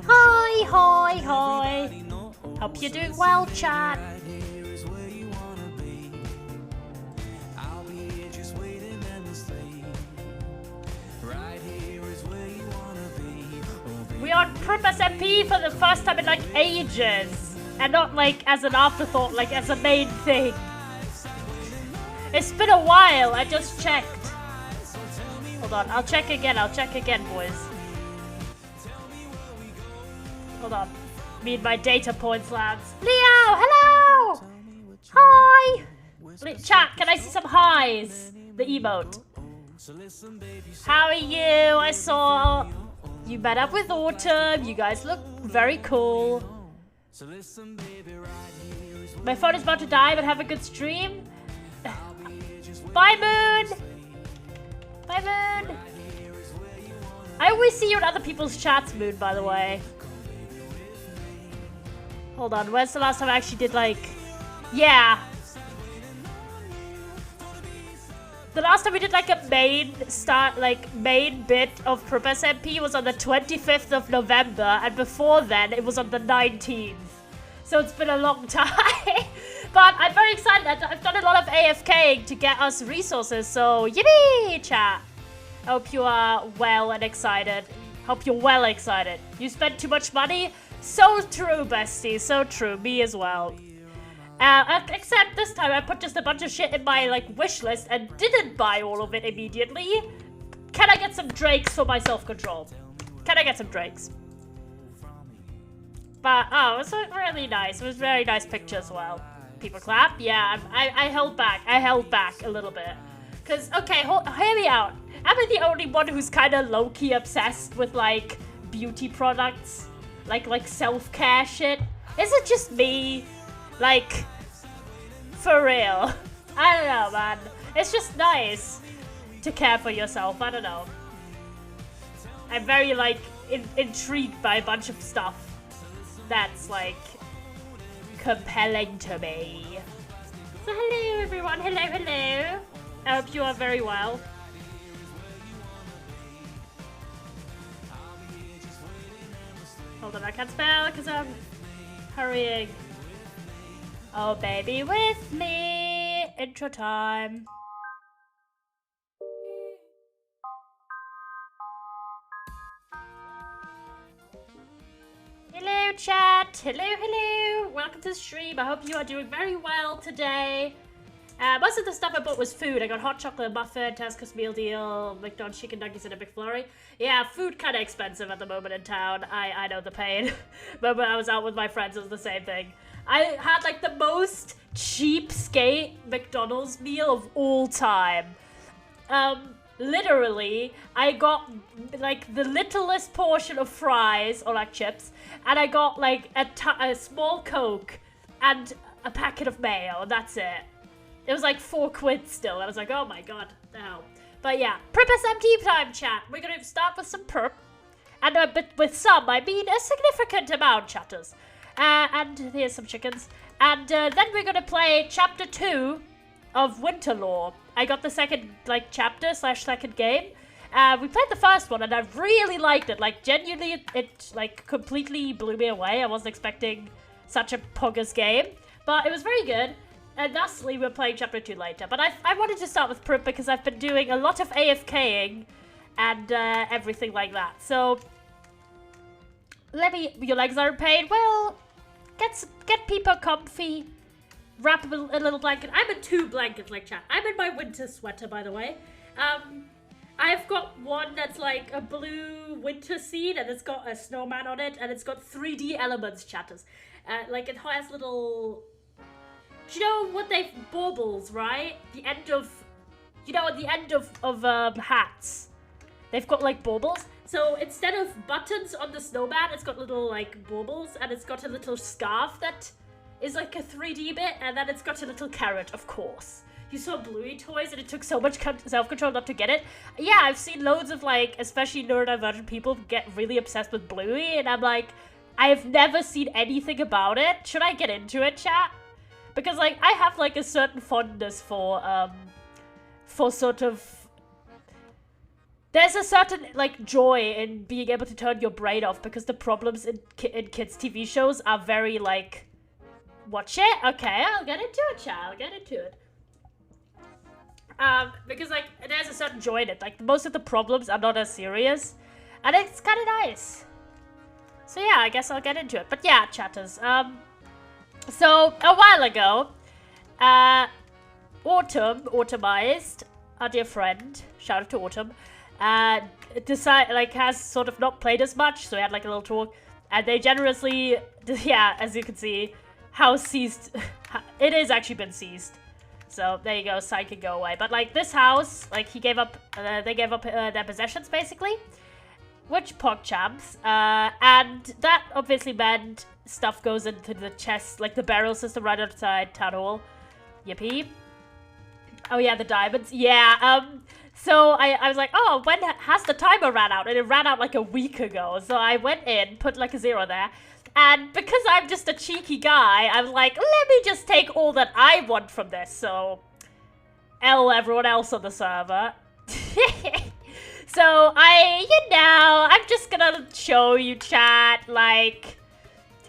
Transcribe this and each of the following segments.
Hi, hi, hi. Hope you're doing well, chat. We are on Prrp SMP for the first time in like ages. And not like as an afterthought, like as a main thing. It's been a while, I just checked. Hold on, I'll check again, boys. Hold on. Need my data points, lads. Leo, hello! Hi! Chat, can I see some highs? The emote. How are you? I saw you met up with Autumn. You guys look very cool. My phone is about to die, but have a good stream. Bye, Moon! Bye, Moon! I always see you in other people's chats, Moon, by the way. Hold on, when's the last time I actually did, like... Yeah. The last time we did, like, a main bit of Prrp SMP was on the 25th of November, and before then, it was on the 19th. So it's been a long time. But I'm very excited. I've done a lot of AFKing to get us resources, so yippee, chat. Hope you are well and excited. Hope you're well excited. You spent too much money? So true, bestie. So true. Me as well. Except this time I put just a bunch of shit in my like wish list and didn't buy all of it immediately. Can I get some drakes for my self-control? Can I get some drakes? But, oh, it was really nice. It was a very nice picture as well. People clap? Yeah, I held back. I held back a little bit. Because, okay, hear me out. Am I the only one who's kind of low-key obsessed with, like, beauty products? Like self-care shit? Is it just me? Like, for real. I don't know, man. It's just nice to care for yourself. I don't know. I'm very, like, intrigued by a bunch of stuff that's, like, compelling to me. So hello, everyone. Hello, hello. I hope you are very well. Hold on, I can't spell because I'm hurrying. Oh, baby, with me. Intro time. Hello, chat. Hello, hello. Welcome to the stream. I hope you are doing very well today. Most of the stuff I bought was food. I got hot chocolate muffin, Tesco's meal deal, McDonald's chicken nuggets, and a McFlurry. Yeah, food kind of expensive at the moment in town. I know the pain. But when I was out with my friends, it was the same thing. I had like the most cheapskate McDonald's meal of all time. Literally, I got like the littlest portion of fries or like chips, and I got like a small Coke and a packet of mayo, and that's it. It was like 4 quid still. I was like, oh my god, no. But yeah, Prrp SMP time, chat. We're gonna start with some Prrp, and with some, I mean a significant amount, chatters. And here's some chickens. And then we're gonna play chapter 2 of Winterlore. I got the second like chapter / second game. We played the first one and I really liked it. Like genuinely, it like completely blew me away. I wasn't expecting such a poggers game, but it was very good. And thusly, we're playing chapter 2 later. But I wanted to start with Prrp because I've been doing a lot of AFKing and everything like that. So your legs are in pain. Well, get people comfy. Wrap a little blanket. I'm in 2 blankets, like chat. I'm in my winter sweater, by the way. I've got one that's like a blue winter scene, and it's got a snowman on it, and it's got 3D elements, chatters. Like it has little. Do you know what they baubles, right? The end of, you know, at the end of hats, they've got like baubles. So instead of buttons on the snowman, it's got little like baubles, and it's got a little scarf that is like a 3D bit, and then it's got a little carrot, of course. You saw Bluey toys, and it took so much self-control not to get it. Yeah, I've seen loads of like, especially neurodivergent people get really obsessed with Bluey, and I'm like, I've never seen anything about it. Should I get into it, chat? Because like I have like a certain fondness for sort of there's a certain, like, joy in being able to turn your brain off because the problems in kids' TV shows are very, like, watch it? Okay, I'll get into it, chat. I'll get into it. Because, like, there's a certain joy in it. Like, most of the problems are not as serious. And it's kind of nice. So, yeah, I guess I'll get into it. But, yeah, chatters. So, a while ago, Autumnized, our dear friend, shout out to Autumn, has sort of not played as much, so we had, like, a little talk. And they generously, yeah, as you can see, house seized. It has actually been seized. So there you go, Sai can go away. But like this house, like they gave up their possessions basically, which PogChamps, and that obviously meant stuff goes into the chest, like the barrel system right outside Town Hall. Yippee. Oh yeah, the diamonds. Yeah. So I was like, oh, when has the timer ran out? And it ran out like a week ago. So I went in, put like a 0 there. And because I'm just a cheeky guy, I was like, let me just take all that I want from this. So, everyone else on the server. So, I'm just gonna show you, chat, like,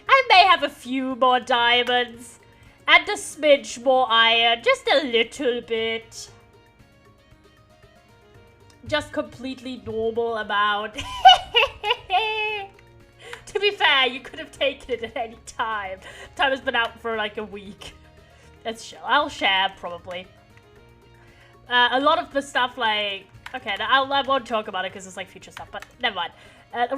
I may have a few more diamonds and a smidge more iron, just a little bit. Just completely normal amount. To be fair, you could have taken it at any time. Time has been out for like a week. I'll share, probably. A lot of the stuff, like... Okay, I won't talk about it because it's like future stuff, but never mind.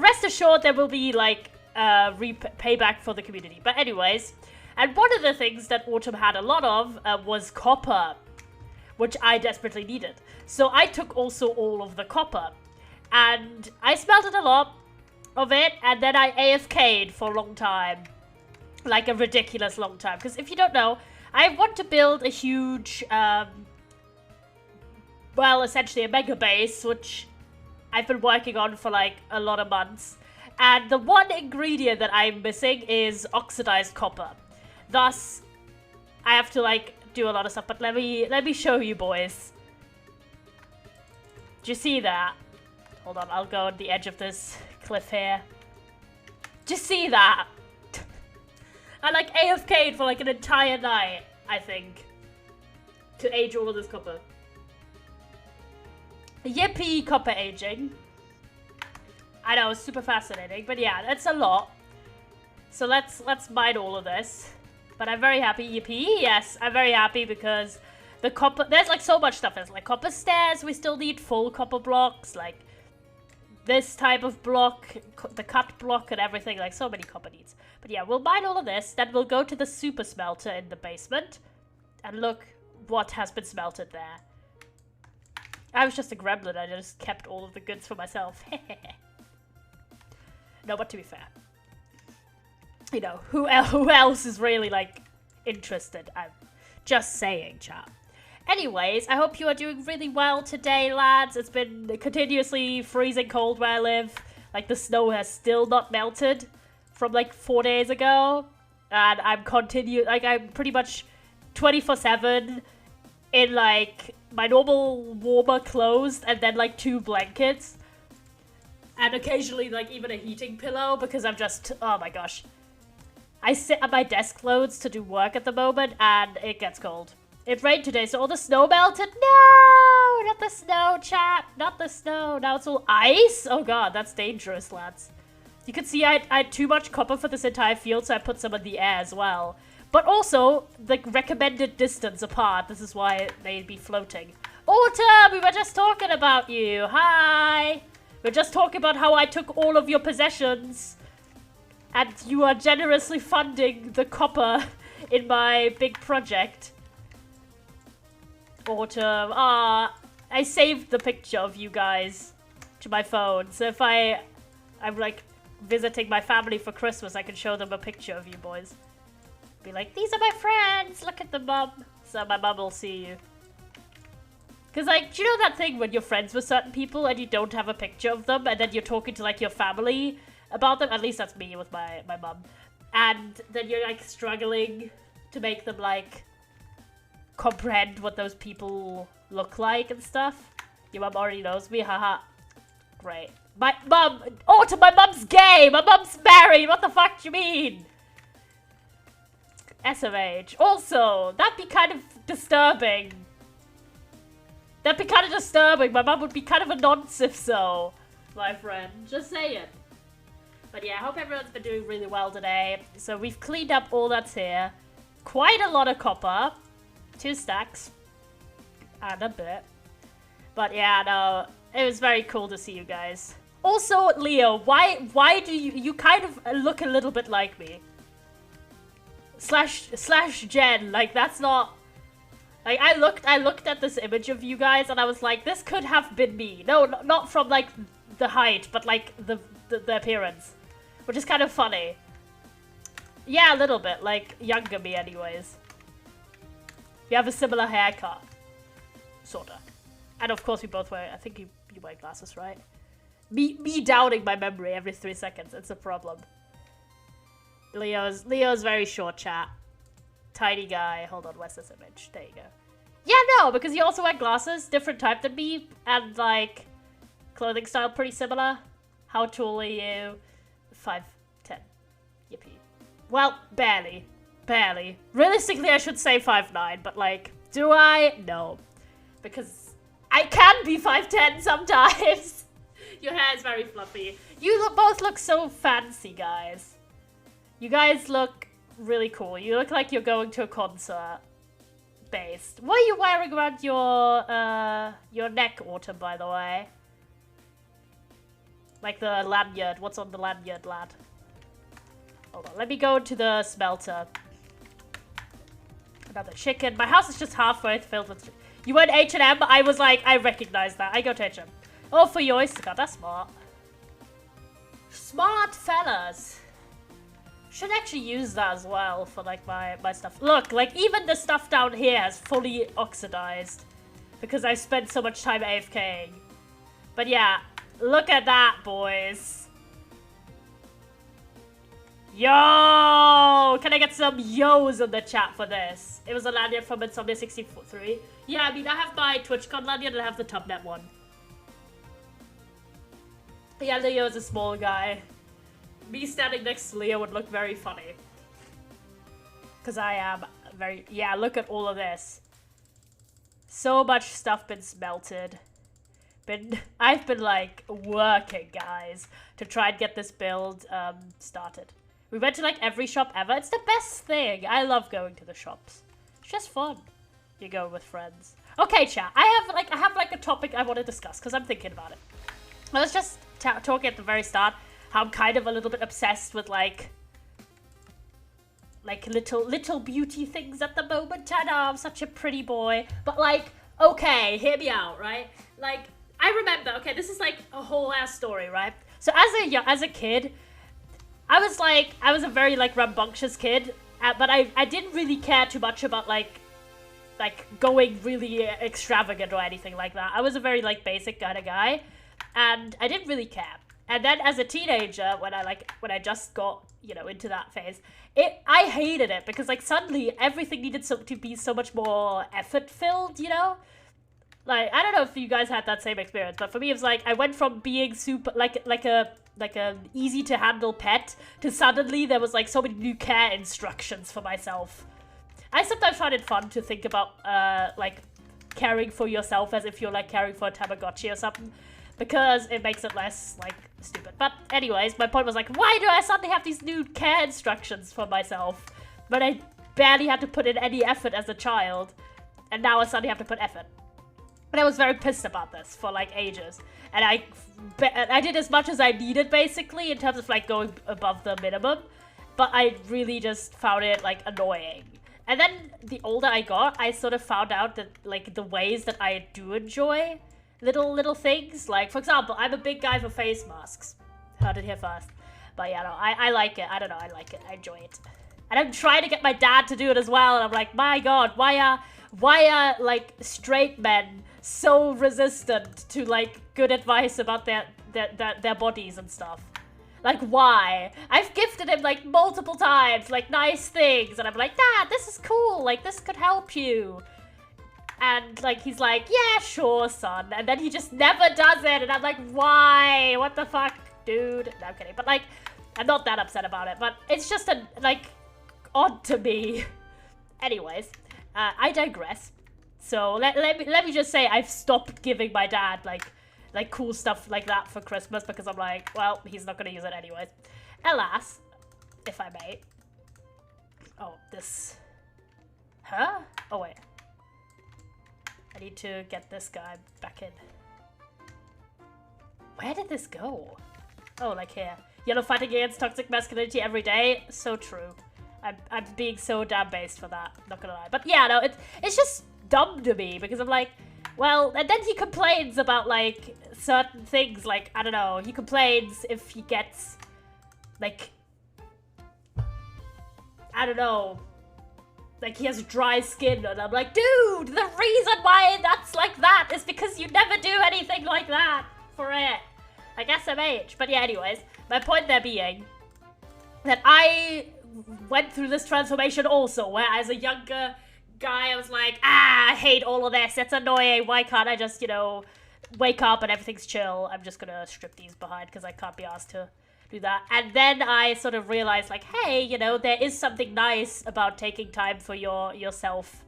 Rest assured there will be like payback for the community. But anyways, and one of the things that Autumn had a lot of was copper, which I desperately needed. So I took also all of the copper. And I smelted a lot of it, and then I AFK'd for a long time. Like a ridiculous long time. Because if you don't know, I want to build a huge, well, essentially a mega base, which I've been working on for like a lot of months. And the one ingredient that I'm missing is oxidized copper. Thus, I have to like do a lot of stuff, but let me show you, boys. Do you see that? Hold on, I'll go on the edge of this cliff here. Do you see that? I like AFK'd for like an entire night, I think, to age all of this copper. Yippee, copper aging. I know, it's super fascinating, but yeah, that's a lot. So let's mine all of this. But I'm very happy, yippee, yes, I'm very happy because the copper, there's like so much stuff. There's like copper stairs, we still need full copper blocks, like this type of block, the cut block and everything, like so many copper needs. But yeah, we'll mine all of this, then we'll go to the super smelter in the basement, and look what has been smelted there. I was just a gremlin, I just kept all of the goods for myself. No, but to be fair, you know, who else is really, like, interested? I'm just saying, chat. Anyways, I hope you are doing really well today, lads. It's been continuously freezing cold where I live. Like, the snow has still not melted from, like, 4 days ago. And I'm I'm pretty much 24/7 in, like, my normal warmer clothes and then, like, 2 blankets. And occasionally, like, even a heating pillow because I'm just, oh my gosh. I sit at my desk clothes to do work at the moment and it gets cold. It rained today, so all the snow melted. No, not the snow, chat. Not the snow. Now it's all ice. Oh god, that's dangerous, lads. You can see I had too much copper for this entire field, so I put some in the air as well. But also, the recommended distance apart. This is why they'd be floating. Autumn, we were just talking about you. Hi. We're just talking about how I took all of your possessions. And you are generously funding the copper in my big project. Autumn. I saved the picture of you guys to my phone. So if I'm like visiting my family for Christmas, I can show them a picture of you boys. Be like, these are my friends. Look at the mum. So my mum will see you. Because, like, do you know that thing when you're friends with certain people and you don't have a picture of them and then you're talking to, like, your family about them? At least that's me with my mum. And then you're, like, struggling to make them, like, comprehend what those people look like and stuff. Your mum already knows me, haha. Great. My mum, my mum's gay. My mum's married. What the fuck do you mean? SMH. Also, that'd be kind of disturbing. That'd be kind of disturbing. My mum would be kind of a nonce if so, my friend. Just saying. But yeah, I hope everyone's been doing really well today. So we've cleaned up all that's here. Quite a lot of copper. 2 stacks. And a bit. But yeah, no, it was very cool to see you guys. Also, Leo, why do you kind of look a little bit like me? Slash Jen, like that's not, like I looked at this image of you guys and I was like, this could have been me. No, not from like the height, but like the appearance, which is kind of funny. Yeah, a little bit, like younger me anyways. We have a similar haircut, sorta. And of course we both wear, I think you wear glasses, right? Me doubting my memory every 3 seconds, it's a problem. Leo's very short, chat. Tiny guy. Hold on, where's this image? There you go. Yeah, no, because you also wear glasses, different type than me, and like clothing style pretty similar. How tall are you? 5'10". Yippee. Well, barely. Barely. Realistically, I should say 5'9", but like, do I? No. Because I can be 5'10" sometimes. Your hair is very fluffy. You both look so fancy, guys. You guys look really cool. You look like you're going to a concert. Based. What are you wearing around your neck, Autumn, by the way? Like the lanyard. What's on the lanyard, lad? Hold on. Let me go to the smelter. Another chicken. My house is just halfway filled with... You went H&M? I was like, I recognize that. I go to H&M. Oh, for your Oyster card. That's smart. Smart fellas. Should actually use that as well for like my stuff. Look, like even the stuff down here has fully oxidized because I spent so much time AFKing. But yeah, look at that, boys. Yo! Can I get some yo's in the chat for this? It was a lanyard from Insomnia 63. Yeah, I mean, I have my TwitchCon lanyard and I have the Tubnet one. Yeah, Leo is a small guy. Me standing next to Leo would look very funny. Because I am very... Yeah, look at all of this. So much stuff been smelted. I've been, like, working, guys, to try and get this build started. We went to, like, every shop ever. It's the best thing. I love going to the shops. It's just fun. You go with friends. Okay, chat. I have a topic I want to discuss, because I'm thinking about it. Let's just talk at the very start. How I'm kind of a little bit obsessed with like little beauty things at the moment. I know I'm such a pretty boy, but like, okay, hear me out, right? Like, I remember, okay, this is like a whole ass story, right? So as a kid, I was a very like rambunctious kid, but I didn't really care too much about like going really extravagant or anything like that. I was a very like basic kind of guy, and I didn't really care. And then as a teenager, when I just got, you know, into that phase, I hated it because like suddenly everything needed to be so much more effort filled, you know? Like, I don't know if you guys had that same experience, but for me it was like I went from being super like a easy to handle pet to suddenly there was like so many new care instructions for myself. I sometimes find it fun to think about like caring for yourself as if you're like caring for a Tamagotchi or something. Because it makes it less, like, stupid. But anyways, my point was like, why do I suddenly have these new care instructions for myself? But I barely had to put in any effort as a child. And now I suddenly have to put effort. And I was very pissed about this for, like, ages. And I did as much as I needed, basically, in terms of, like, going above the minimum. But I really just found it, like, annoying. And then the older I got, I sort of found out that, like, the ways that I do enjoy little things. Like, for example, I'm a big guy for face masks. Heard it here first. But yeah, no, I like it. I don't know, I like it. I enjoy it. And I'm trying to get my dad to do it as well. And I'm like, my God, why are like straight men so resistant to like good advice about their bodies and stuff? Like, why? I've gifted him like multiple times, like nice things. And I'm like, Dad, this is cool. Like, this could help you. And, like, he's like, yeah, sure, son. And then he just never does it. And I'm like, why? What the fuck, dude? No, I'm kidding. But, like, I'm not that upset about it. But it's just, like, odd to me. Anyways, I digress. So, let me just say I've stopped giving my dad, like cool stuff like that for Christmas. Because I'm like, well, he's not going to use it anyways. Alas, if I may. Oh, this... Huh? Oh, wait. I need to get this guy back in. Where did this go? Oh, like here. Yellow fighting against toxic masculinity every day. So true. I'm being so damn based for that. Not gonna lie. But yeah, no, it's just dumb to me because I'm like, well, and then he complains about like certain things. Like, I don't know. He complains if he gets like, I don't know. Like, he has dry skin, and I'm like, dude, the reason why that's like that is because you never do anything like that for it. Like, SMH. But yeah, anyways, my point there being that I went through this transformation also, where as a younger guy, I was like, I hate all of this, it's annoying, why can't I just, you know, wake up and everything's chill. I'm just gonna strip these behind, because I can't be asked to do that. And then I sort of realized, like, hey, you know, there is something nice about taking time for yourself.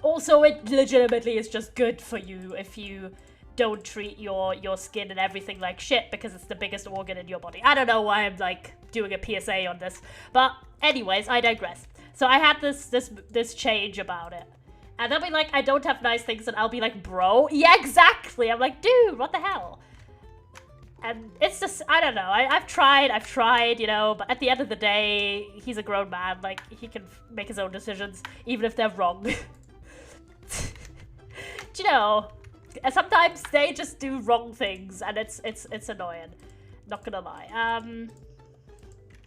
Also, it legitimately is just good for you if you don't treat your skin and everything like shit, because it's the biggest organ in your body. I don't know why I'm like doing a PSA on this, but anyways, I digress. So I had this change about it, and they'll be like, I don't have nice things, and I'll be like, bro, yeah, exactly. I'm like, dude, what the hell? And it's just, I don't know, I've tried, you know, but at the end of the day, he's a grown man, like, he can make his own decisions, even if they're wrong. Do you know, sometimes they just do wrong things, and it's annoying, not gonna lie.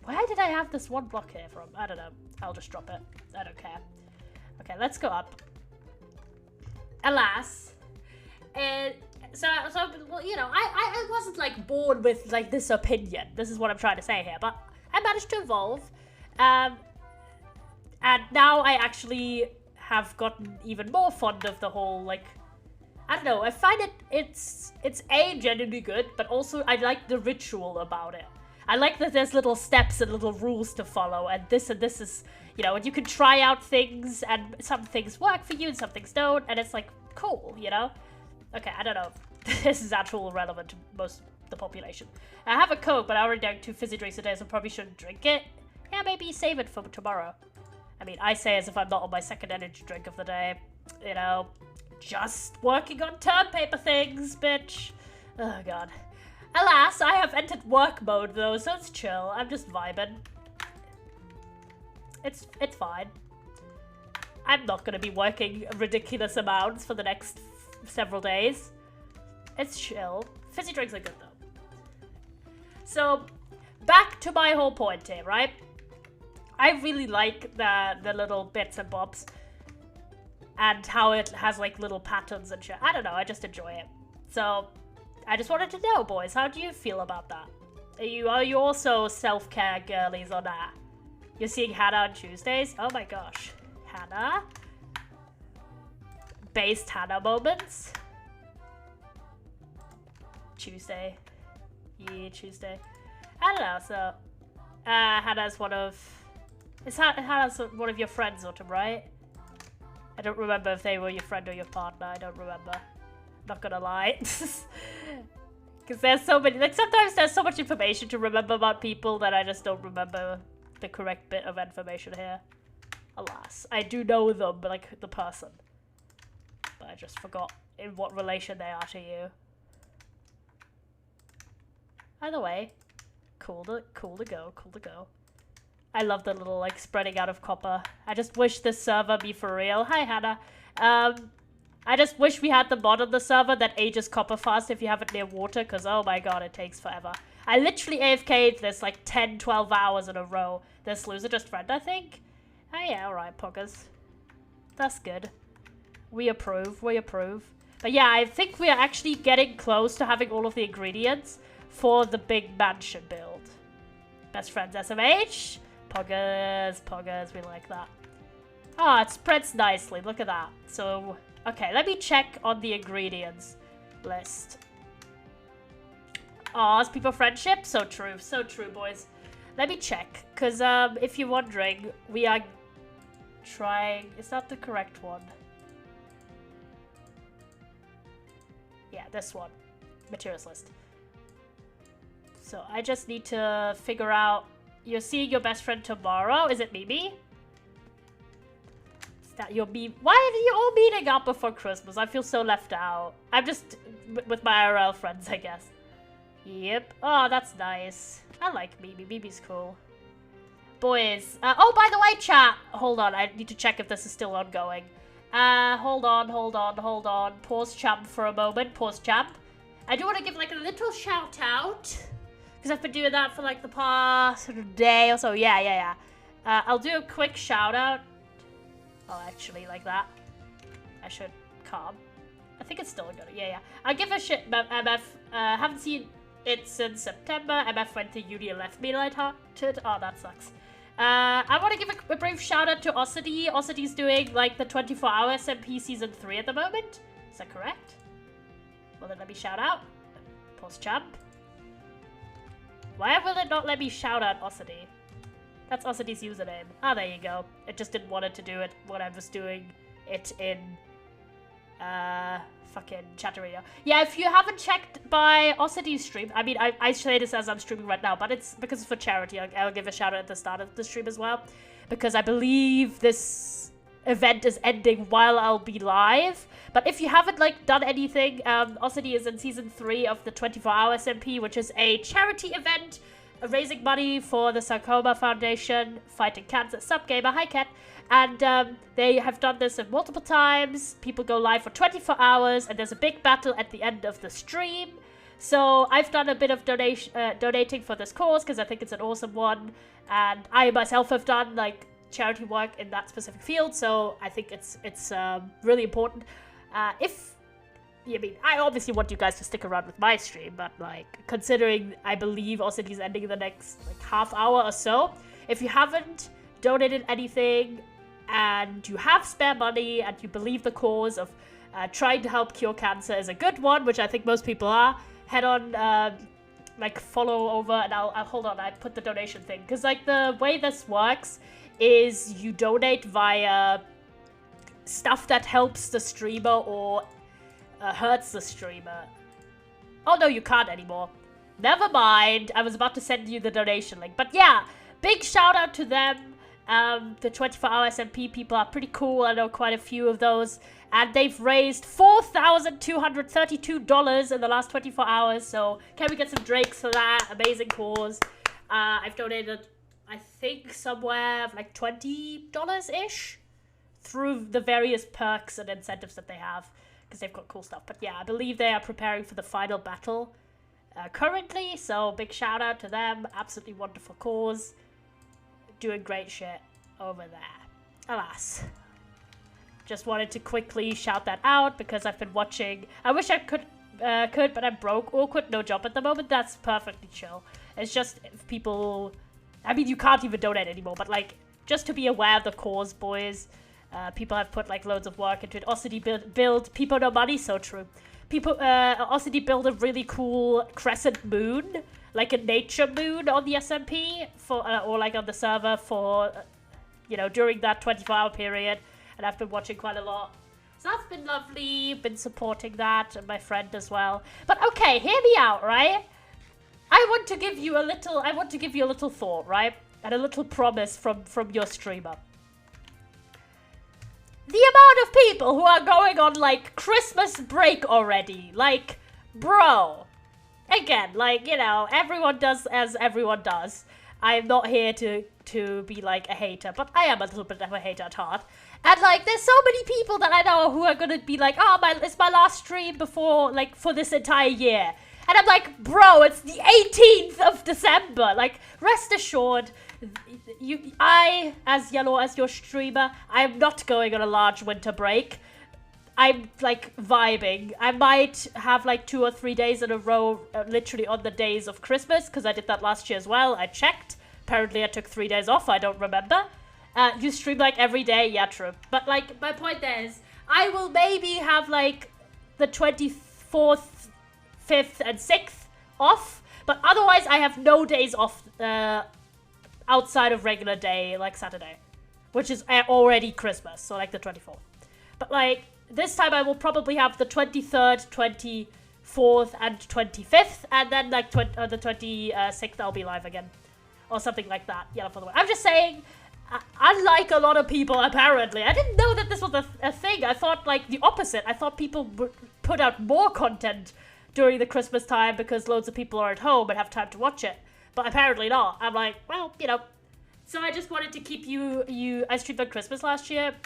Where did I have this one block here from? I don't know, I'll just drop it, I don't care. Okay, let's go up. Alas, So, well, you know, I wasn't, like, born with, like, this opinion. This is what I'm trying to say here. But I managed to evolve. And now I actually have gotten even more fond of the whole, like, I don't know. I find it's genuinely good, but also I like the ritual about it. I like that there's little steps and little rules to follow. And this is, you know, and you can try out things. And some things work for you and some things don't. And it's, like, cool, you know? Okay, I don't know if this is actually relevant to most of the population. I have a Coke, but I already drank 2 fizzy drinks a day, so probably shouldn't drink it. Yeah, maybe save it for tomorrow. I mean, I say as if I'm not on my second energy drink of the day. You know, just working on term paper things, bitch. Oh, God. Alas, I have entered work mode, though, so it's chill. I'm just vibing. It's fine. I'm not going to be working ridiculous amounts for the next several days. It's chill. Fizzy drinks are good though. So, back to my whole point here, right? I really like the little bits and bobs and how it has like little patterns and shit. I don't know, I just enjoy it. So, I just wanted to know, boys, how do you feel about that? Are you also self-care girlies or nah? You're seeing Hannah on Tuesdays? Oh my gosh. Hannah? Based Hannah moments. Tuesday. Yeah, Tuesday. I don't know, so Hannah's one of your friends, Autumn, right? I don't remember if they were your friend or your partner, I don't remember. Not gonna lie. Because there's so many, like sometimes there's so much information to remember about people that I just don't remember the correct bit of information here. Alas, I do know them, like the person. But I just forgot in what relation they are to you. Either way, cool to go. I love the little like spreading out of copper. I just wish this server be for real. Hi Hannah. I just wish we had the mod on the server that ages copper fast if you have it near water, because oh my god, it takes forever. I literally AFK'd this like 10-12 hours in a row. This loser just friend, I think. Oh yeah, alright, poggers. That's good. We approve, we approve. But yeah, I think we are actually getting close to having all of the ingredients for the big mansion build. Best friends SMH. Poggers, we like that. Oh, it spreads nicely. Look at that. So, okay, let me check on the ingredients list. Oh, it's people friendship? So true, boys. Let me check, because if you're wondering, we are trying... Is that the correct one? Yeah, this one. Materials list. So I just need to figure out... You're seeing your best friend tomorrow? Is it Mimi? Is that your Mimi? Why are you all meeting up before Christmas? I feel so left out. I'm just with my IRL friends, I guess. Yep. Oh, that's nice. I like Mimi. Mimi's cool. Boys. Oh, by the way, chat. Hold on. I need to check if this is still ongoing. Hold on. Pause champ for a moment. Pause champ. I do want to give like a little shout out. Because I've been doing that for like the past day or so. Yeah. I'll do a quick shout out. Oh, actually, like that. I should calm. I think it's still good. Yeah. I'll give a shit, MF. Haven't seen it since September. MF went to uni and left me lighthearted. Oh, that sucks. I want to give a brief shout out to Ozana. Ozana's doing like the 24-hour SMP season 3 at the moment. Is that correct? Well, then let me shout out. Pause champ. Why will it not let me shout out Ozana? That's Ozana's username. Ah, there you go. It just didn't want it to do it when I was doing it in fucking Chatterino. Yeah, if you haven't checked by Ozana's stream, I mean, I say this as I'm streaming right now, but it's because it's for charity. I'll give a shout out at the start of the stream as well, because I believe this event is ending while I'll be live. But if you haven't like done anything, Ozana is in season 3 of the 24-hour SMP, which is a charity event raising money for the Sarcoma Foundation, fighting cancer. Sup gamer, hi Kat. And they have done this multiple times. People go live for 24 hours, and there's a big battle at the end of the stream. So I've done a bit of donating for this cause, because I think it's an awesome one. And I myself have done like charity work in that specific field, so I think it's really important. I obviously want you guys to stick around with my stream, but like considering I believe Ozana's ending in the next like half hour or so, if you haven't donated anything and you have spare money and you believe the cause of trying to help cure cancer is a good one, which I think most people are, head on like follow over, and I'll hold on, I put the donation thing, because like the way this works is you donate via stuff that helps the streamer or hurts the streamer. Oh no, you can't anymore. Never mind, I was about to send you the donation link. But yeah, big shout out to them. The 24-hour SMP people are pretty cool. I know quite a few of those. And they've raised $4,232 in the last 24 hours. So can we get some drakes for that? Amazing cause. I've donated, I think, somewhere like $20-ish through the various perks and incentives that they have, because they've got cool stuff. But yeah, I believe they are preparing for the final battle currently, so big shout out to them. Absolutely wonderful cause. Doing great shit over there. Alas. Just wanted to quickly shout that out, because I've been watching... I wish I could, but I'm broke. Awkward, no job at the moment. That's perfectly chill. It's just if people... I mean, you can't even donate anymore, but like, just to be aware of the cause, boys. People have put like loads of work into it. Ozana build people no money, so true. Ozana build a really cool crescent moon, like a nature moon on the SMP for, or like on the server for, during that 24-hour period. And I've been watching quite a lot, so that's been lovely. Been supporting that, and my friend as well. But okay, hear me out, right? I want to give you a little thought, right, and a little promise from your streamer. The amount of people who are going on, like, Christmas break already. Like, bro. Again, like, everyone does as everyone does. I'm not here to be, like, a hater, but I am a little bit of a hater at heart. And, like, there's so many people that I know who are gonna be like, oh, it's my last stream before, like, for this entire year. And I'm like, bro, it's the 18th of December. Like, rest assured... as Yellow, as your streamer, I'm not going on a large winter break. I'm, like, vibing. I might have, like, 2 or 3 days in a row, literally on the days of Christmas, because I did that last year as well. I checked. Apparently I took 3 days off. I don't remember. You stream like every day, yeah, true. But like, my point there is, I will maybe have like the 24th, 5th, and 6th off, but otherwise I have no days off outside of regular day, like Saturday, which is already Christmas, so like the 24th. But like, this time I will probably have the 23rd, 24th, and 25th, and then like the 26th I'll be live again. Or something like that. Yeah, for the way. I'm just saying, unlike a lot of people, apparently, I didn't know that this was a thing. I thought, like, the opposite. I thought people would put out more content during the Christmas time because loads of people are at home and have time to watch it. But apparently not. I'm like, well, you know. So I just wanted to keep I streamed on Christmas last year.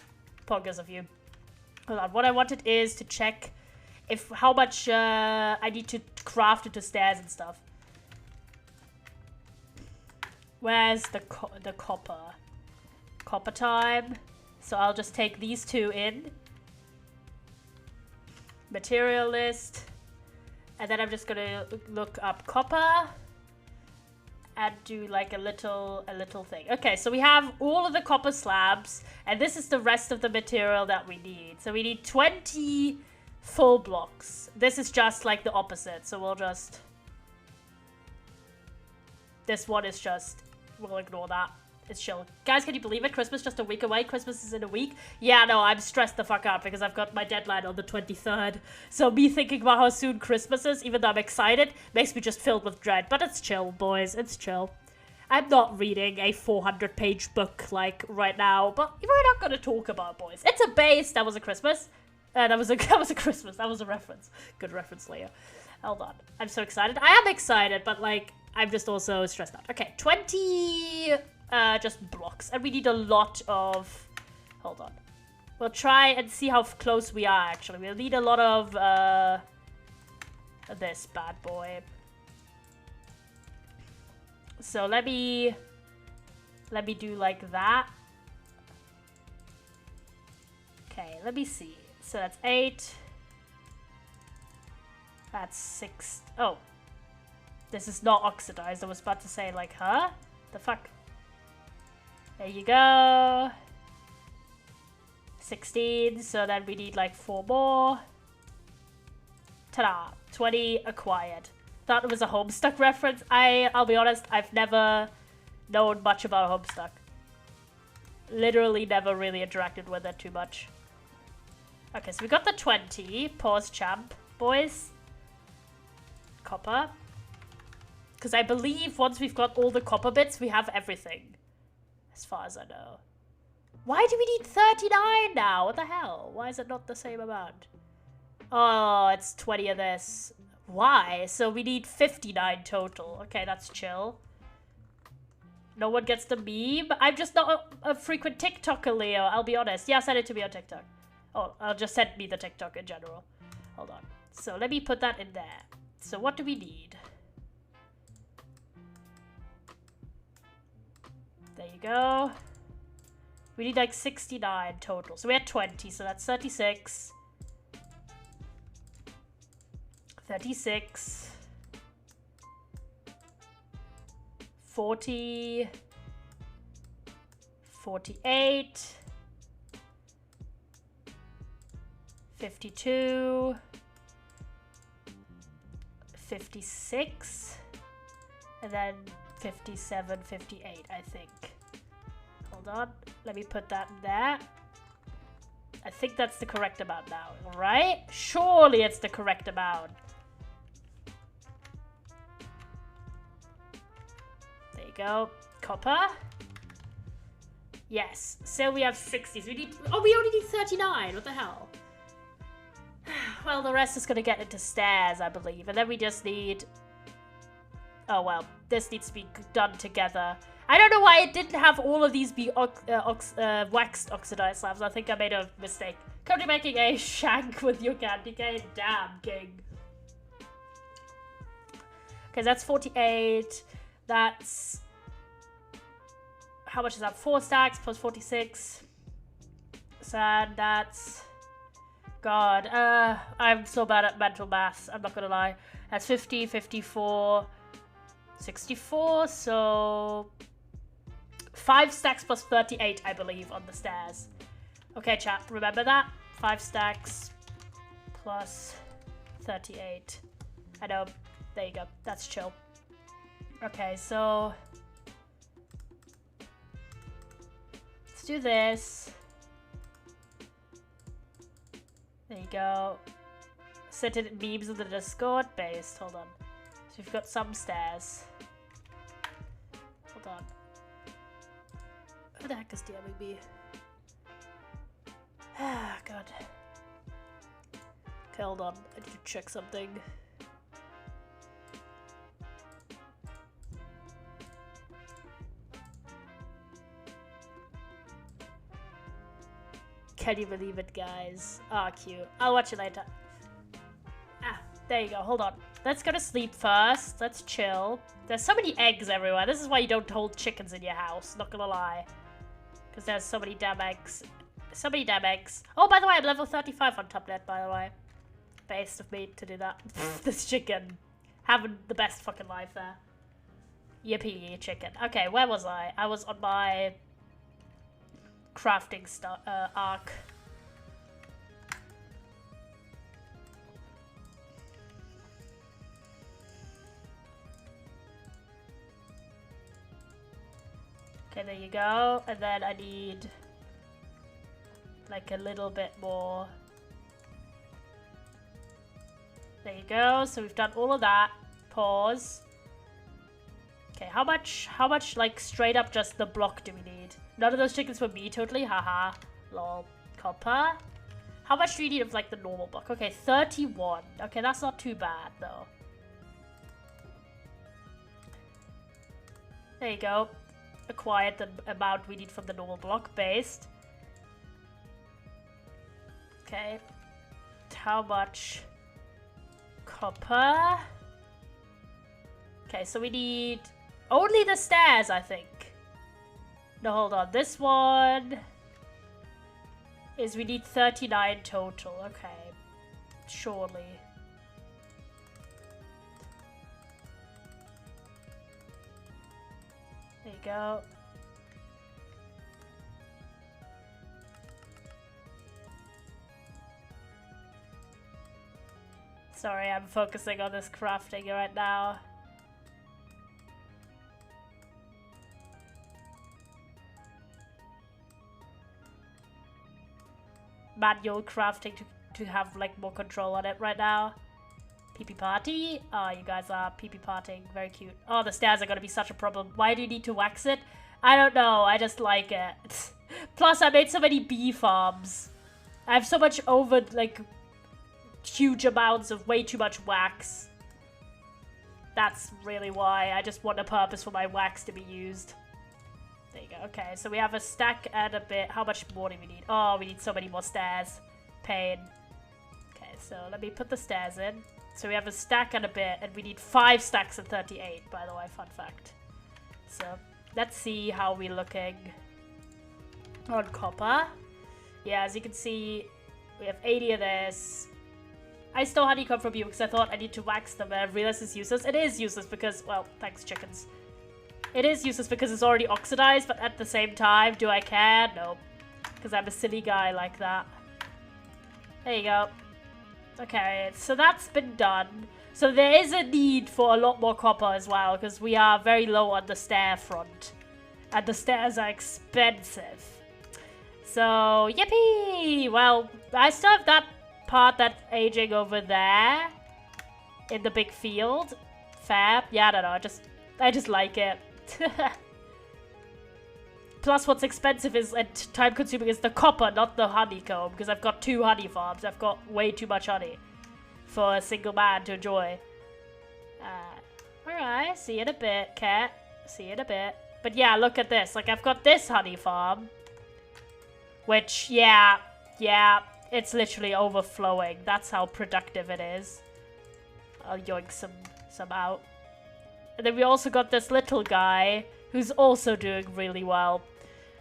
Poggers of you. Hold on. What I wanted is to check how much I need to craft into stairs and stuff. Where's the copper? Copper time. So I'll just take these two in. Material list. And then I'm just gonna look up copper. And do like a little thing. Okay, so we have all of the copper slabs. And this is the rest of the material that we need. So we need 20 full blocks. This is just like the opposite. So we'll just... This one is just... We'll ignore that. It's chill. Guys, can you believe it? Christmas just a week away. Christmas is in a week. Yeah, no, I'm stressed the fuck out because I've got my deadline on the 23rd. So me thinking about how soon Christmas is, even though I'm excited, makes me just filled with dread. But it's chill, boys. It's chill. I'm not reading a 400-page book, like, right now. But we're not going to talk about it, boys. It's a base. That was a Christmas. That was a Christmas. That was a reference. Good reference, Leah. Hold on. I'm so excited. I am excited, but, like... I'm just also stressed out. Okay, 20 just blocks. And we need a lot of... Hold on. We'll try and see how close we are, actually. We'll need a lot of this bad boy. So let me do like that. Okay, let me see. So that's 8. That's 6. Oh. This is not oxidized. I was about to say, like, huh? The fuck? There you go. 16. So then we need, like, 4 more. Ta-da. 20 acquired. Thought it was a Homestuck reference. I'll be honest, I've never known much about Homestuck. Literally never really interacted with it too much. Okay, so we got the 20. Pause champ, boys. Copper. Because I believe once we've got all the copper bits, we have everything. As far as I know. Why do we need 39 now? What the hell? Why is it not the same amount? Oh, it's 20 of this. Why? So we need 59 total. Okay, that's chill. No one gets the meme. I'm just not a frequent TikToker, Leo. I'll be honest. Yeah, send it to me on TikTok. Oh, I'll just send me the TikTok in general. Hold on. So let me put that in there. So what do we need? There you go. We need like 69 total. So we had 20, so that's 36. 36. 40. 48. 52. 56. And then 57, 58, I think. Hold on. Let me put that in there. I think that's the correct amount now, right? Surely it's the correct amount. There you go. Copper. Yes. So we have 60. So we need... Oh, we only need 39. What the hell? Well, the rest is going to get into stairs, I believe. And then we just need... Oh, well. This needs to be done together. I don't know why it didn't have all of these be waxed oxidized slabs. I think I made a mistake. Currently making a shank with your candy cane. Damn, king. Okay, that's 48. That's... How much is that? 4 stacks plus 46. So that's... God, I'm so bad at mental maths. I'm not gonna lie. That's 50, 54, 64, so... 5 stacks plus 38, I believe, on the stairs. Okay, chat, remember that? 5 stacks plus 38. I know. There you go. That's chill. Okay, so let's do this. There you go. Sent in memes in the Discord based. Hold on. So we've got some stairs. Hold on. Who the heck is DMing me? Ah, God. Okay, hold on. I need to check something. Can you believe it, guys? Ah, cute. I'll watch it later. Ah, there you go. Hold on. Let's go to sleep first. Let's chill. There's so many eggs everywhere. This is why you don't hold chickens in your house. Not gonna lie. Because there's so many damn eggs. So many damn eggs. Oh, by the way, I'm level 35 on Topnet, by the way. Based of me to do that. This chicken. Having the best fucking life there. Yippee, chicken. Okay, where was I? I was on my crafting arc. Okay, there you go. And then I need like a little bit more. There you go. So we've done all of that. Pause. Okay, how much like straight up just the block do we need? None of those chickens for me, totally, haha. Lol. Copper. How much do you need of like the normal block? Okay, 31. Okay, that's not too bad though. There you go. Acquired the amount we need from the normal block based. Okay. How much copper? Okay, so we need only the stairs, I think. No, hold on. This one is we need 39 total. Okay. Surely. There you go. Sorry, I'm focusing on this crafting right now. Manual crafting to have like more control on it right now. PP party. Oh, you guys are PP partying. Very cute. Oh, the stairs are gonna be such a problem. Why do you need to wax it? I don't know. I just like it. Plus, I made so many bee farms. I have so much over like huge amounts of way too much wax. That's really why. I just want a purpose for my wax to be used. There you go. Okay, so we have a stack and a bit. How much more do we need? Oh, we need so many more stairs. Pain. Okay, so let me put the stairs in. So we have a stack and a bit, and we need 5 stacks and 38, by the way, fun fact. So, let's see how we're looking on copper. Yeah, as you can see, we have 80 of this. I stole honeycomb from you because I thought I need to wax them, and I realized it's useless. It is useless because, well, thanks chickens. It is useless because it's already oxidized, but at the same time, do I care? No. Because I'm a silly guy like that. There you go. Okay, so that's been done. So there is a need for a lot more copper as well, because we are very low on the stair front. And the stairs are expensive. So, yippee! Well, I still have that part that's aging over there. In the big field. Fair. Yeah, I don't know. I just like it. Plus, what's expensive is and time-consuming is the copper, not the honeycomb. Because I've got 2 honey farms. I've got way too much honey for a single man to enjoy. Alright, see you in a bit, cat. See you in a bit. But yeah, look at this. Like, I've got this honey farm. Which, yeah, it's literally overflowing. That's how productive it is. I'll yoink some out. And then we also got this little guy who's also doing really well.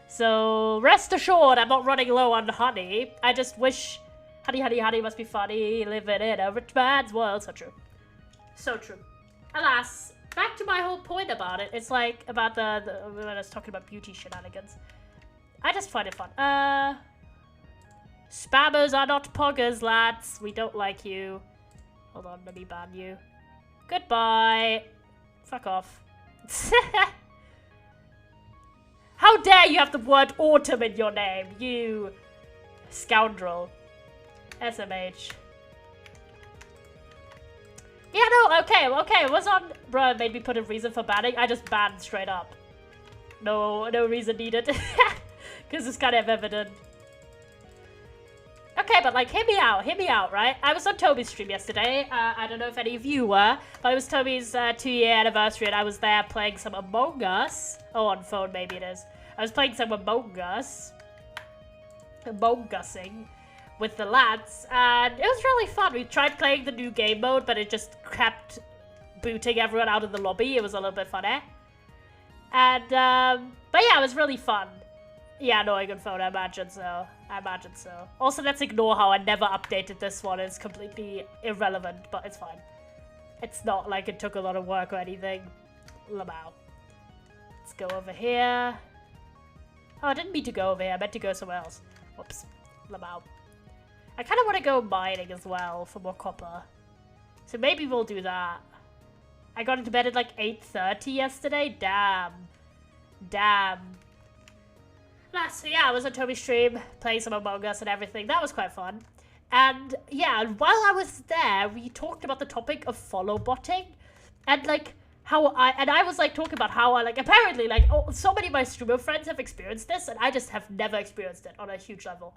So, rest assured, I'm not running low on honey. I just wish... Honey, honey, honey must be funny, living in a rich man's world. So true. So true. Alas, back to my whole point about it. It's like about when I was talking about beauty shenanigans. I just find it fun. Spammers are not poggers, lads. We don't like you. Hold on, let me ban you. Goodbye. Fuck off. How dare you have the word autumn in your name, you scoundrel. SMH. Yeah, no, okay, it was on... Bruh, made me put a reason for banning. I just banned straight up. No reason needed. Because it's kind of evident. Okay, but like, hear me out, right? I was on Toby's stream yesterday. I don't know if any of you were, but it was Toby's 2-year anniversary and I was there playing some Among Us. Oh, on phone maybe it is. I was playing some Among Us. Among Using with the lads, and it was really fun. We tried playing the new game mode, but it just kept booting everyone out of the lobby. It was a little bit funny. And, but yeah, it was really fun. Yeah, annoying on phone, I imagine so. Also, let's ignore how I never updated this one. It's completely irrelevant, but it's fine. It's not like it took a lot of work or anything. Lamau. Let's go over here. Oh, I didn't mean to go over here. I meant to go somewhere else. Whoops. Lamau. I kind of want to go mining as well for more copper. So maybe we'll do that. I got into bed at like 8:30 yesterday. Damn. So yeah, I was on Toby's stream, playing some Among Us and everything. That was quite fun. And yeah, while I was there, we talked about the topic of follow botting. And like, I was like talking about how I like, apparently like, so many of my streamer friends have experienced this, and I just have never experienced it on a huge level.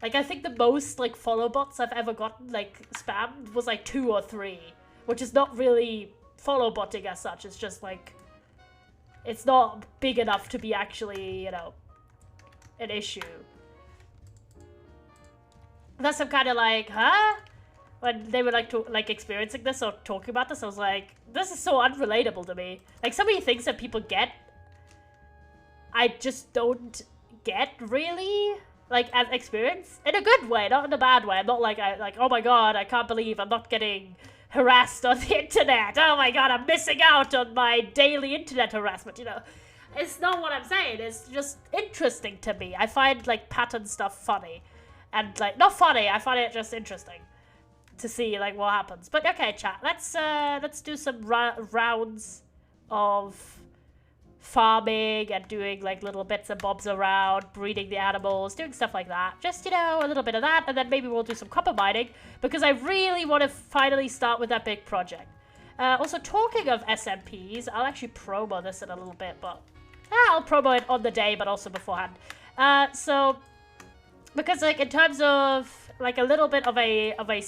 Like, I think the most, like, follow bots I've ever gotten, like, spammed was, like, 2 or 3. Which is not really follow botting as such. It's just, like, it's not big enough to be actually, you know, an issue. That's some kind of, like, huh? When they were, like, experiencing this or talking about this, I was like, this is so unrelatable to me. Like, so many things that people get, I just don't get, really. Like, as experience, in a good way, not in a bad way. I'm not like, oh my god, I can't believe I'm not getting harassed on the internet. Oh my god, I'm missing out on my daily internet harassment, you know. It's not what I'm saying, it's just interesting to me. I find, like, pattern stuff funny. And, like, not funny, I find it just interesting to see, like, what happens. But, okay, chat, let's do some rounds of farming and doing like little bits and bobs around, breeding the animals, doing stuff like that. Just, you know, a little bit of that, and then maybe we'll do some copper mining, because I really want to finally start with that big project. Also, talking of SMPs, I'll actually promo this in a little bit, but I'll promo it on the day, but also beforehand. So, because like in terms of like a little bit of a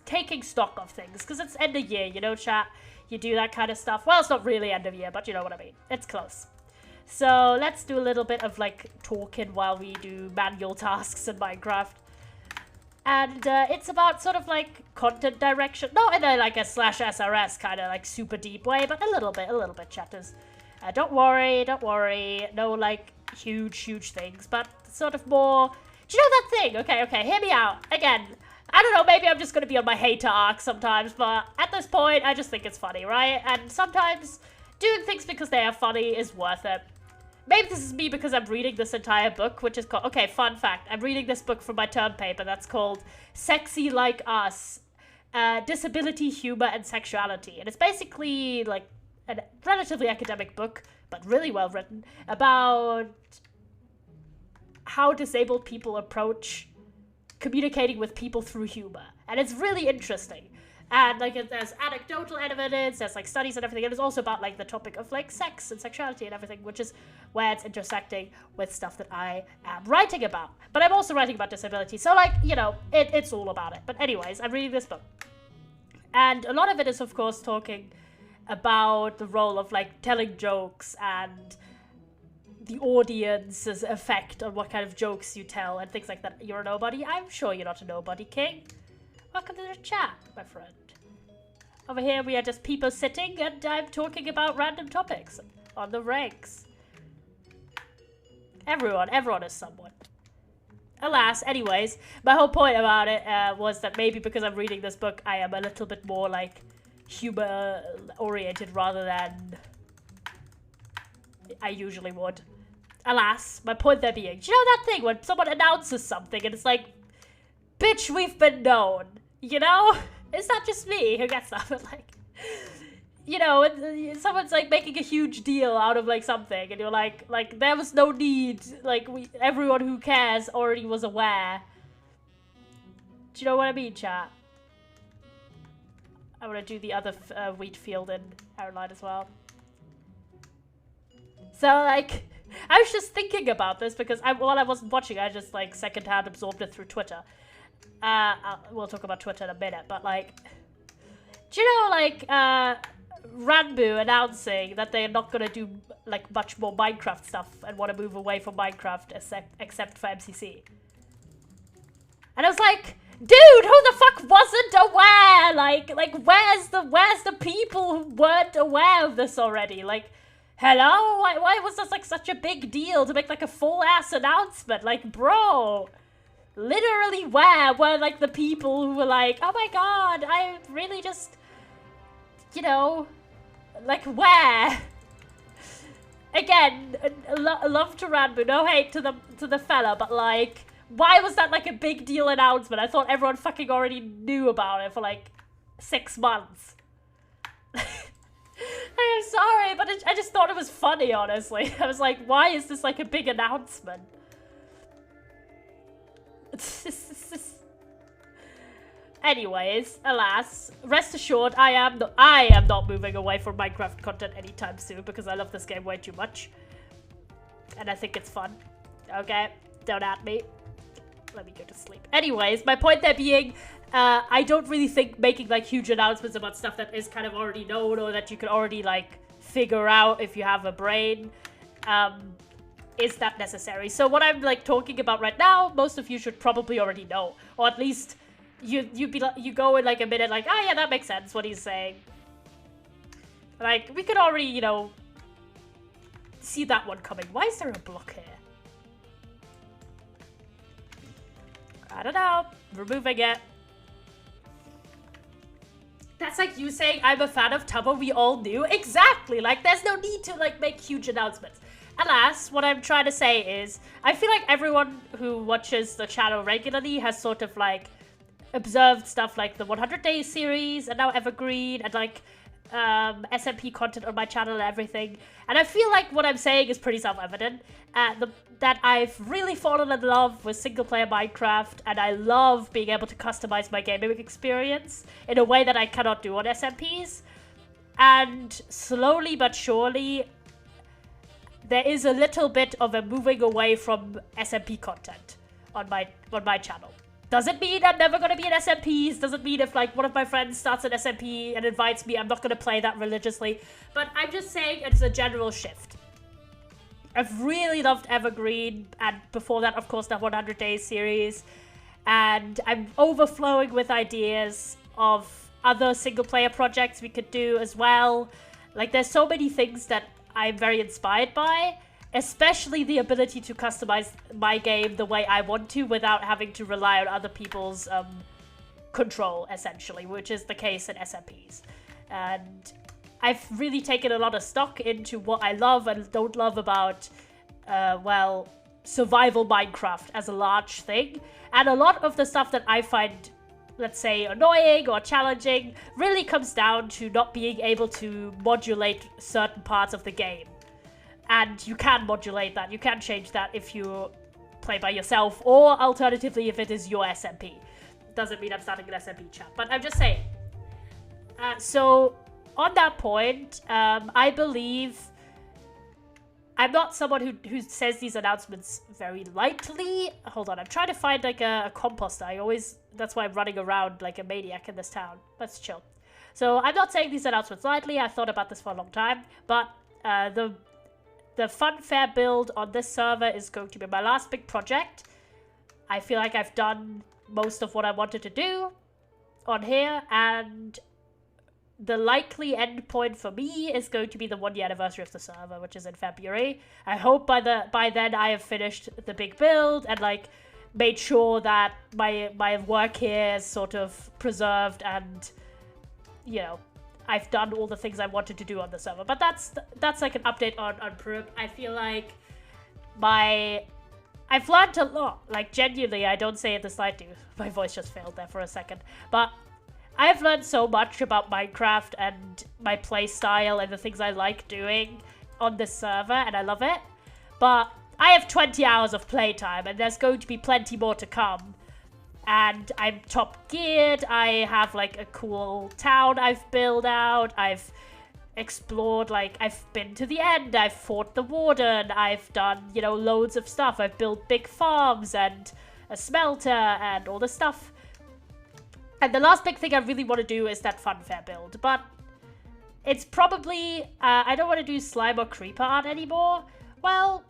taking stock of things, because it's end of year, you know, chat. You do that kind of stuff. Well, it's not really end of year, but you know what I mean. It's close. So let's do a little bit of like talking while we do manual tasks in Minecraft. And it's about sort of like content direction. Not in a like a /SRS kind of like super deep way, but a little bit, chatters. Don't worry. No like huge things, but sort of more. Do you know that thing? Okay, hear me out. Again, I don't know, maybe I'm just gonna be on my hater arc sometimes, but at this point, I just think it's funny, right? And sometimes doing things because they are funny is worth it. Maybe this is me because I'm reading this entire book, which is called... Okay, fun fact. I'm reading this book from my term paper that's called Sexy Like Us, Disability, Humor, and Sexuality. And it's basically, like, a relatively academic book, but really well written, about how disabled people approach communicating with people through humor. And it's really interesting. And like there's anecdotal evidence, there's like studies and everything, and it's also about like the topic of like sex and sexuality and everything, which is where it's intersecting with stuff that I am writing about. But I'm also writing about disability, so like, you know, it's all about it. But anyways, I'm reading this book. And a lot of it is of course talking about the role of like telling jokes and the audience's effect on what kind of jokes you tell and things like that. You're a nobody? I'm sure you're not a nobody, King. Welcome to the chat, my friend. Over here we are just people sitting and I'm talking about random topics on the ranks. Everyone is someone. Alas, anyways, my whole point about it was that maybe because I'm reading this book, I am a little bit more like humor oriented rather than I usually would. Alas, my point there being, do you know that thing when someone announces something and it's like, bitch, we've been known, you know? It's not just me who gets that, but like, you know, someone's like making a huge deal out of like something and you're like there was no need, like everyone who cares already was aware. Do you know what I mean, chat? I'm gonna do the other wheat field in Caroline as well. So like, I was just thinking about this because while I wasn't watching, I just like secondhand absorbed it through Twitter. We'll talk about Twitter in a minute, but like, do you know like Ranbu announcing that they're not gonna do like much more Minecraft stuff and want to move away from Minecraft except for MCC? And I was like, dude, who the fuck wasn't aware? Like where's the people who weren't aware of this already? Like, hello? Why was this like such a big deal to make like a full-ass announcement? Like, bro, literally where were like the people who were like, oh my god, I really just, you know, like where? Again, love to Ranbu, no hate to the fella, but like, why was that like a big deal announcement? I thought everyone fucking already knew about it for like 6 months. I'm sorry, but I just thought it was funny, honestly. I was like, why is this like a big announcement? Anyways, alas, rest assured, I am not moving away from Minecraft content anytime soon because I love this game way too much. And I think it's fun. Okay? Don't at me. Let me go to sleep. Anyways, my point there being, I don't really think making like huge announcements about stuff that is kind of already known or that you can already like figure out if you have a brain, is that necessary. So what I'm like talking about right now, most of you should probably already know, or at least you go in like a minute like, oh yeah, that makes sense what he's saying. Like, we could already, you know, see that one coming. Why is there a block here? I don't know. Removing it. That's like you saying I'm a fan of Tubbo, we all knew. Exactly. Like, there's no need to like make huge announcements. Alas, what I'm trying to say is, I feel like everyone who watches the channel regularly has sort of like observed stuff like the 100 Days series and now Evergreen and like SMP content on my channel and everything. And I feel like what I'm saying is pretty self-evident. That I've really fallen in love with single-player Minecraft, and I love being able to customize my gaming experience in a way that I cannot do on SMPs. And slowly but surely, there is a little bit of a moving away from SMP content on my channel. Doesn't mean I'm never going to be in SMPs. Doesn't mean if like one of my friends starts an SMP and invites me, I'm not going to play that religiously. But I'm just saying it's a general shift. I've really loved Evergreen, and before that, of course, the 100 Days series. And I'm overflowing with ideas of other single-player projects we could do as well. Like, there's so many things that I'm very inspired by, especially the ability to customize my game the way I want to without having to rely on other people's control, essentially, which is the case in SMPs. And I've really taken a lot of stock into what I love and don't love about, well, survival Minecraft as a large thing. And a lot of the stuff that I find, let's say, annoying or challenging really comes down to not being able to modulate certain parts of the game. And you can modulate that. You can change that if you play by yourself, or alternatively if it is your SMP. Doesn't mean I'm starting an SMP chat, but I'm just saying. So on that point, I believe I'm not someone who says these announcements very lightly. Hold on, I'm trying to find like a composter. That's why I'm running around like a maniac in this town. Let's chill. So I'm not saying these announcements lightly. I thought about this for a long time, but the funfair build on this server is going to be my last big project. I feel like I've done most of what I wanted to do on here, and the likely endpoint for me is going to be the 1-year anniversary of the server, which is in February. I hope by then I have finished the big build and like made sure that my work here is sort of preserved and, you know, I've done all the things I wanted to do on the server. But that's like an update on Prrp. I feel like I've learned a lot. Like, genuinely, I don't say it this slightly. My voice just failed there for a second. But I've learned so much about Minecraft and my play style and the things I like doing on this server, and I love it. But I have 20 hours of playtime, and there's going to be plenty more to come. And I'm top geared. I have, like, a cool town I've built out. I've explored, like, I've been to the end. I've fought the warden. I've done, you know, loads of stuff. I've built big farms and a smelter and all this stuff. And the last big thing I really want to do is that funfair build. But it's probably, I don't want to do slime or creeper art anymore. Well,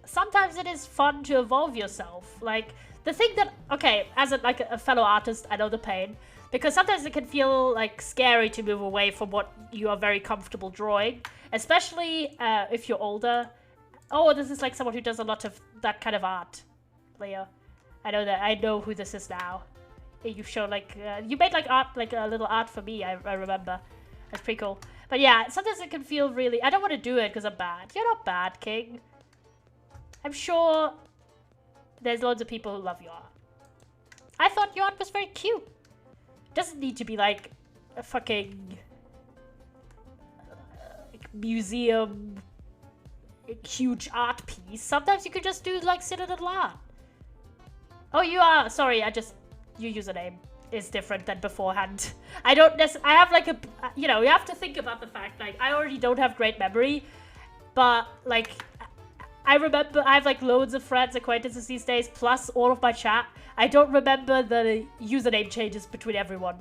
sometimes it is fun to evolve yourself. Like, the thing that, okay, as a fellow artist, I know the pain. Because sometimes it can feel, like, scary to move away from what you are very comfortable drawing. Especially if you're older. Oh, this is, like, someone who does a lot of that kind of art. Leo. I know who this is now. You've shown, like, you made, like, art, like, a little art for me, I remember. That's pretty cool. But yeah, sometimes it can feel really, I don't want to do it because I'm bad. You're not bad, King. I'm sure there's loads of people who love your art. I thought your art was very cute. Doesn't need to be like a fucking museum huge art piece. Sometimes you could just do like citadel art. Oh, you are, sorry, your username is different than beforehand. I have like a, you know, you have to think about the fact, like, I already don't have great memory, but like, I remember I have like loads of friends, acquaintances these days, plus all of my chat. I don't remember the username changes between everyone.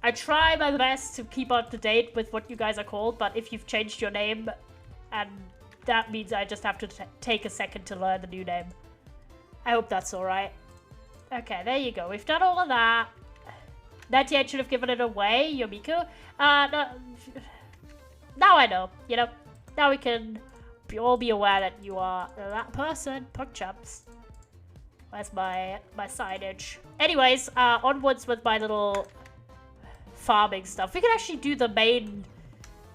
I try my best to keep up to date with what you guys are called, but if you've changed your name, and that means I just have to take a second to learn the new name. I hope that's alright. Okay, there you go. We've done all of that. 98 should have given it away, Yomiko. No, now I know, you know. Now we can all be aware that you are that person. PogChamps. Where's my signage? Anyways, onwards with my little farming stuff. We can actually do the main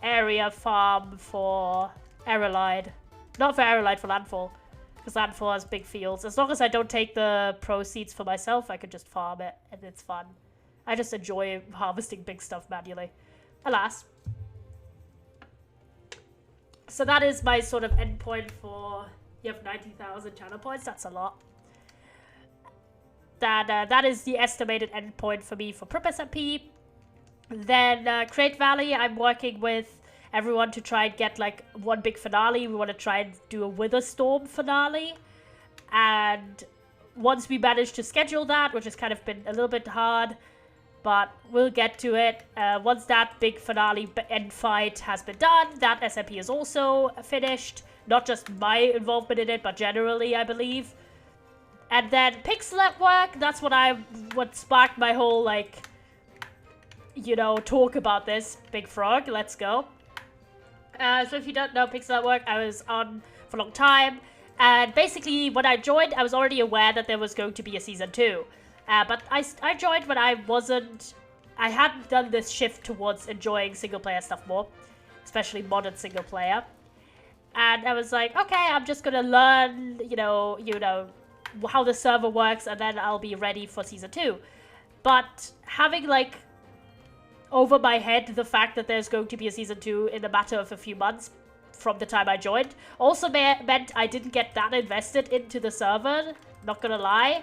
area farm for Aerolide. Not for Aerolide, for Landfall. Because Landfall has big fields. As long as I don't take the proceeds for myself, I can just farm it, and it's fun. I just enjoy harvesting big stuff manually. Alas. So that is my sort of endpoint for... You have 90,000 channel points. That's a lot. That is the estimated endpoint for me for Prrp SMP. Then Crate Valley, I'm working with everyone to try and get like one big finale. We want to try and do a Wither Storm finale. And once we manage to schedule that, which has kind of been a little bit hard, but we'll get to it. Once that big finale end fight has been done, that SMP is also finished. Not just my involvement in it, but generally, I believe. And then Pixel at Work, that's what sparked my whole, like, you know, talk about this. Big Frog, let's go. So if you don't know Pixel at Work, I was on for a long time. And basically, when I joined, I was already aware that there was going to be a Season 2. But I joined when I hadn't done this shift towards enjoying single-player stuff more. Especially modern single-player. And I was like, okay, I'm just gonna learn, you know, how the server works, and then I'll be ready for Season 2. But having, like, over my head the fact that there's going to be a Season 2 in a matter of a few months from the time I joined also meant I didn't get that invested into the server, not gonna lie.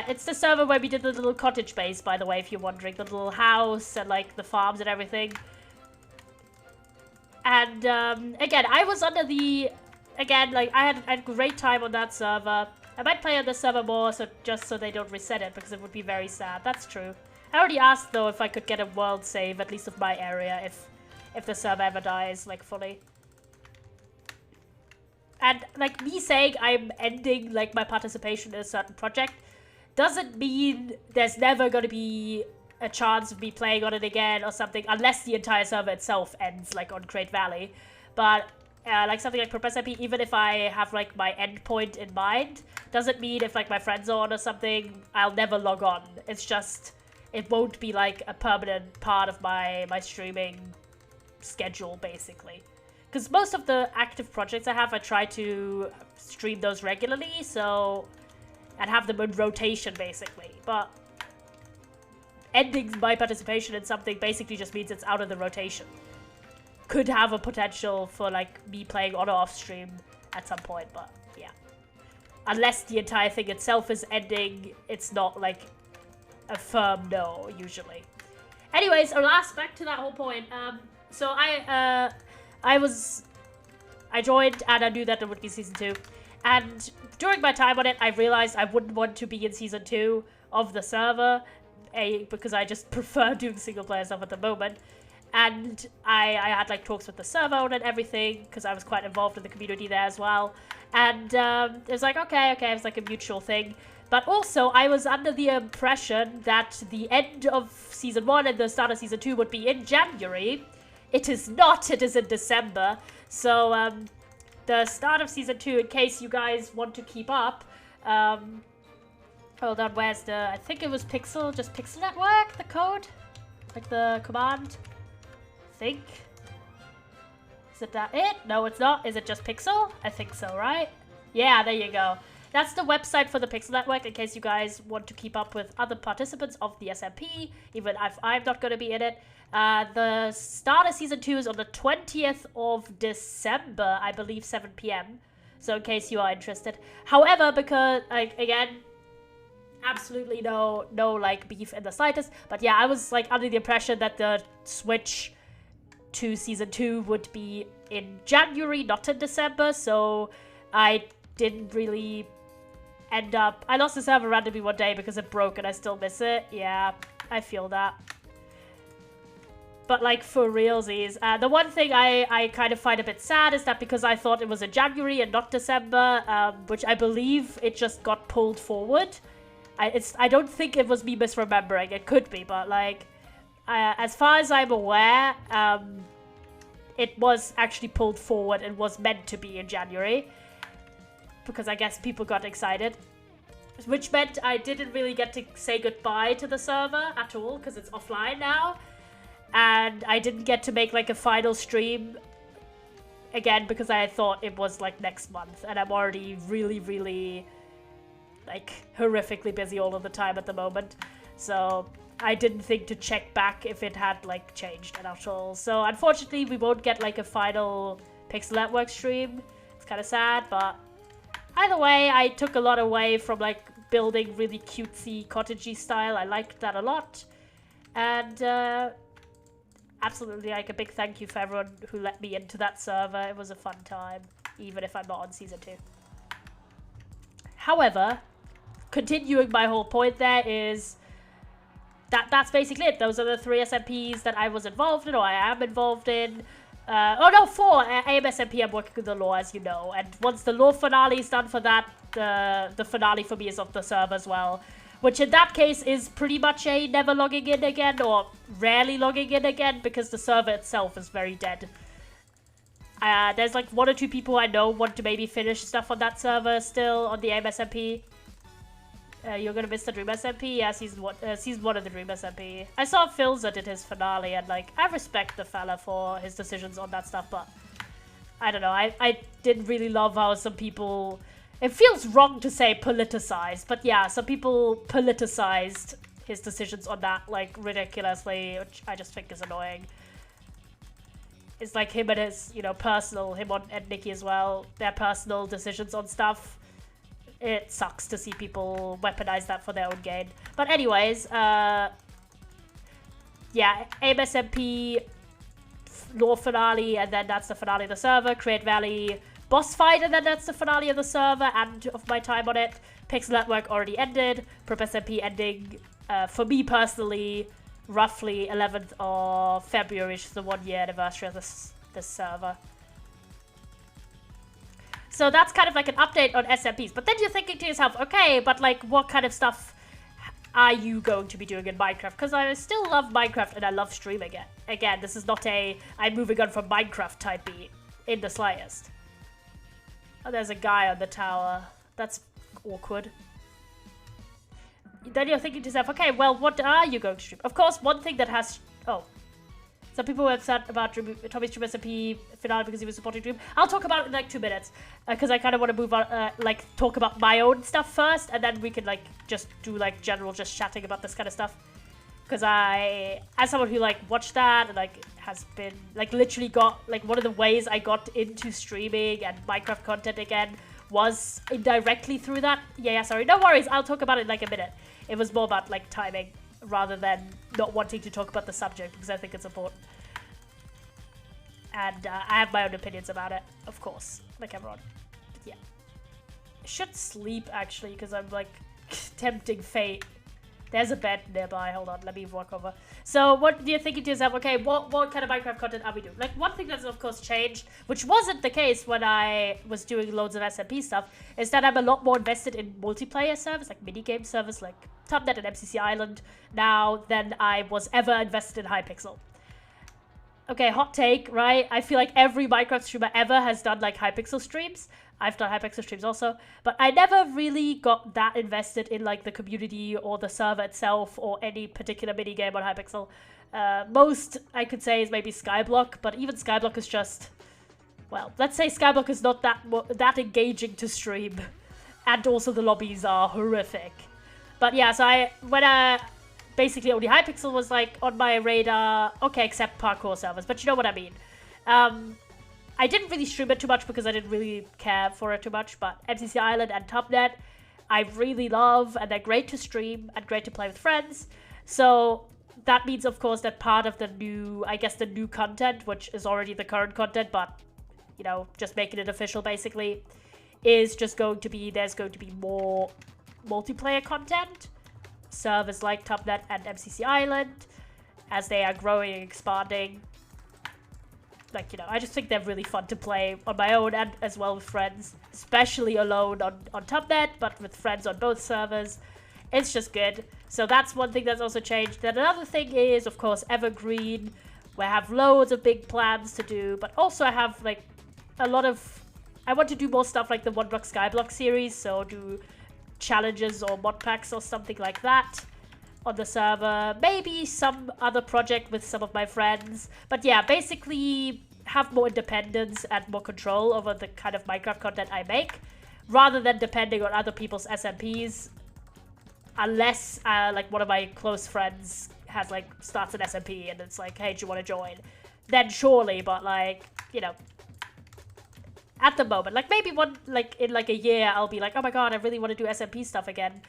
It's the server where we did the little cottage base, by the way, if you're wondering. The little house and, like, the farms and everything. And, again, I was under the... Again, like, I had a great time on that server. I might play on the server more, just so they don't reset it, because it would be very sad. That's true. I already asked, though, if I could get a world save, at least of my area, if the server ever dies, like, fully. And, like, me saying I'm ending, like, my participation in a certain project doesn't mean there's never going to be a chance of me playing on it again or something, unless the entire server itself ends, like, on Crate Valley. But, like, something like Prrp SMP, even if I have, like, my endpoint in mind, doesn't mean if, like, my friends are on or something, I'll never log on. It's just, it won't be, like, a permanent part of my streaming schedule, basically. Because most of the active projects I have, I try to stream those regularly, so... and have them in rotation, basically. But ending my participation in something basically just means it's out of the rotation. Could have a potential for, like, me playing on or off stream at some point, but yeah. Unless the entire thing itself is ending, it's not, like, a firm no, usually. Anyways, back to that whole point. So I joined and I knew that there would be Season 2. And during my time on it, I realized I wouldn't want to be in Season 2 of the server. Because I just prefer doing single player stuff at the moment. And I had like talks with the server owner and everything, because I was quite involved in the community there as well. And it was like, okay, it was like a mutual thing. But also, I was under the impression that the end of Season 1 and the start of Season 2 would be in January. It is not, it is in December. So, the start of Season 2, in case you guys want to keep up, hold on, where's the, I think it was Pixel, just Pixel Network, the code? Like the command? I think. Is it that it? No, it's not. Is it just Pixel? I think so, right? Yeah, there you go. That's the website for the Pixel Network, in case you guys want to keep up with other participants of the SMP, even if I'm not going to be in it. The start of Season 2 is on the 20th of December, I believe, 7 PM. So in case you are interested. However, because, like, again, absolutely no, like, beef in the slightest. But yeah, I was, like, under the impression that the switch to Season 2 would be in January, not in December. So I didn't really end up... I lost the server randomly one day because it broke and I still miss it. Yeah, I feel that. But, like, for realsies, the one thing I kind of find a bit sad is that because I thought it was in January and not December, which I believe it just got pulled forward. I don't think it was me misremembering. It could be, but, like, as far as I'm aware, it was actually pulled forward and was meant to be in January. Because I guess people got excited. Which meant I didn't really get to say goodbye to the server at all, because it's offline now. And I didn't get to make, like, a final stream again because I thought it was, like, next month. And I'm already really, really, like, horrifically busy all of the time at the moment. So I didn't think to check back if it had, like, changed at all. So unfortunately, we won't get, like, a final Pixel Network stream. It's kind of sad, but either way, I took a lot away from, like, building really cutesy, cottagey style. I liked that a lot. And, absolutely, like, a big thank you for everyone who let me into that server. It was a fun time, even if I'm not on Season 2. However, continuing my whole point there is that's basically it. Those are the 3 SMPs that I was involved in, or I am involved in. 4 AM SMP. I'm working with the lore, as you know. And once the lore finale is done for that, the finale for me is of the server as well. Which in that case is pretty much a never logging in again, or rarely logging in again, because the server itself is very dead. There's like 1 or 2 people I know want to maybe finish stuff on that server still, on the AIM-SMP. You're gonna miss the Dream SMP? Yeah, season 1 of the Dream SMP. I saw Philza did his finale, and like, I respect the fella for his decisions on that stuff, but I don't know, I didn't really love how some people... It feels wrong to say politicized, but yeah, some people politicized his decisions on that, like, ridiculously, which I just think is annoying. It's like him and his, you know, and Nikki as well, their personal decisions on stuff. It sucks to see people weaponize that for their own gain. But anyways, yeah, AIM-SMP, lore finale, and then that's the finale of the server, Create Valley, boss fight, and then that's the finale of the server and of my time on it. Pixel Network already ended. Prrp SMP ending, for me personally, roughly 11th of February, which is the 1-year anniversary of this server. So that's kind of like an update on SMPs. But then you're thinking to yourself, okay, but like, what kind of stuff are you going to be doing in Minecraft? Because I still love Minecraft and I love streaming it. Again, this is not a I'm moving on from Minecraft type beat in the slightest. Oh, there's a guy on the tower. That's awkward. Then you're thinking to yourself, okay, well, what are you going to stream? Of course, one thing that has... Oh. Some people were upset about Tommy's Dream SMP finale because he was supporting Dream. I'll talk about it in like 2 minutes because I kind of want to move on, like talk about my own stuff first, and then we can like just do like general just chatting about this kind of stuff. Because I, as someone who like watched that and like has been like literally got like one of the ways I got into streaming and Minecraft content again was indirectly through that. Yeah, sorry, no worries. I'll talk about it in like a minute. It was more about like timing rather than not wanting to talk about the subject because I think it's important. And I have my own opinions about it, of course, like everyone. But yeah. I should sleep, actually, because I'm, like, tempting fate. There's a bed nearby. Hold on, let me walk over. So what do you think to yourself? Okay, what kind of Minecraft content are we doing? Like, one thing that's, of course, changed, which wasn't the case when I was doing loads of SMP stuff, is that I'm a lot more invested in multiplayer servers, like minigame servers, like Tubnet and MCC Island, now than I was ever invested in Hypixel. Okay, hot take, right? I feel like every Minecraft streamer ever has done, like, Hypixel streams. I've done Hypixel streams also. But I never really got that invested in, like, the community or the server itself or any particular minigame on Hypixel. Most, I could say, is maybe Skyblock. But even Skyblock is just... Well, let's say Skyblock is not that engaging to stream. And also the lobbies are horrific. But yeah, so when basically only Hypixel was like on my radar. Okay, except parkour servers, but you know what I mean. I didn't really stream it too much because I didn't really care for it too much, but MCC Island and Tubnet, I really love, and they're great to stream and great to play with friends. So that means, of course, that part of the new, I guess the new content, which is already the current content, but, you know, just making it official basically, is just going to be, there's going to be more multiplayer content. Servers like Tubnet and MCC Island, as they are growing and expanding. Like, you know, I just think they're really fun to play on my own and as well with friends. Especially alone on Tubnet, but with friends on both servers. It's just good. So that's one thing that's also changed. Then another thing is, of course, Evergreen, where I have loads of big plans to do. But also I have, like, a lot of... I want to do more stuff like the One Block Skyblock series, so do... challenges or mod packs or something like that on the server. Maybe some other project with some of my friends. But yeah, basically have more independence and more control over the kind of Minecraft content I make, rather than depending on other people's SMPs. Unless like one of my close friends has like starts an SMP and it's like, hey, do you want to join? Then surely, but like, you know, at the moment, like maybe in like a year, I'll be like, oh my god, I really want to do SMP stuff again.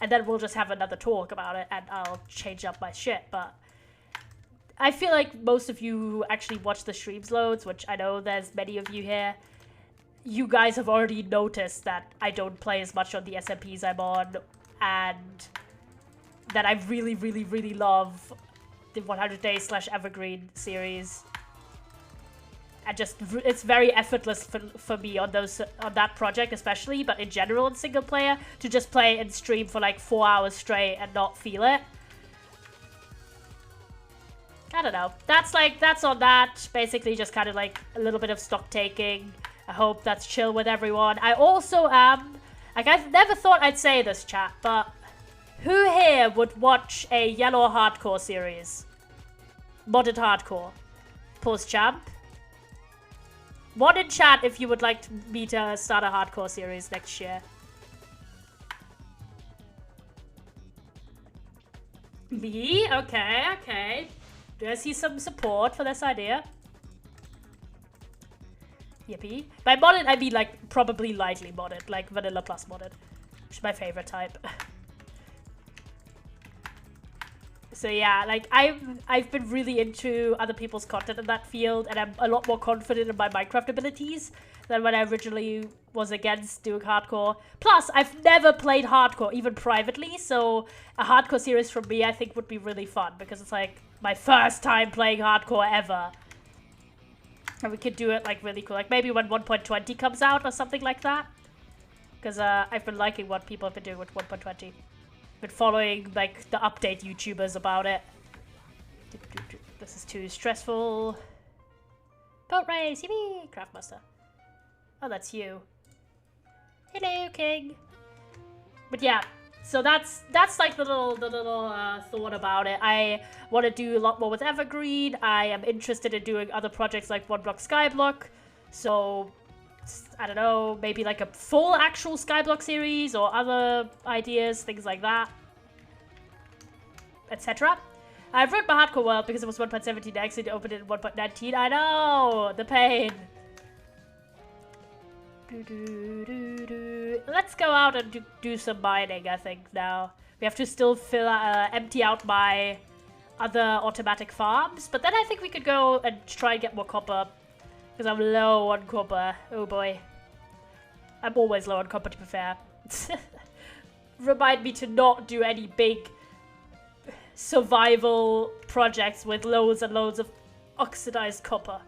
And then we'll just have another talk about it and I'll change up my shit. But I feel like most of you who actually watch the streams loads, which I know there's many of you here, you guys have already noticed that I don't play as much on the SMPs I'm on, and that I really, really, really love the 100 Days / Evergreen series. And just, it's very effortless for me on that project especially, but in general in single player, to just play and stream for like 4 hours straight and not feel it. I don't know. That's on that. Basically just kind of like a little bit of stock taking. I hope that's chill with everyone. I also am, like I've never thought I'd say this, chat, but who here would watch a yellow hardcore series? Modded hardcore. Pause champ. Mod in chat if you would like me to start a hardcore series next year. Me? Okay, okay. Do I see some support for this idea? Yippee. By modded, I mean like probably lightly modded, like vanilla plus modded, which is my favorite type. So yeah, like I've been really into other people's content in that field, and I'm a lot more confident in my Minecraft abilities than when I originally was against doing hardcore. Plus, I've never played hardcore, even privately, so a hardcore series from me I think would be really fun, because it's like my first time playing hardcore ever. And we could do it like really cool, like maybe when 1.20 comes out or something like that. Because I've been liking what people have been doing with 1.20. Been following like the update YouTubers about it. This is too stressful. Boat race, yippee! Craftmaster. Oh, that's you. Hello, King. But yeah, So that's like the little thought about it. I want to do a lot more with Evergreen. I am interested in doing other projects like One Block Skyblock. So I don't know, maybe like a full actual Skyblock series or other ideas, things like that, etc. I've ruined my hardcore world because it was 1.17. I actually opened it in 1.19. I know, the pain. Let's go out and do some mining, I think, now. We have to still empty out my other automatic farms, but then I think we could go and try and get more copper, because I'm low on copper. Oh boy. I'm always low on copper, to be fair. Remind me to not do any big survival projects with loads and loads of oxidized copper.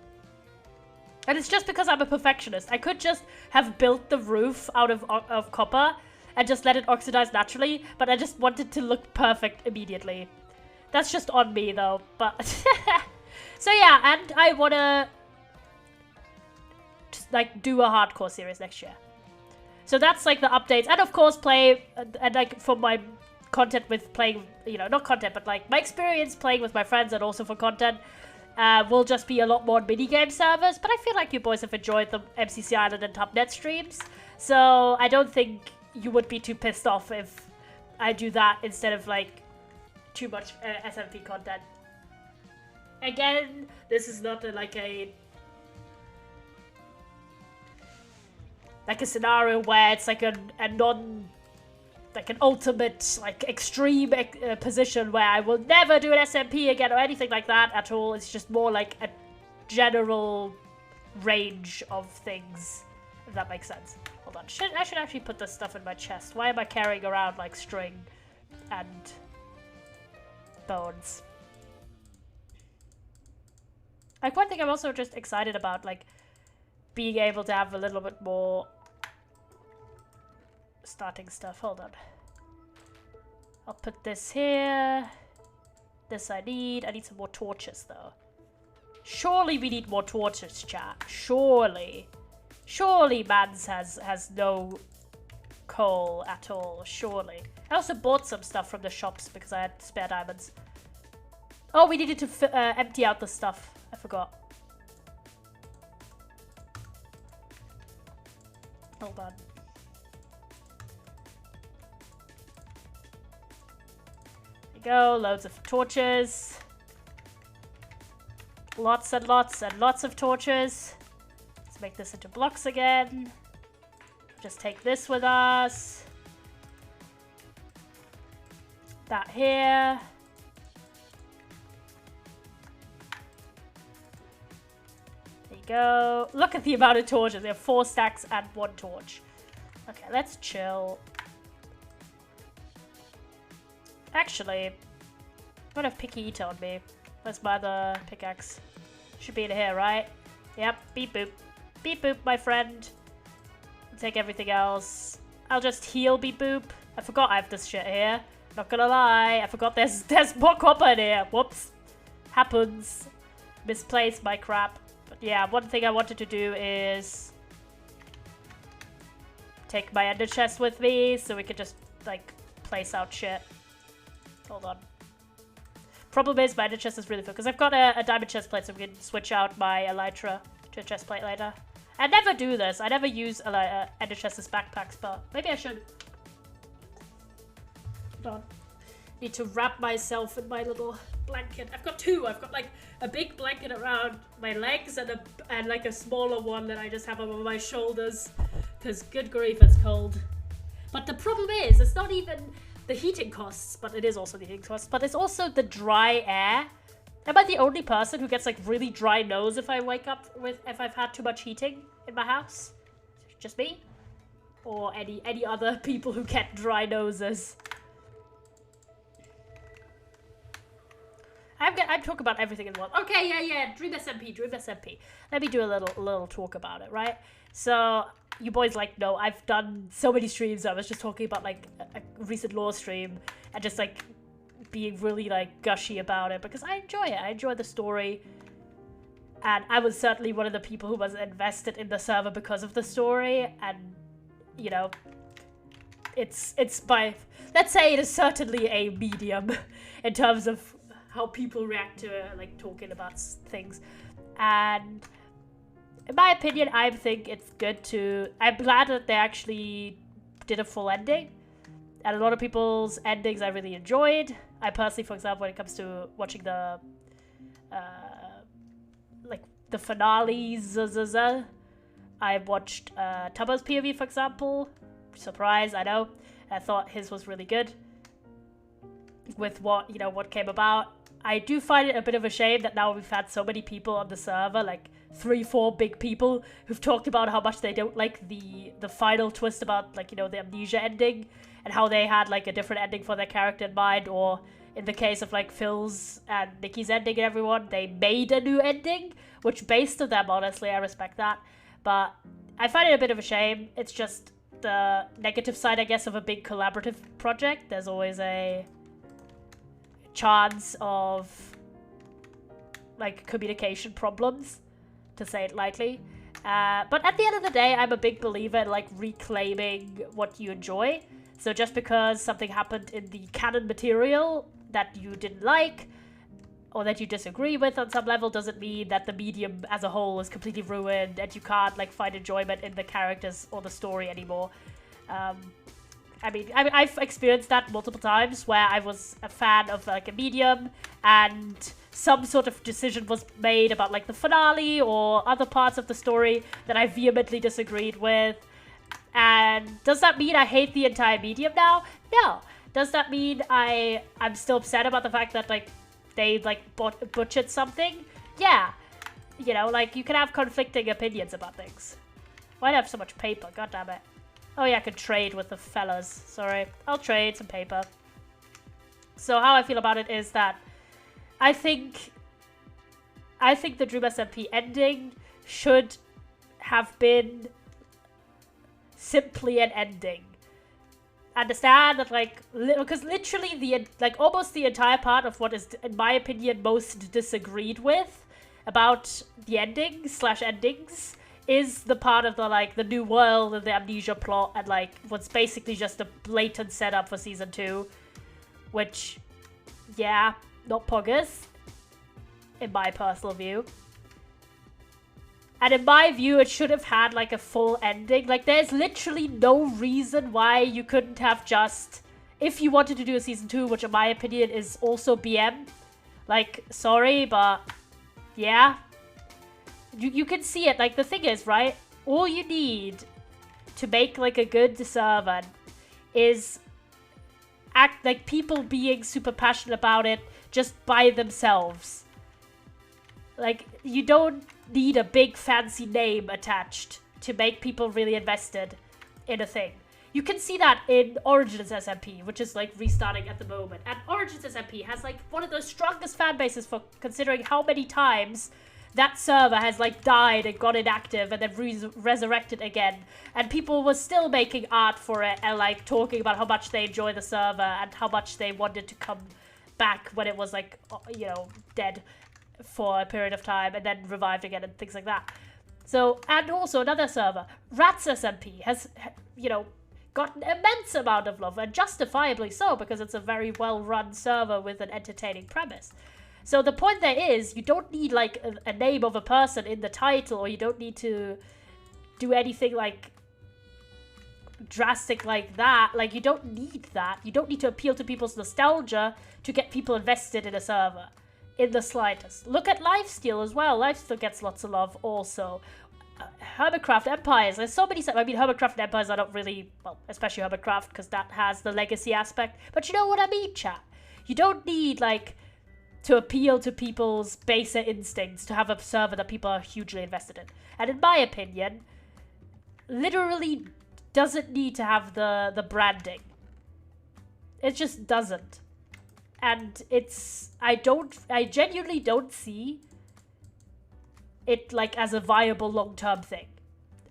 And it's just because I'm a perfectionist. I could just have built the roof out of copper and just let it oxidize naturally, but I just want it to look perfect immediately. That's just on me, though. But so yeah, and I want to just like do a hardcore series next year. So that's like the updates, and of course play and like for my content with playing, you know, not content, but like my experience playing with my friends, and also for content. Will just be a lot more minigame servers, but I feel like you boys have enjoyed the MCC Island and Topnet streams, so I don't think you would be too pissed off if I do that instead of like too much SMP content. Again, this is not like a scenario where it's like an ultimate, like, extreme position where I will never do an SMP again or anything like that at all. It's just more like a general range of things, if that makes sense. Hold on. I should actually put this stuff in my chest. Why am I carrying around, like, string and bones? Like, one thing I'm also just excited about, like, being able to have a little bit more starting stuff. Hold on. I'll put this here. This I need some more torches, though. Surely we need more torches, chat. Surely. Surely Mans has no coal at all. Surely. I also bought some stuff from the shops because I had spare diamonds. Oh, we needed to empty out the stuff. I forgot. Hold on. Go, loads of torches. Lots and lots and lots of torches. Let's make this into blocks again. Just take this with us. That here. There you go. Look at the amount of torches. We have 4 stacks and 1 torch. Okay, let's chill. Actually, I'm gonna have Picky Eater on me. Where's my other pickaxe? Should be in here, right? Yep, beep boop. Beep boop, my friend. I'll take everything else. I'll just heal beep boop. I forgot I have this shit here. Not gonna lie, I forgot there's more copper in here. Whoops. Happens. Misplaced my crap. But yeah, one thing I wanted to do is take my ender chest with me so we could just, like, place out shit. Hold on. Problem is, my ender chest is really full, because I've got a diamond chest plate, so we can switch out my elytra to a chest plate later. I never do this. I never use ender chests as backpacks, but maybe I should. Hold on. Need to wrap myself in my little blanket. I've got 2. I've got, like, a big blanket around my legs and like a smaller one that I just have over my shoulders, because good grief, it's cold. But the problem is, it's not even the heating costs, but it is also the heating costs, but it's also the dry air. Am I the only person who gets, like, really dry nose if I wake up if I've had too much heating in my house? Just me? Or any other people who get dry noses? I'm talking about everything in one. Okay, yeah, Dream SMP. Let me do a little talk about it, right? So, you boys, like, know I've done so many streams. I was just talking about, like, a recent lore stream and just, like, being really, like, gushy about it because I enjoy it. I enjoy the story. And I was certainly one of the people who was invested in the server because of the story. And, you know, it's by, let's say it is certainly a medium in terms of how people react to like talking about things. And in my opinion, I think it's good to... I'm glad that they actually did a full ending. And a lot of people's endings I really enjoyed. I personally, for example, when it comes to watching the... like, the finales... I watched Tubbo's POV, for example. Surprise, I know. I thought his was really good. With what, you know, what came about. I do find it a bit of a shame that now we've had so many people on the server, like 3-4 big people who've talked about how much they don't like the final twist about, like, you know, the amnesia ending and how they had like a different ending for their character in mind, or in the case of like Phil's and Nikki's ending and everyone, they made a new ending, which based on them, honestly, I respect that. But I find it a bit of a shame. It's just the negative side, I guess, of a big collaborative project. There's always a chance of like communication problems, to say it lightly. But at the end of the day, I'm a big believer in like reclaiming what you enjoy. So just because something happened in the canon material that you didn't like or that you disagree with on some level doesn't mean that the medium as a whole is completely ruined and you can't like find enjoyment in the characters or the story anymore. I mean, I've experienced that multiple times where I was a fan of like a medium and some sort of decision was made about like the finale or other parts of the story that I vehemently disagreed with. And does that mean I hate the entire medium now? No. Does that mean I'm still upset about the fact that like they like butchered something? Yeah. You know, like you can have conflicting opinions about things. Why'd I have so much paper? God damn it. Oh yeah, I could trade with the fellas. Sorry. I'll trade some paper. So how I feel about it is that I think the Dream SMP ending should have been simply an ending. Understand that, like, because literally almost the entire part of what is, in my opinion, most disagreed with about the endings is the part of the, like, the new world and the amnesia plot and, like, what's basically just a blatant setup for season 2. Which, yeah, not poggers, in my personal view. And in my view, it should have had, like, a full ending. Like, there's literally no reason why you couldn't have just... If you wanted to do a season 2, which in my opinion is also BM. Like, sorry, but... Yeah. You can see it. Like, the thing is, right? All you need to make, like, a good server is... like, people being super passionate about it just by themselves. Like, you don't need a big fancy name attached to make people really invested in a thing. You can see that in Origins SMP, which is like restarting at the moment. And Origins SMP has like one of the strongest fan bases for considering how many times that server has like died and got inactive and then resurrected again. And people were still making art for it and like talking about how much they enjoy the server and how much they wanted to come back when it was like, you know, dead for a period of time and then revived again and things like that. So, and also another server, Rats SMP, has, you know, got an immense amount of love, and justifiably so, because it's a very well-run server with an entertaining premise. So the point there is, you don't need, like, a name of a person in the title, or you don't need to do anything, like, drastic like that. Like, you don't need that. You don't need to appeal to people's nostalgia to get people invested in a server. In the slightest. Look at Lifesteal as well. Lifesteal gets lots of love also. Hermitcraft Empires. There's so many... I mean, Hermitcraft Empires are not really... Well, especially Hermitcraft, because that has the legacy aspect. But you know what I mean, chat? You don't need, like, to appeal to people's baser instincts to have a server that people are hugely invested in. And in my opinion, literally doesn't need to have the branding. It just doesn't. And it's, I genuinely don't see it like as a viable long-term thing.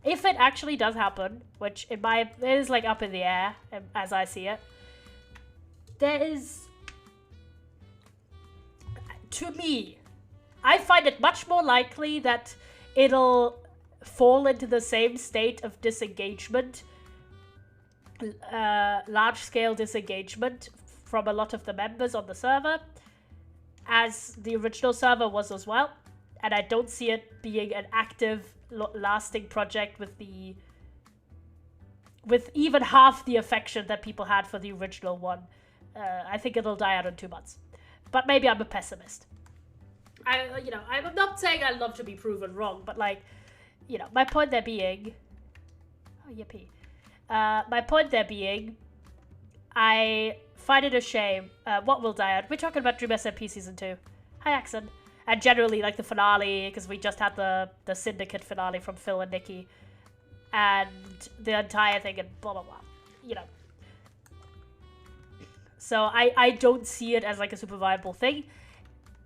If it actually does happen, which it is like up in the air as I see it, there is, to me, I find it much more likely that it'll fall into the same state of disengagement large-scale disengagement from a lot of the members on the server, as the original server was as well. And I don't see it being an active, lasting project with even half the affection that people had for the original one. I think it'll die out in 2 months. But maybe I'm a pessimist. I'm not saying I love to be proven wrong, but like, my point there being, my point there being, I find it a shame. What will die out? We're talking about Dream SMP Season 2. Hi, Axon. And generally, like, the finale, because we just had the Syndicate finale from Phil and Nikki. And the entire thing and blah, blah, blah. So I don't see it as, like, a super viable thing.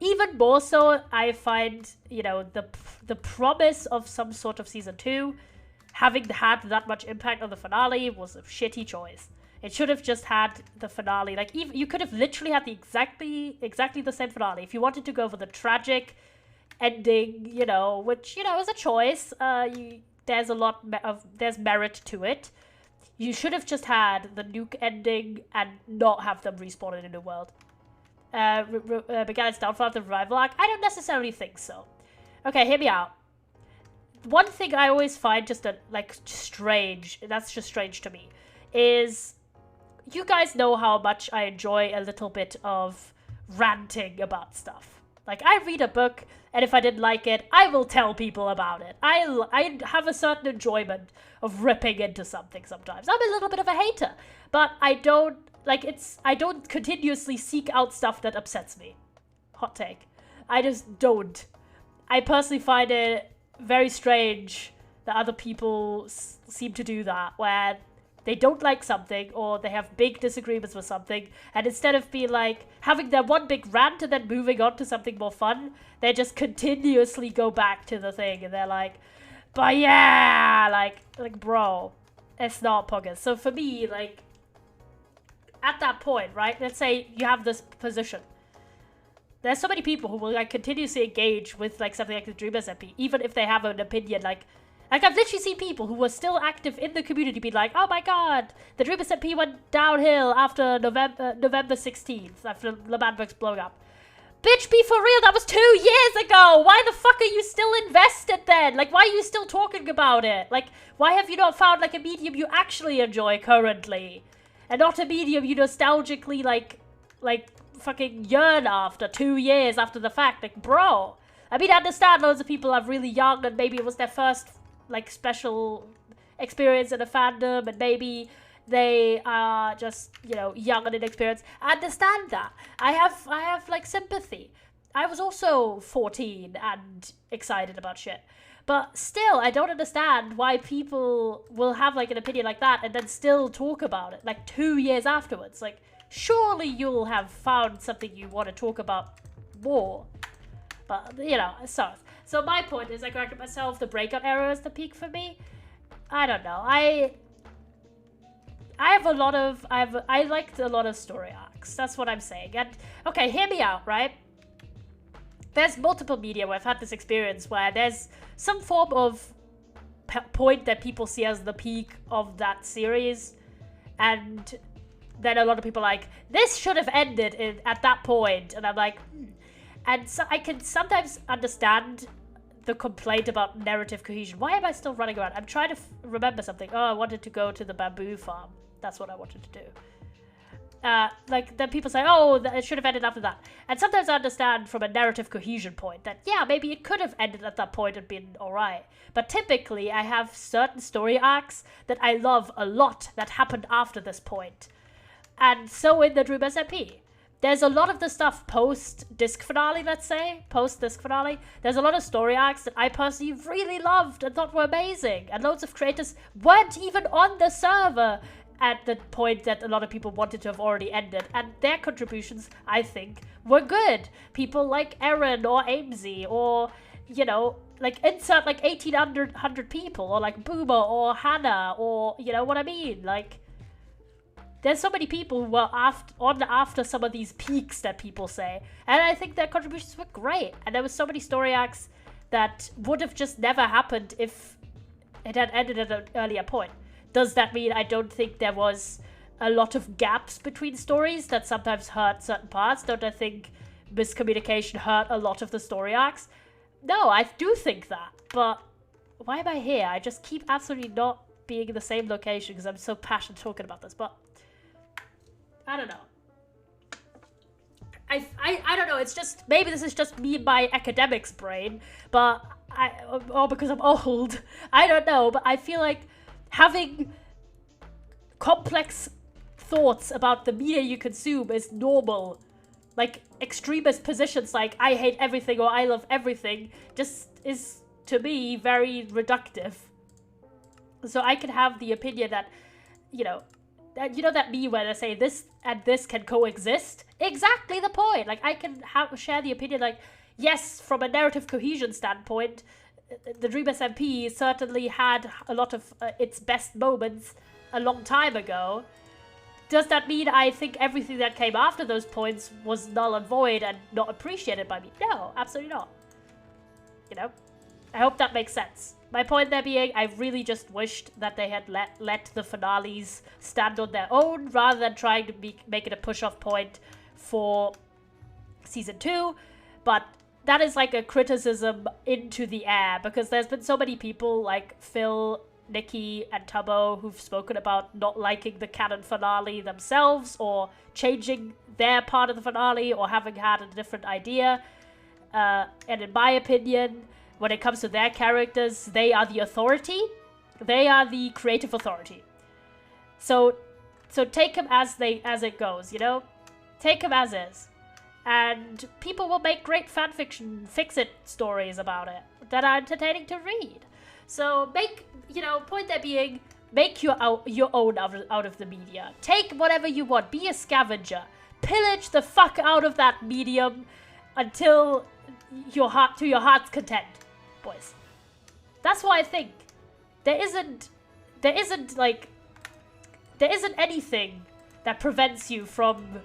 Even more so, I find, the promise of some sort of Season 2 having had that much impact on the finale was a shitty choice. It should have just had the finale. Like, even you could have literally had the exactly the same finale. If you wanted to go for the tragic ending, which, is a choice. There's there's merit to it. You should have just had the nuke ending and not have them respawn in a new world. Began its downfall after the revival arc? I don't necessarily think so. Okay, hear me out. One thing I always find just strange, that's just strange to me, is you guys know how much I enjoy a little bit of ranting about stuff. Like, I read a book, and if I didn't like it, I will tell people about it. I have a certain enjoyment of ripping into something sometimes. I'm a little bit of a hater, but I don't continuously seek out stuff that upsets me. Hot take. I just don't. I personally find it very strange that other people seem to do that, where they don't like something or they have big disagreements with something, and instead of being like having their one big rant and then moving on to something more fun, they just continuously go back to the thing and they're like, but yeah, like bro, it's not poggers. So for me, like, at that point, right, let's say you have this position. There's so many people who will like continuously engage with like something like the Dream SMP, even if they have an opinion like I've literally seen people who were still active in the community be like, oh my god, the Dream SMP went downhill after November 16th, after Le Manberg's blowing up. Bitch, be for real, that was 2 years ago! Why the fuck are you still invested then? Like, why are you still talking about it? Like, why have you not found like a medium you actually enjoy currently? And not a medium you nostalgically like fucking yearn after 2 years after the fact? Like, bro. I mean, I understand loads of people are really young and maybe it was their first like special experience in a fandom, and maybe they are just, young and inexperienced. I understand that. I have like sympathy. I was also 14 and excited about shit. But still, I don't understand why people will have like an opinion like that and then still talk about it like 2 years afterwards. Like, surely you'll have found something you want to talk about more. But, so my point is, I corrected myself, the breakout era is the peak for me. I don't know. I liked a lot of story arcs. That's what I'm saying. And, okay, hear me out, right? There's multiple media where I've had this experience where there's some form of point that people see as the peak of that series, and then a lot of people are like, this should have ended at that point, and I'm like, And so I can sometimes understand the complaint about narrative cohesion. Why am I still running around? I'm trying to remember something. Oh, I wanted to go to the bamboo farm. That's what I wanted to do. Then people say, oh, it should have ended after that. And sometimes I understand from a narrative cohesion point that, yeah, maybe it could have ended at that point and been alright. But typically, I have certain story arcs that I love a lot that happened after this point. And so in the Dream SMP. There's a lot of the stuff post-disc finale, let's say. Post-disc finale. There's a lot of story arcs that I personally really loved and thought were amazing. And loads of creators weren't even on the server at the point that a lot of people wanted to have already ended. And their contributions, I think, were good. People like Aaron or Amesy or, like insert like 1,800 people. Or like Boomer or Hannah or, you know what I mean? Like, there's so many people who were after some of these peaks that people say. And I think their contributions were great. And there were so many story arcs that would have just never happened if it had ended at an earlier point. does that mean I don't think there was a lot of gaps between stories that sometimes hurt certain parts? Don't I think miscommunication hurt a lot of the story arcs? No, I do think that, but why am I here? I just keep absolutely not being in the same location because I'm so passionate talking about this, but I don't know. I don't know, it's just, maybe this is just me and my academics brain, but or because I'm old, I don't know, but I feel like having complex thoughts about the media you consume is normal. Like, extremist positions like, I hate everything or I love everything, just is, to me, very reductive. So I can have the opinion that, you know that meme where they say this and this can coexist? Exactly the point. Like, I can share the opinion, like, yes, from a narrative cohesion standpoint, the Dream SMP certainly had a lot of its best moments a long time ago. Does that mean I think everything that came after those points was null and void and not appreciated by me? No, absolutely not. You know? I hope that makes sense. My point there being, I really just wished that they had let the finales stand on their own rather than trying to make it a push-off point for season 2. But that is like a criticism into the air because there's been so many people like Phil, Nikki, and Tubbo who've spoken about not liking the canon finale themselves or changing their part of the finale or having had a different idea. And in my opinion, when it comes to their characters, they are the authority. They are the creative authority. So take them as it goes, you know? Take them as is. And people will make great fanfiction, fix-it stories about it that are entertaining to read. So point there being, make your own out of the media. Take whatever you want. Be a scavenger. Pillage the fuck out of that medium until your heart's content, boys. That's what I think. There isn't anything that prevents you from,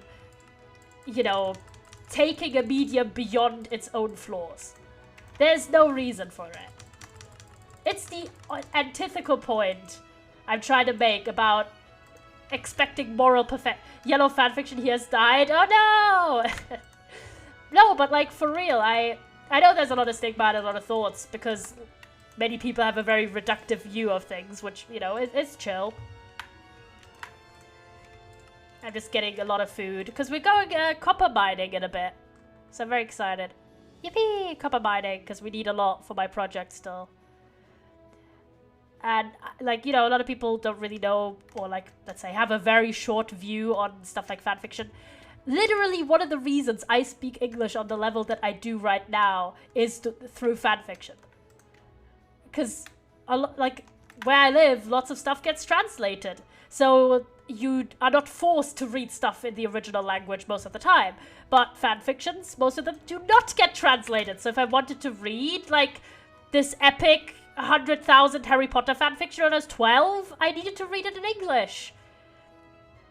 taking a medium beyond its own flaws. There's no reason for it. It's the antithetical point I'm trying to make about expecting moral perfection. Yellow fanfiction, he has died. Oh no! No, but like for real, I know there's a lot of stigma and a lot of thoughts because many people have a very reductive view of things, which, it's chill. I'm just getting a lot of food because we're going copper mining in a bit. So I'm very excited. Yippee! Copper mining, because we need a lot for my project still. And, a lot of people don't really know, or, let's say, have a very short view on stuff like fanfiction. Literally, one of the reasons I speak English on the level that I do right now is through fanfiction. Because, where I live, lots of stuff gets translated. So you are not forced to read stuff in the original language most of the time. But fanfictions, most of them do not get translated. So if I wanted to read, this epic 100,000 Harry Potter fanfiction when I was 12, I needed to read it in English.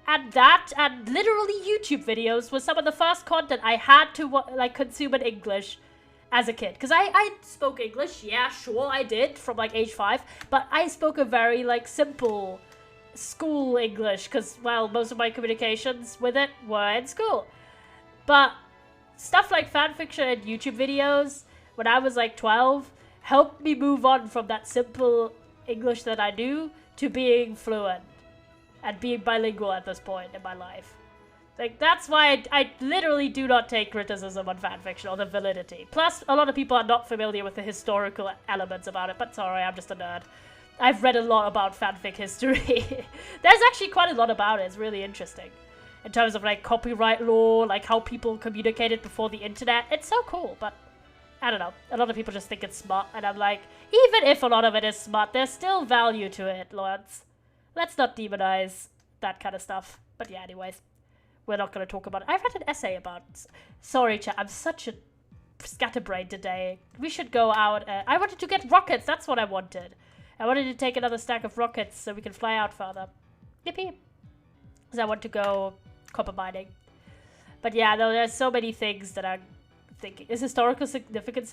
And that, and literally YouTube videos, was some of the first content I had to, consume in English as a kid. Because I spoke English, yeah, sure, I did, from, age 5. But I spoke a very, simple school English, because, well, most of my communications with it were in school. But stuff like fanfiction and YouTube videos, when I was, 12, helped me move on from that simple English that I knew to being fluent and being bilingual at this point in my life. That's why I literally do not take criticism on fanfiction or the validity. Plus, a lot of people are not familiar with the historical elements about it, but sorry, I'm just a nerd. I've read a lot about fanfic history. There's actually quite a lot about it. It's really interesting. In terms of, copyright law, how people communicated before the internet. It's so cool, but I don't know. A lot of people just think it's smart, and I'm like, even if a lot of it is smart, there's still value to it, Lawrence. Let's not demonize that kind of stuff. But yeah, anyways. We're not going to talk about it. I read an essay about it. Sorry, chat. I'm such a scatterbrain today. We should go out. I wanted to get rockets. That's what I wanted. I wanted to take another stack of rockets so we can fly out further. Yippee. Because I want to go copper mining. But yeah, no, there's so many things that I'm thinking. Is historical significance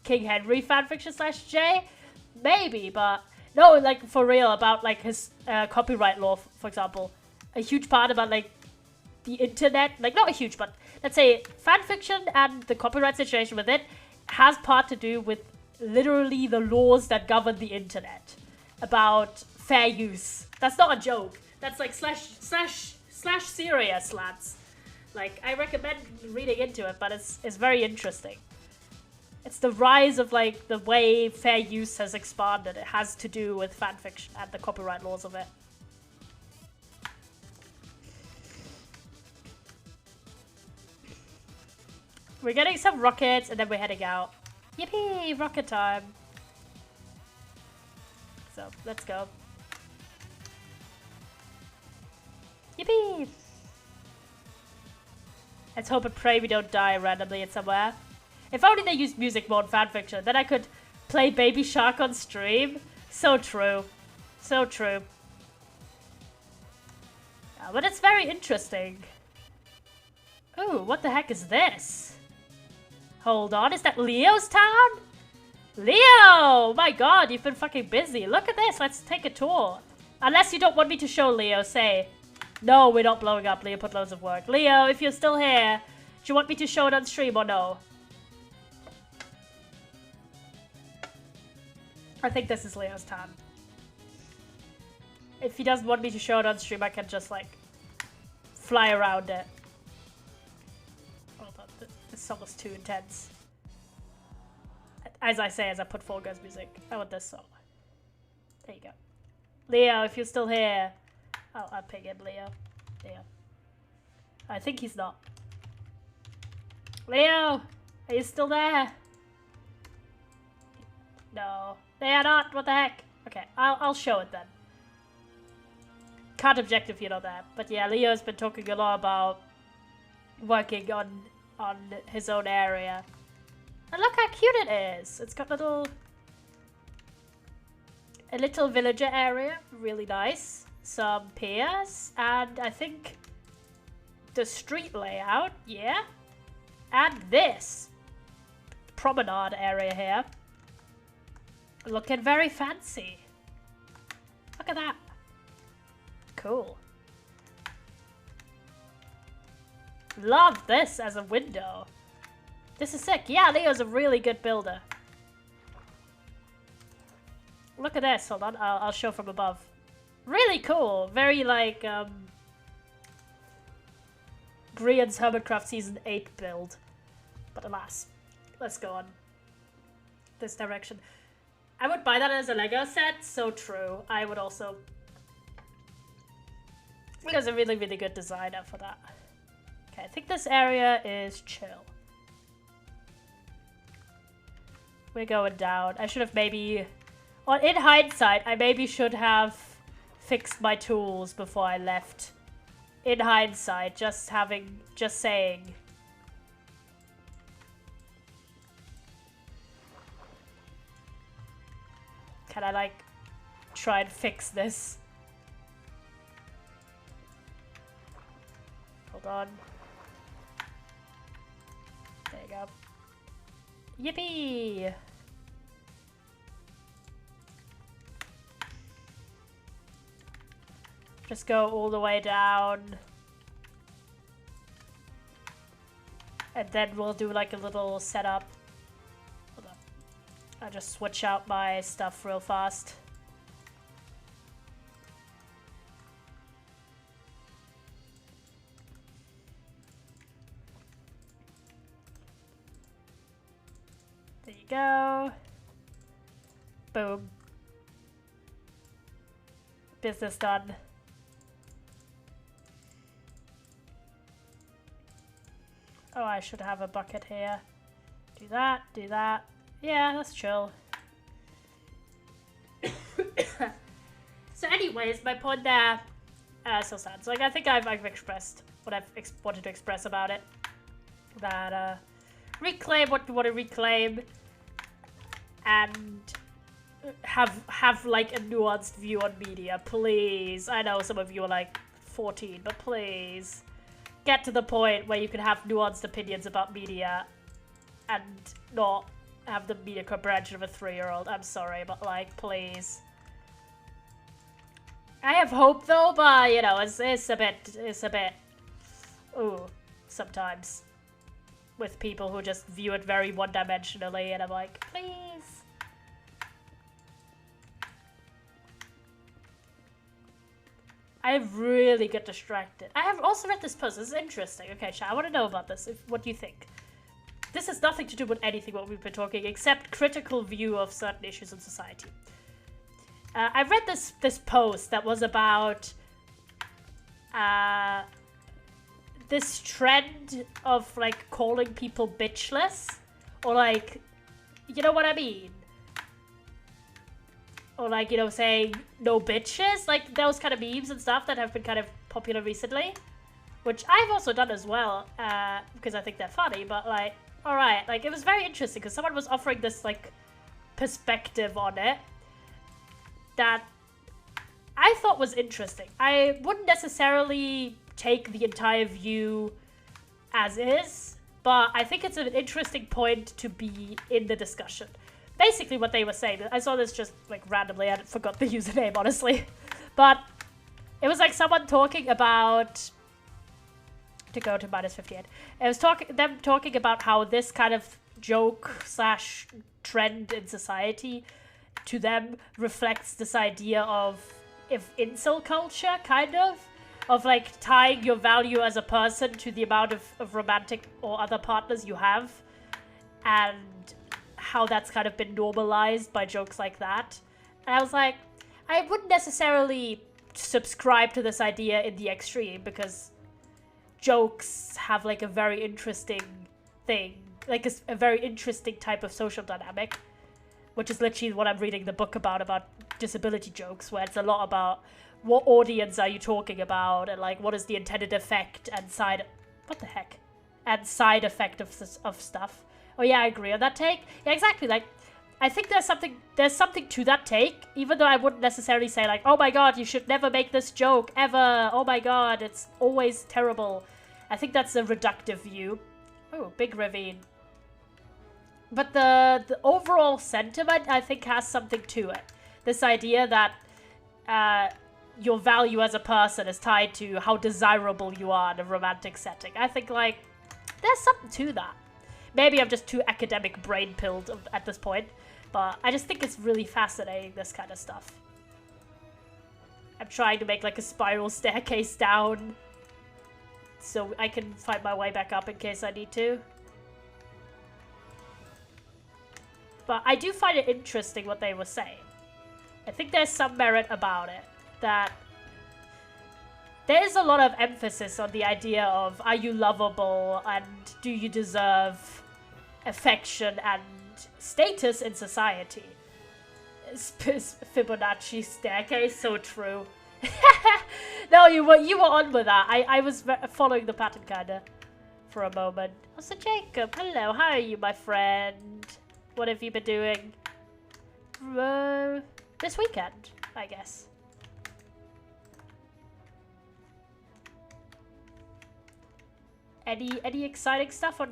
King Henry fanfiction /J? Maybe, but No, like, for real, about, like, his copyright law, for example. A huge part about, like, the internet. Like, not a huge, but let's say fanfiction and the copyright situation with it has part to do with literally the laws that govern the internet. About fair use. That's not a joke. That's, like, slash serious, lads. Like, I recommend reading into it, but it's very interesting. It's the rise of, like, the way fair use has expanded. It has to do with fanfiction and the copyright laws of it. We're getting some rockets, and then we're heading out. Yippee! Rocket time! So, let's go. Yippee! Let's hope and pray we don't die randomly in somewhere. If only they used music more in fanfiction, then I could play Baby Shark on stream. So true. So true. But it's very interesting. Ooh, what the heck is this? Hold on, is that Leo's town? Leo! My god, you've been fucking busy. Look at this, let's take a tour. Unless you don't want me to show Leo, say. No, we're not blowing up. Leo put loads of work. Leo, if you're still here, do you want me to show it on stream or no? I think this is Leo's town. If he doesn't want me to show it on stream, I can just, like, fly around it. Hold on, this song was too intense. As I say, as I put Fall Guys music, I want this song. There you go. Leo, if you're still here. Oh, I'll ping him, Leo. Leo. I think he's not. Leo, are you still there? No, they are not. What the heck? Okay, I'll show it then. Can't object if you're not there. But yeah, Leo's been talking a lot about working on his own area. And look how cute it is. It's got a little villager area, really nice. Some piers, and I think the street layout, yeah. And this promenade area here. Looking very fancy. Look at that. Cool. Love this as a window. This is sick. Yeah, Leo's a really good builder. Look at this. Hold on. I'll show from above. Really cool. Very like Brian's Hermitcraft Season 8 build. But alas. Let's go on this direction. I would buy that as a Lego set. So true. I would also. Leo's a really, really good designer for that. Okay, I think this area is chill. We're going down. I should have maybe... Well, in hindsight, I maybe should have fixed my tools before I left. In hindsight, just saying. Can I, like, try and fix this? Hold on. There you go. Yippee! Just go all the way down. And then we'll do like a little setup. Hold on. I'll just switch out my stuff real fast. There you go. Boom. Business done. Oh, I should have a bucket here. Do that, do that. Yeah, that's chill. So anyways, my point there still stands. Like, I think I've expressed what I've wanted to express about it. That, reclaim what you want to reclaim. And have like a nuanced view on media, please. I know some of you are like 14, but please. Get to the point where you can have nuanced opinions about media and not have the media comprehension of a 3-year-old. I'm sorry, but like, please. I have hope though, but you know, it's a bit, ooh, sometimes with people who just view it very one-dimensionally, and I'm like, please. I really get distracted. I have also read this post. This is interesting. Okay, chat, I want to know about this. What do you think? This has nothing to do with anything what we've been talking, except critical view of certain issues in society. I read this post that was about this trend of like calling people bitchless, or like, you know what I mean? Or like, you know, saying no bitches, like those kind of memes and stuff that have been kind of popular recently, which I've also done as well, because I think they're funny, but like, alright, like it was very interesting because someone was offering this like perspective on it that I thought was interesting. I wouldn't necessarily take the entire view as is, but I think it's an interesting point to be in the discussion. Basically what they were saying, I saw this just like randomly, I forgot the username honestly, but it was like someone talking about, to go to -58, it was them talking about how this kind of joke slash trend in society to them reflects this idea of incel culture, kind of like tying your value as a person to the amount of romantic or other partners you have, and how that's kind of been normalized by jokes like that. And I was like, I wouldn't necessarily subscribe to this idea in the extreme, because jokes have like a very interesting thing, like a very interesting type of social dynamic, which is literally what I'm reading the book about disability jokes, where it's a lot about what audience are you talking about, and like what is the intended effect and side effect of stuff. Oh yeah, I agree on that take. Yeah, exactly. Like, I think there's something to that take, even though I wouldn't necessarily say like, oh my god, you should never make this joke ever. Oh my god, it's always terrible. I think that's a reductive view. Oh, big ravine. But the overall sentiment, I think, has something to it. This idea that your value as a person is tied to how desirable you are in a romantic setting. I think, like, there's something to that. Maybe I'm just too academic brain-pilled at this point, but I just think it's really fascinating, this kind of stuff. I'm trying to make like a spiral staircase down so I can find my way back up in case I need to. But I do find it interesting what they were saying. I think there's some merit about it, that there is a lot of emphasis on the idea of, are you lovable and do you deserve affection and status in society? Fibonacci staircase, so true. No, you were on with that. I was following the pattern kinda for a moment. Oh, so Jacob, hello, how are you, my friend? What have you been doing? This weekend, I guess. Any exciting stuff on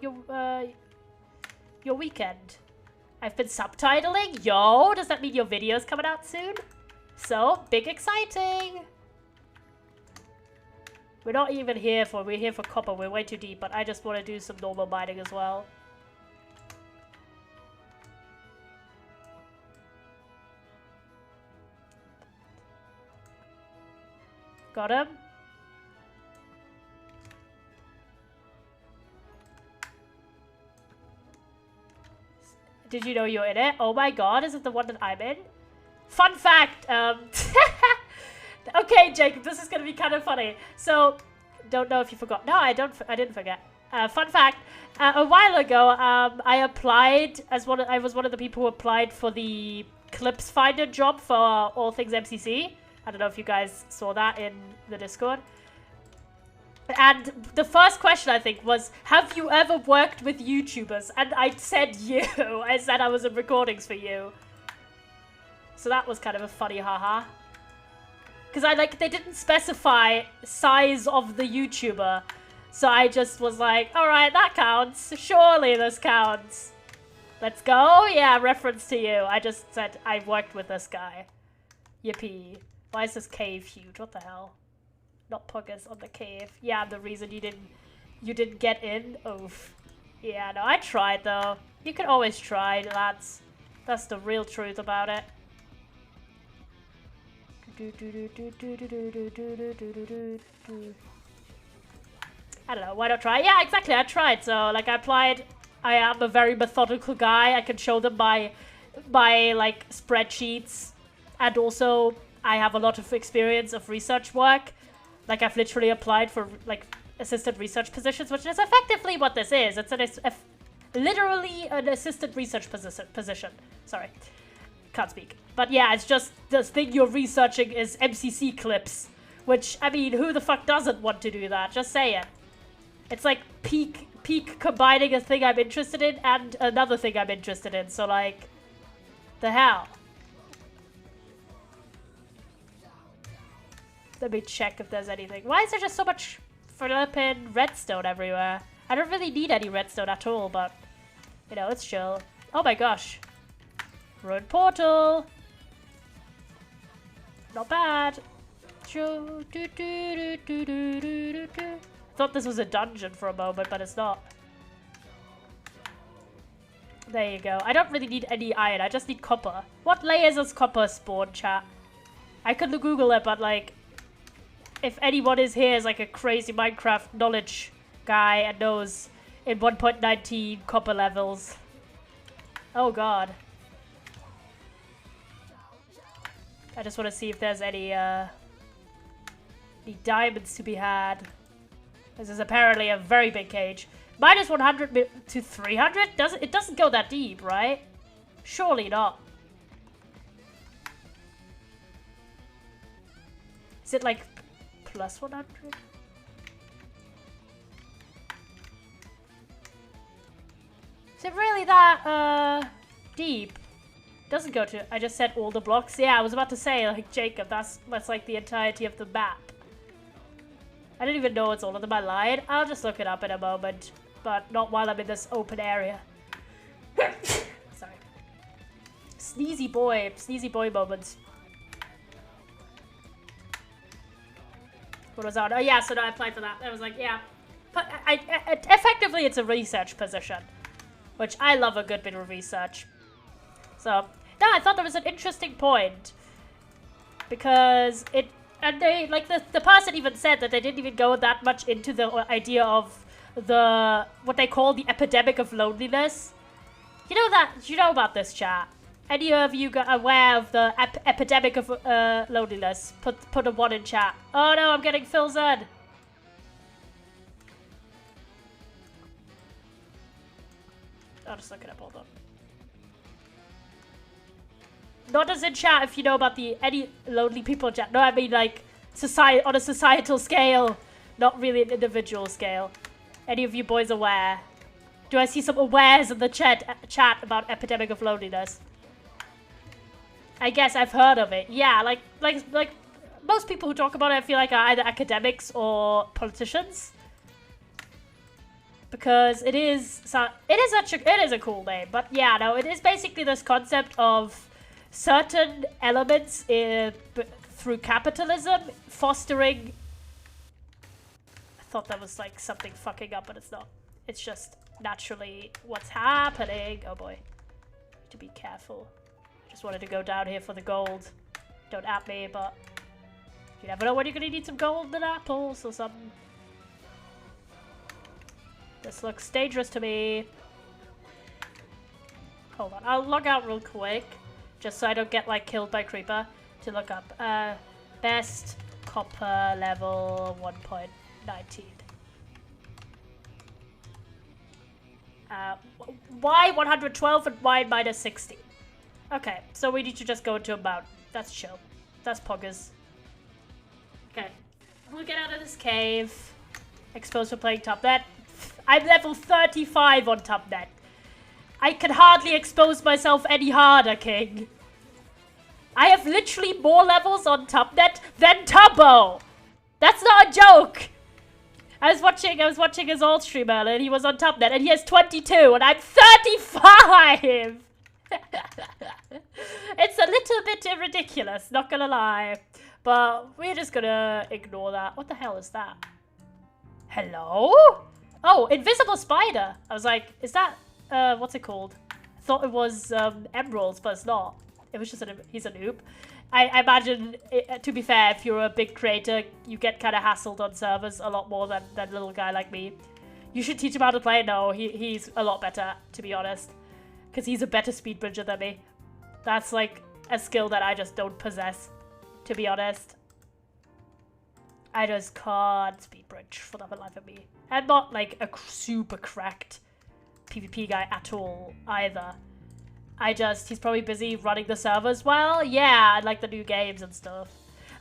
your weekend? I've been subtitling. Yo, does that mean your video's coming out soon? So, big exciting. We're not even here for, we're here for copper. We're way too deep, but I just want to do some normal mining as well. Got him. Did you know you're in it? Oh my god, is it the one that I'm in? Fun fact, okay, Jacob, this is gonna be kind of funny. So, don't know if you forgot. No, I didn't forget. Fun fact, a while ago, I applied as I was one of the people who applied for the Clips Finder job for All Things MCC. I don't know if you guys saw that in the Discord. And the first question, I think, was, have you ever worked with YouTubers? And I said you. I said I was in recordings for you. So that was kind of a funny haha. Because they didn't specify size of the YouTuber. So I just was like, alright, that counts. Surely this counts. Let's go. Yeah, reference to you. I just said I worked with this guy. Yippee. Why is this cave huge? What the hell? Not poggers on the cave. Yeah, the reason you didn't get in. Oof. Yeah, no, I tried though. You can always try, lads. That's the real truth about it. I don't know, why not try? Yeah, exactly, I tried. So, like, I applied. I am a very methodical guy. I can show them my like, spreadsheets. And also, I have a lot of experience of research work. Like, I've literally applied for, like, assistant research positions, which is effectively what this is. It's literally an assistant research position. Sorry. Can't speak. But yeah, it's just the thing you're researching is MCC clips. Which, I mean, who the fuck doesn't want to do that? Just say it. It's like peak combining a thing I'm interested in and another thing I'm interested in. So, like, the hell? Let me check if there's anything. Why is there just so much flippin' redstone everywhere? I don't really need any redstone at all, but, you know, it's chill. Oh my gosh. Ruined portal. Not bad. Thought this was a dungeon for a moment, but it's not. There you go. I don't really need any iron. I just need copper. What layers does copper spawn, chat? I could Google it, but like, if anyone is here is like a crazy Minecraft knowledge guy and knows in 1.19 copper levels. Oh god. I just want to see if there's any diamonds to be had. This is apparently a very big cage. Minus 100 to 300? It doesn't go that deep, right? Surely not. Is it like plus 100? Is it really that deep? Doesn't go to. I just said all the blocks. Yeah, I was about to say, like, Jacob, that's like the entirety of the map. I don't even know it's all of them. I lied. I'll just look it up in a moment, but not while I'm in this open area. Sorry. Sneezy boy moments. What was on? Oh yeah, so no, I applied for that. I was like, yeah. But effectively, it's a research position, which I love a good bit of research. So, no, I thought that was an interesting point. Because it, and they, like, the person even said that they didn't even go that much into the idea of what they call the epidemic of loneliness. You know about this, chat? Any of you aware of the epidemic of loneliness? Put a 1 in chat. Oh no, I'm getting Phil Zed. I'll just look it up, hold on. Not as in chat if you know about any lonely people in chat. No, I mean like on a societal scale, not really an individual scale. Any of you boys aware? Do I see some awares in the chat about epidemic of loneliness? I guess I've heard of it. Yeah, like most people who talk about it, I feel like are either academics or politicians. Because it is a cool name, but yeah, no, it is basically this concept of certain elements through capitalism fostering. I thought that was like something fucking up, but it's not. It's just naturally what's happening. Oh boy, need to be careful. Just wanted to go down here for the gold. Don't at me, but you never know when you're gonna need some golden apples or something. This looks dangerous to me. Hold on, I'll log out real quick, just so I don't get like killed by creeper. To look up best copper level 1.19. Y 112 and Y minus 60. Okay, so we need to just go into a mountain. That's chill. That's poggers. Okay, we'll get out of this cave. Exposed for playing top net. I'm level 35 on top net. I can hardly expose myself any harder, King. I have literally more levels on top net than Tubbo. That's not a joke. I was watching his old stream earlier and he was on top net and he has 22 and I'm 35. It's a little bit ridiculous, not gonna lie. But we're just gonna ignore that. What the hell is that? Hello? Oh, invisible spider. I was like, is that, what's it called? I thought it was emeralds, but it's not. It was just he's a noob. I imagine, to be fair, if you're a big creator, you get kind of hassled on servers a lot more than a little guy like me. You should teach him how to play. No, he's a lot better, to be honest. Because he's a better speed bridger than me. That's like a skill that I just don't possess, to be honest. I just can't speed bridge for the life of me. I'm not like a super cracked PvP guy at all either. He's probably busy running the servers well. Yeah, like the new games and stuff.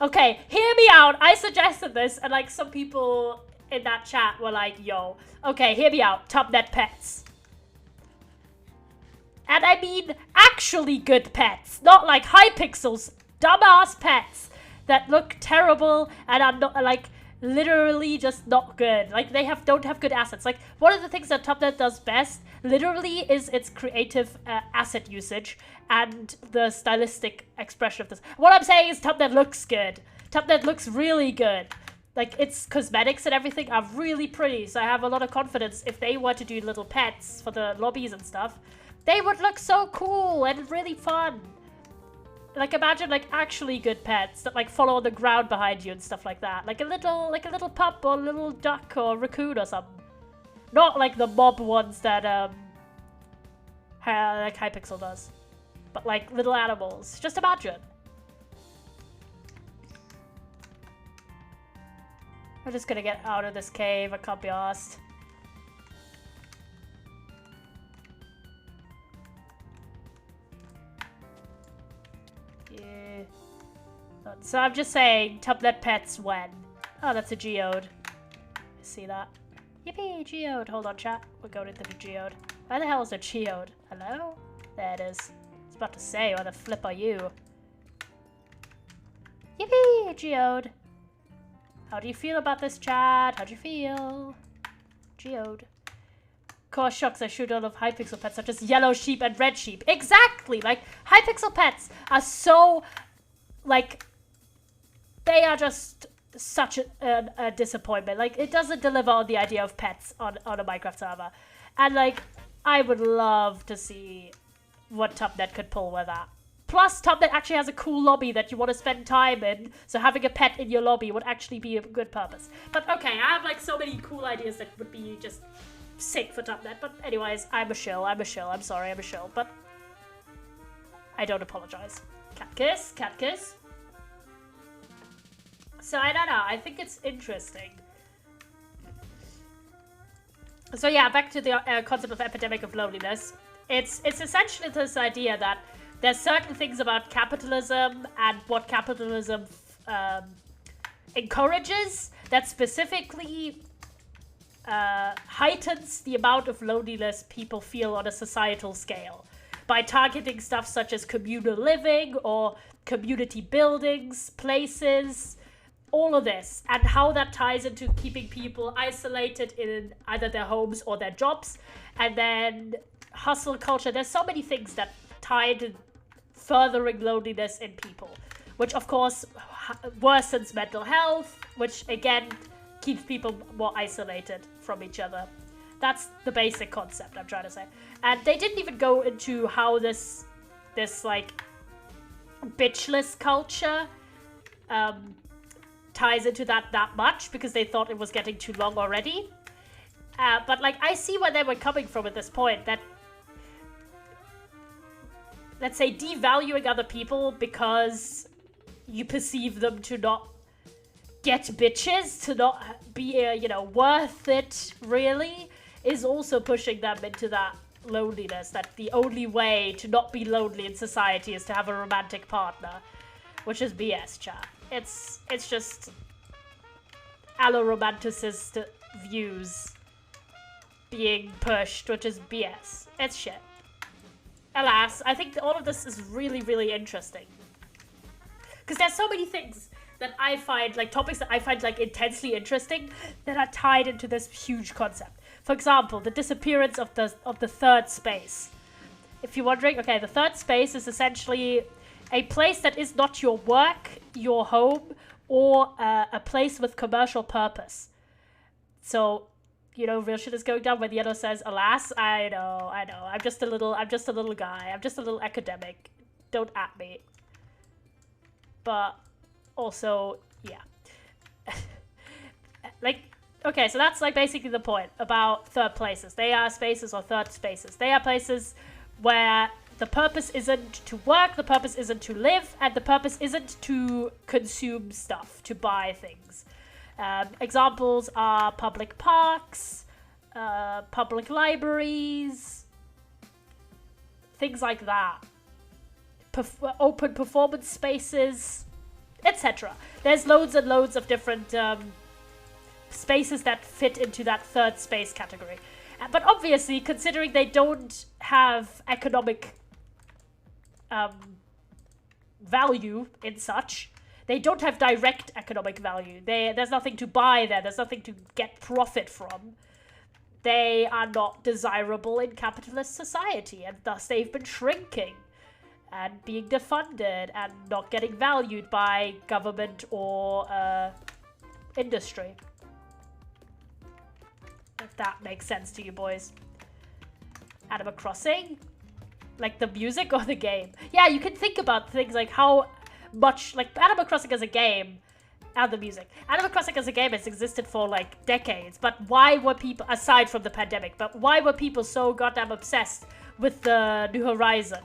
Okay, hear me out. I suggested this and like some people in that chat were like, yo, okay, hear me out. Tubnet pets. And I mean actually good pets. Not like Hypixel's dumbass pets that look terrible and are not like literally just not good. Like they don't have good assets. Like one of the things that Tubnet does best literally is its creative asset usage and the stylistic expression of this. What I'm saying is Tubnet looks good. Tubnet looks really good. Like its cosmetics and everything are really pretty. So I have a lot of confidence if they were to do little pets for the lobbies and stuff, they would look so cool and really fun. Like imagine like actually good pets that like follow on the ground behind you and stuff like that. Like a little pup or a little duck or raccoon or something. Not like the mob ones that like Hypixel does. But like little animals. Just imagine. We're just gonna get out of this cave. I can't be arsed. Yeah. So I'm just saying, Tubnet pets when. Oh, that's a geode. See that? Yippee, geode. Hold on, chat. We're going into the geode. Where the hell is a geode? Hello? There it is. I was about to say, where the flip are you? Yippee, geode. How do you feel about this, chat? How do you feel? Geode. Core shocks I shoot all of Hypixel pets such as yellow sheep and red sheep. Exactly! Like, Hypixel pets are so, like, they are just such a disappointment. Like, it doesn't deliver on the idea of pets on a Minecraft server. And, like, I would love to see what Tubnet could pull with that. Plus, Tubnet actually has a cool lobby that you want to spend time in, so having a pet in your lobby would actually be a good purpose. But okay, I have like so many cool ideas that would be just sick for Tubnet. But anyways, I'm a shill, I'm sorry, I'm a shill, but I don't apologize. Cat kiss, cat kiss. So I don't know, I think it's interesting. So yeah, back to the concept of epidemic of loneliness. It's essentially this idea that there's certain things about capitalism and what capitalism encourages that specifically heightens the amount of loneliness people feel on a societal scale by targeting stuff such as communal living or community buildings, places, all of this, and how that ties into keeping people isolated in either their homes or their jobs, and then hustle culture. There's so many things that tie into furthering loneliness in people, which of course worsens mental health, which again keeps people more isolated from each other. That's the basic concept I'm trying to say. And they didn't even go into how this like bitchless culture ties into that much, because they thought it was getting too long already. But like I see where they were coming from at this point, that let's say devaluing other people because you perceive them to not get bitches, to not be, you know, worth it, really, is also pushing them into that loneliness, that the only way to not be lonely in society is to have a romantic partner, which is BS, chat. It's just allo-romanticist views being pushed, which is BS. It's shit. Alas, I think all of this is really, really interesting. Because there's so many things that I find, like topics that I find like intensely interesting that are tied into this huge concept. For example, the disappearance of the third space. If you're wondering, okay, the third space is essentially a place that is not your work, your home, or a place with commercial purpose. So, you know, real shit is going down when yellow says, alas. I know. I'm just a little guy. I'm just a little academic. Don't at me. But also, yeah. Like, okay, so that's like basically the point about third places. They are spaces or third spaces. They are places where the purpose isn't to work, the purpose isn't to live, and the purpose isn't to consume stuff, to buy things. Examples are public parks, public libraries, things like that. Open performance spaces, etc. There's loads and loads of different spaces that fit into that third space category. But obviously, considering they don't have economic value in such, they don't have direct economic value. There's nothing to buy there. There's nothing to get profit from. They are not desirable in capitalist society, and thus they've been shrinking and being defunded and not getting valued by government or industry. If that makes sense to you boys. Animal Crossing? Like the music or the game? Yeah, you can think about things like how much, like Animal Crossing as a game and the music. Animal Crossing as a game has existed for like decades, but why were people, aside from the pandemic, but why were people so goddamn obsessed with the New Horizon?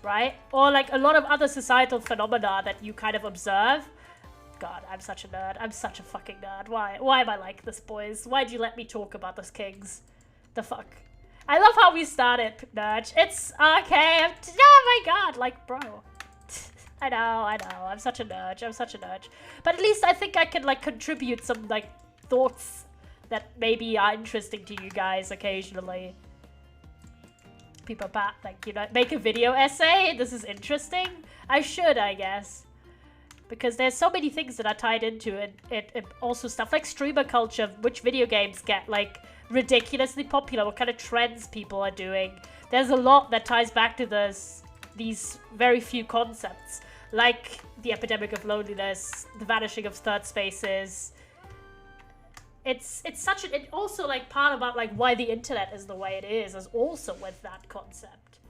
Right? Or like a lot of other societal phenomena that you kind of observe. God, I'm such a nerd. I'm such a fucking nerd. Why am I like this, boys? Why'd you let me talk about this, Kings? The fuck? I love how we started, nerd. It's okay. Oh my god, like, bro. I know. I'm such a nerd. But at least I think I can, like, contribute some, like, thoughts that maybe are interesting to you guys occasionally. People back, like, you know, make a video essay. This is interesting. I should, I guess. Because there's so many things that are tied into it. It also stuff like streamer culture, which video games get, like, ridiculously popular, what kind of trends people are doing. There's a lot that ties back to these very few concepts, like the epidemic of loneliness, the vanishing of third spaces. It's such an, it also, like, part about, like, why the internet is the way it is also with that concept.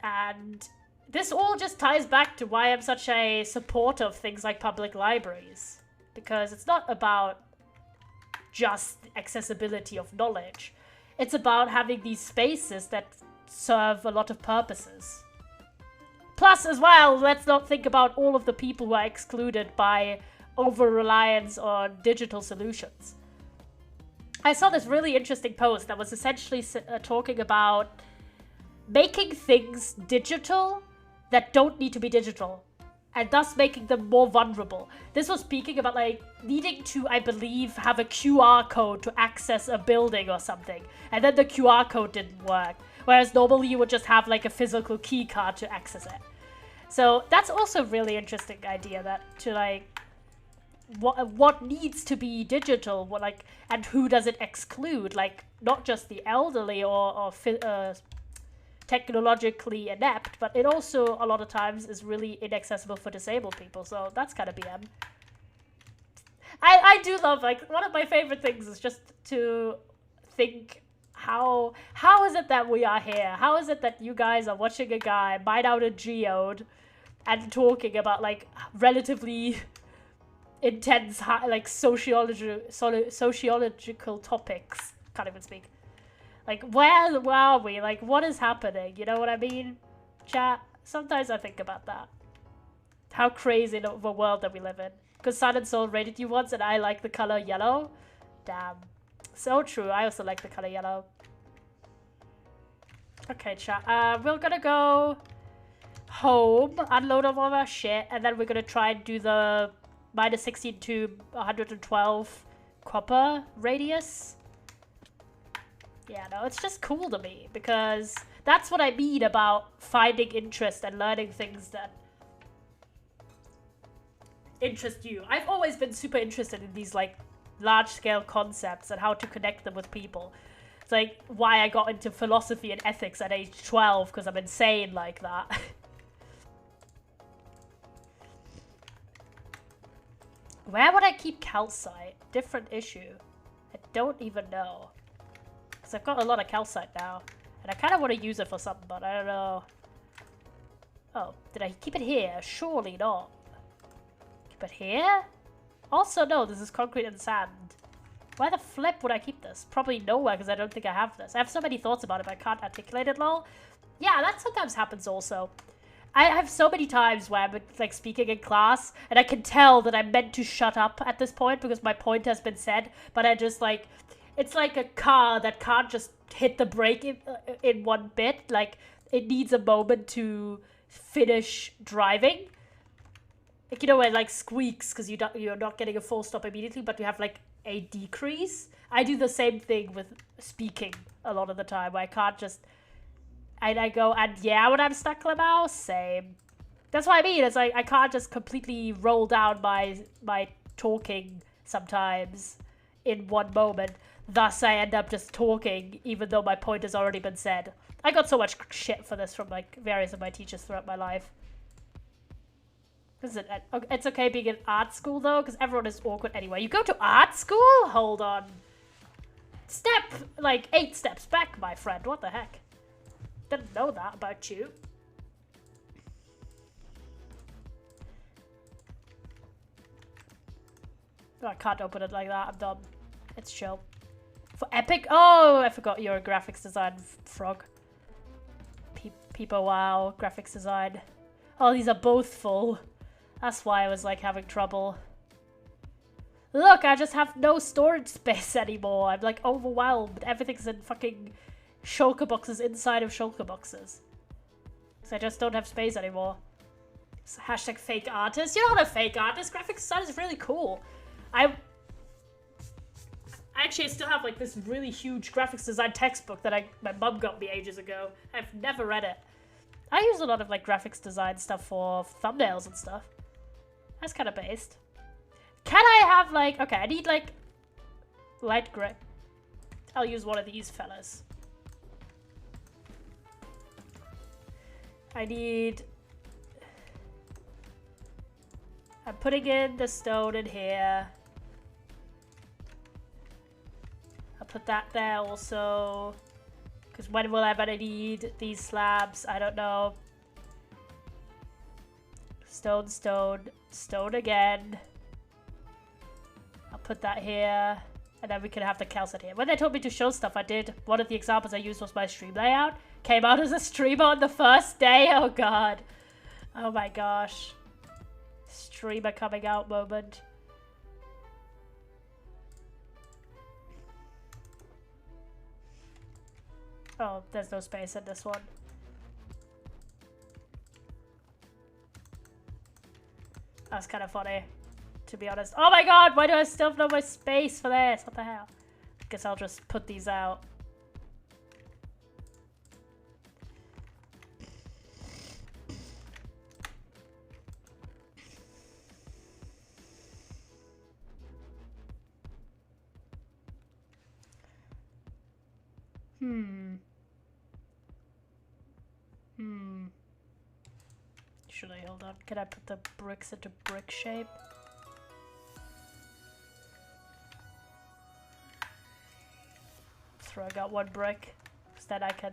And this all just ties back to why I'm such a supporter of things like public libraries. Because it's not about just accessibility of knowledge. It's about having these spaces that serve a lot of purposes. Plus, as well, let's not think about all of the people who are excluded by over-reliance on digital solutions. I saw this really interesting post that was essentially talking about making things digital that don't need to be digital, and thus making them more vulnerable. This was speaking about, like, needing to, I believe, have a QR code to access a building or something, and then the QR code didn't work, whereas normally you would just have, like, a physical key card to access it. So that's also a really interesting idea, that to, like, what needs to be digital, what, like, and who does it exclude, like, not just the elderly or technologically inept, but it also a lot of times is really inaccessible for disabled people. So that's kind of BM. I do love, like, one of my favorite things is just to think how is it that we are here? How is it that you guys are watching a guy mine out a geode and talking about, like, relatively intense, like, sociological topics? Can't even speak. Like, where are we? Like, what is happening? You know what I mean? Chat, sometimes I think about that. How crazy of a world that we live in. Because Silent Soul rated you once and I like the color yellow. Damn. So true. I also like the color yellow. Okay, chat. We're gonna go home, unload all of our shit, and then we're gonna try and do the -16 to 112 copper radius. Yeah, no, it's just cool to me, because that's what I mean about finding interest and learning things that interest you. I've always been super interested in these, like, large-scale concepts and how to connect them with people. It's like why I got into philosophy and ethics at age 12, because I'm insane like that. Where would I keep calcite? Different issue. I don't even know. Because I've got a lot of calcite now. And I kind of want to use it for something, but I don't know. Oh, did I keep it here? Surely not. Keep it here? Also, no, this is concrete and sand. Where the flip would I keep this? Probably nowhere, because I don't think I have this. I have so many thoughts about it, but I can't articulate it, lol. Yeah, that sometimes happens also. I have so many times where I'm like speaking in class, and I can tell that I'm meant to shut up at this point because my point has been said, but I just like, it's like a car that can't just hit the brake in one bit. Like, it needs a moment to finish driving. Like, you know, where it like squeaks because you're not getting a full stop immediately, but you have like a decrease. I do the same thing with speaking a lot of the time, where I can't just... I go, and yeah, when I'm stuck, Clemau, same. That's what I mean. It's like I can't just completely roll down my talking sometimes in one moment. Thus, I end up just talking, even though my point has already been said. I got so much shit for this from like various of my teachers throughout my life. It's okay being in art school though, because everyone is awkward anyway. You go to art school? Hold on. Step like 8 steps back, my friend. What the heck? Didn't know that about you. Oh, I can't open it like that. I'm done. It's chill. For epic? Oh, I forgot you're a graphics design frog. People, wow. Graphics design. Oh, these are both full. That's why I was like having trouble. Look, I just have no storage space anymore. I'm like overwhelmed. Everything's in fucking shulker boxes inside of shulker boxes. Because I just don't have space anymore. So hashtag fake artist. You're not a fake artist. Graphics design is really cool. I actually still have like this really huge graphics design textbook that my mum got me ages ago. I've never read it. I use a lot of like graphics design stuff for thumbnails and stuff. That's kind of based. Can I have like... Okay, I need like light gray. I'll use one of these fellas. I need... I'm putting in the stone in here. I'll put that there also. Because when will I ever need these slabs? I don't know. Stone, stone, stone again. I'll put that here. And then we can have the calcite here. When they told me to show stuff, I did. One of the examples I used was my stream layout. Came out as a streamer on the first day. Oh god. Oh my gosh. Streamer coming out moment. Oh, there's no space in this one. That's kind of funny, to be honest. Oh my god, why do I still have no more space for this? What the hell? I guess I'll just put these out. Should I hold on? Can I put the bricks into brick shape? Throwing out one brick. So then I can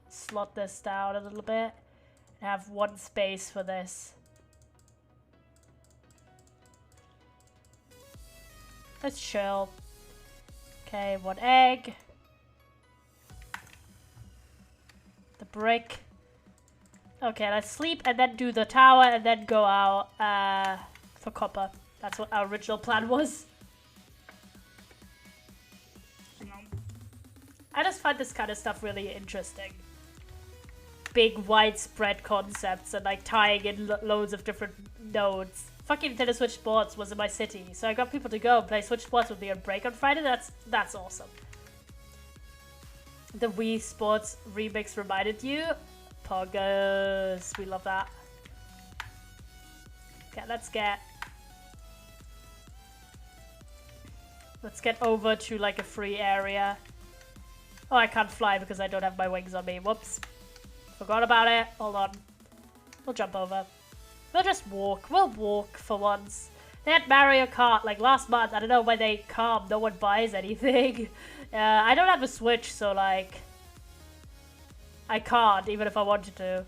slot this down a little bit. And have one space for this. Let's chill. Okay, one egg. The brick. Okay, let's sleep and then do the tower and then go out for copper. That's what our original plan was. I just find this kind of stuff really interesting. Big widespread concepts and like tying in loads of different nodes. Fucking Nintendo Switch Sports was in my city, so I got people to go and play Switch Sports with me on break on Friday. That's awesome. The Wii Sports remix reminded you? Poggers. We love that. Okay, let's get over to like a free area. Oh, I can't fly because I don't have my wings on me. Whoops. Forgot about it. Hold on. We'll jump over. We'll just walk. We'll walk for once. They had Mario Kart like last month. I don't know why they come. No one buys anything. I don't have a Switch, so like I can't even if I wanted to.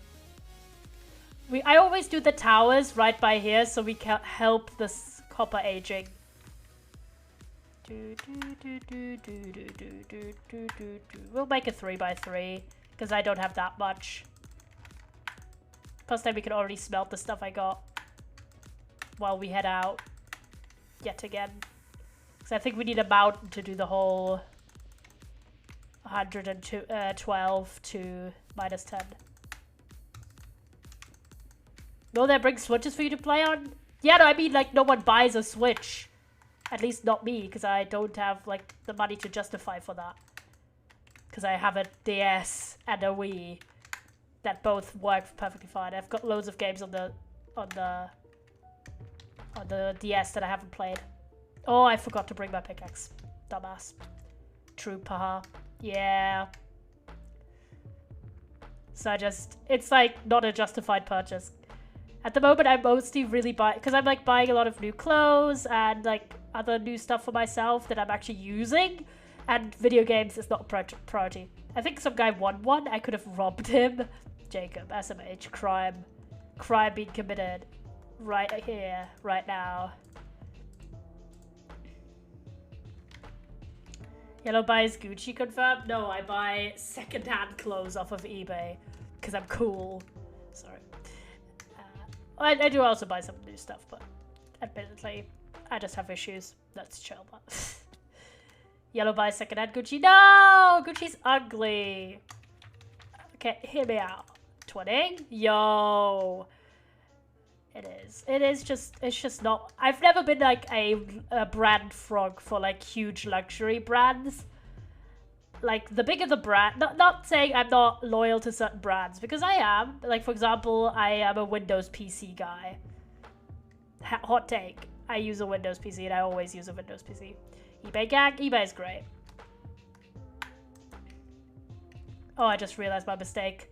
I always do the towers right by here so we can help this copper aging. We'll make a 3x3 because I don't have that much. Plus then we can already smelt the stuff I got while we head out yet again. So I think we need a mountain to do the whole 112 to -10. No, that brings Switches for you to play on? Yeah, no, I mean like no one buys a Switch. At least not me, because I don't have like the money to justify for that. Because I have a DS and a Wii that both work perfectly fine. I've got loads of games on the DS that I haven't played. Oh, I forgot to bring my pickaxe. Dumbass. True, paha. Yeah. So it's like not a justified purchase. At the moment, I'm mostly really because I'm like buying a lot of new clothes and like other new stuff for myself that I'm actually using, and video games is not a priority. I think some guy won one. I could have robbed him. Jacob, SMH, crime being committed right here, right now. Yellow buys Gucci confirmed? No, I buy secondhand clothes off of eBay because I'm cool. Sorry. I do also buy some new stuff, but admittedly, I just have issues. Let's chill. But Yellow buys secondhand Gucci. No! Gucci's ugly. Okay, hear me out. 20? Yo. It's just not. I've never been like a brand frog for like huge luxury brands. Like the bigger the brand, not saying I'm not loyal to certain brands, because I am. Like for example, I am a Windows PC guy. Hot take. I use a Windows PC and I always use a Windows PC. eBay gang, eBay is great. Oh, I just realized my mistake.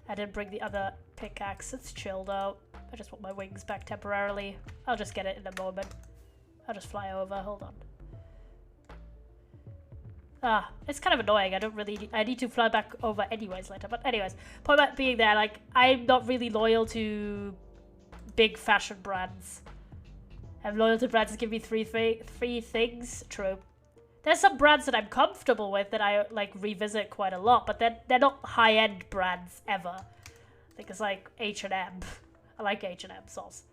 I didn't bring the other pickaxe. It's chill though. I just want my wings back temporarily. I'll just get it in a moment. I'll just fly over. Hold on. Ah, it's kind of annoying. I need to fly back over anyways later. But anyways, point about being there, like, I'm not really loyal to big fashion brands. I'm loyal to brands that give me three things. True. There's some brands that I'm comfortable with that I, like, revisit quite a lot. But they're not high-end brands ever. I think it's like H&M. I like H&M sauce.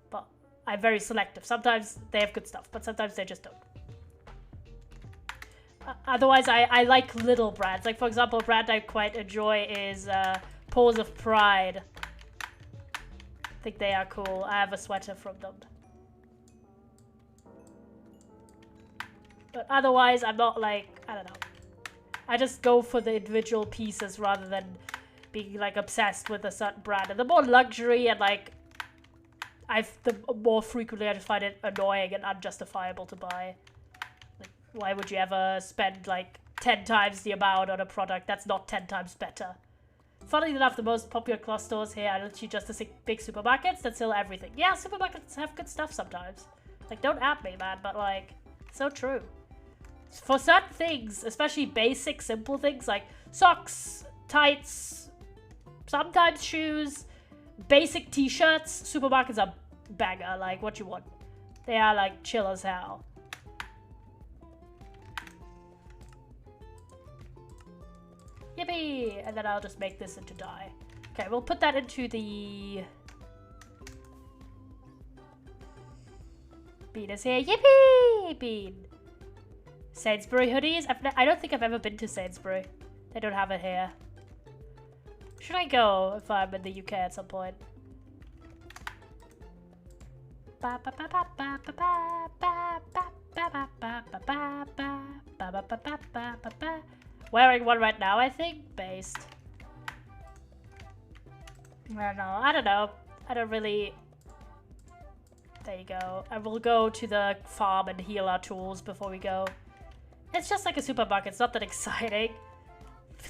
But I'm very selective. Sometimes they have good stuff, but sometimes they just don't. Otherwise, I like little brands. Like, for example, a brand I quite enjoy is Paws of Pride. I think they are cool. I have a sweater from them. But otherwise, I'm not like, I don't know. I just go for the individual pieces rather than being like obsessed with a certain brand. And the more luxury and like, the more frequently I just find it annoying and unjustifiable to buy. Why would you ever spend like 10 times the amount on a product that's not 10 times better? Funnily enough, the most popular cloth stores here are literally just the big supermarkets that sell everything. Yeah, supermarkets have good stuff sometimes. Like, don't at me, man, but like, so true. For certain things, especially basic, simple things like socks, tights, sometimes shoes, basic t-shirts, supermarkets are banger. Like, what you want? They are like chill as hell. Yippee! And then I'll just make this into dye. Okay, we'll put that into the... Bean is here. Yippee! Bean. Sainsbury hoodies? I don't think I've ever been to Sainsbury. They don't have it here. Should I go if I'm in the UK at some point? Wearing one right now, I think. Based. I don't know. I don't really... There you go. I will go to the farm and heal our tools before we go. It's just like a supermarket. It's not that exciting.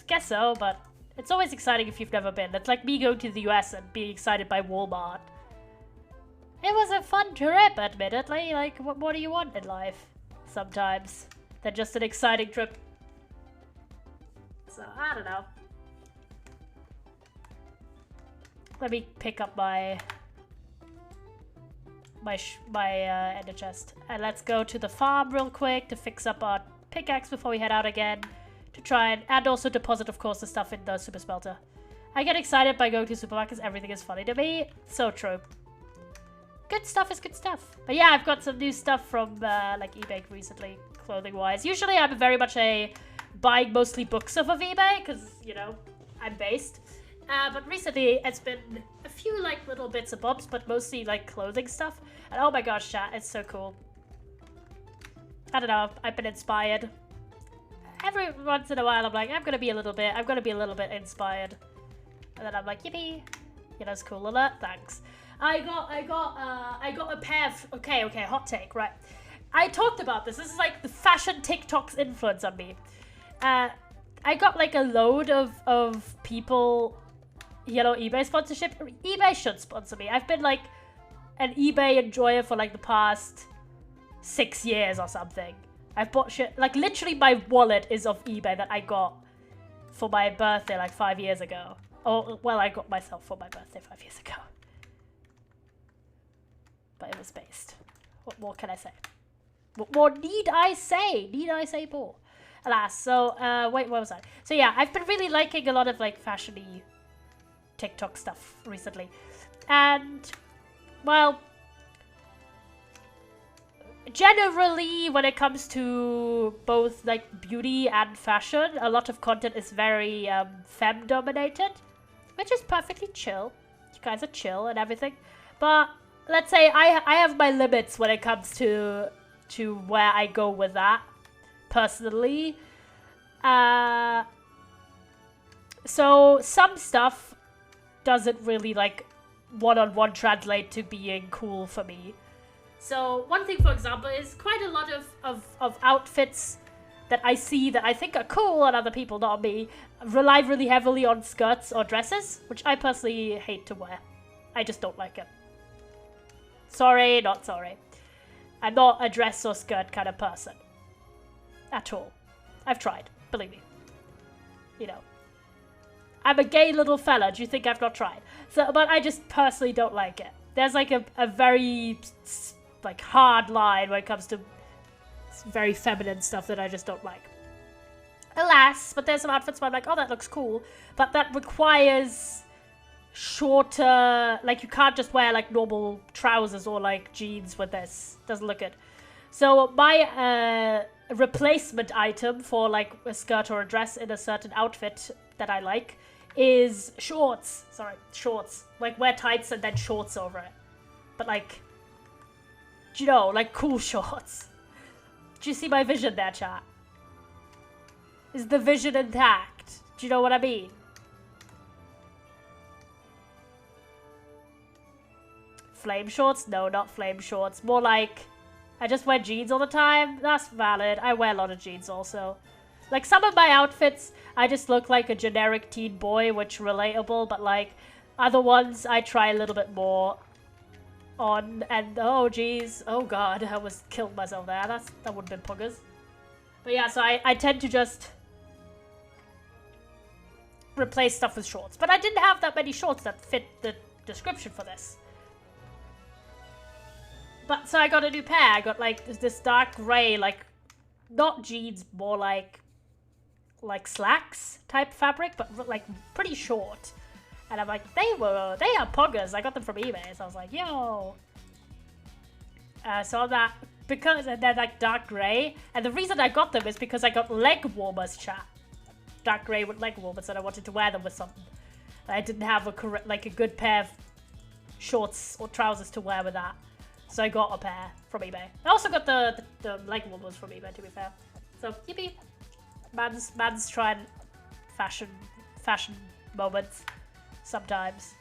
Guess so, but it's always exciting if you've never been. It's like me going to the US and being excited by Walmart. It was a fun trip, admittedly. Like, what do you want in life? Sometimes. Than just an exciting trip. So, I don't know. Let me pick up my ender chest. And let's go to the farm real quick to fix up our pickaxe before we head out again. To try and also deposit, of course, the stuff in the super smelter. I get excited by going to supermarkets. Everything is funny to me. So true. Good stuff is good stuff. But yeah, I've got some new stuff from like eBay recently, clothing-wise. Usually I'm very much a buying mostly books off of eBay because, you know, I'm based. But recently it's been a few like little bits and bobs, but mostly like clothing stuff. And oh my gosh, chat, it's so cool. I don't know, I've been inspired. Every once in a while I'm like, I'm gonna be a little bit inspired. And then I'm like, yippee. You know, it's cool alert, thanks. I got a pair of, okay, hot take, right. I talked about this. This is like the fashion TikTok's influence on me. I got like a load of people, you know, eBay sponsorship. eBay should sponsor me. I've been like an eBay enjoyer for like the past 6 years or something. I've bought shit, like literally my wallet is of eBay that I got for my birthday like 5 years ago. Oh, well, I got myself for my birthday 5 years ago. But it was based. What more can I say? What more need I say? Need I say more? Alas, so, wait, what was I? So yeah, I've been really liking a lot of like fashion-y TikTok stuff recently. And, well, generally when it comes to both like beauty and fashion, a lot of content is very femme-dominated, which is perfectly chill. You guys are chill and everything. But let's say I have my limits when it comes to where I go with that, personally. So some stuff doesn't really like one-on-one translate to being cool for me. So one thing, for example, is quite a lot of outfits that I see that I think are cool and other people, not me, rely really heavily on skirts or dresses, which I personally hate to wear. I just don't like it. Sorry, not sorry. I'm not a dress or skirt kind of person. At all. I've tried, believe me. You know. I'm a gay little fella, do you think I've not tried? So, but I just personally don't like it. There's like a very like hard line when it comes to very feminine stuff that I just don't like. Alas, but there's some outfits where I'm like, oh, that looks cool. But that requires shorter, like you can't just wear like normal trousers or like jeans with this. Doesn't look good. So my replacement item for like a skirt or a dress in a certain outfit that I like is shorts. Sorry, shorts. Like wear tights and then shorts over it. But like, you know, like cool shorts. Do you see my vision there, chat? Is the vision intact? Do you know what I mean? Flame shorts? No, not flame shorts. More like, I just wear jeans all the time. That's valid. I wear a lot of jeans also. Like some of my outfits, I just look like a generic teen boy, which relatable, but like other ones, I try a little bit more on, and oh geez, oh god, I almost killed myself there. That would have been puggers. But yeah, so I tend to just replace stuff with shorts. But I didn't have that many shorts that fit the description for this. But so I got a new pair. I got like this dark gray, like not jeans, more like slacks type fabric, but like pretty short. And I'm like, they are poggers. I got them from eBay, so I was like, yo. So that, because they're like dark gray, and the reason I got them is because I got leg warmers, chat. Dark gray with leg warmers, and I wanted to wear them with something. I didn't have a good pair of shorts or trousers to wear with that. So I got a pair from eBay. I also got the leg warmers from eBay, to be fair. So, yippee. Man's trying fashion moments sometimes.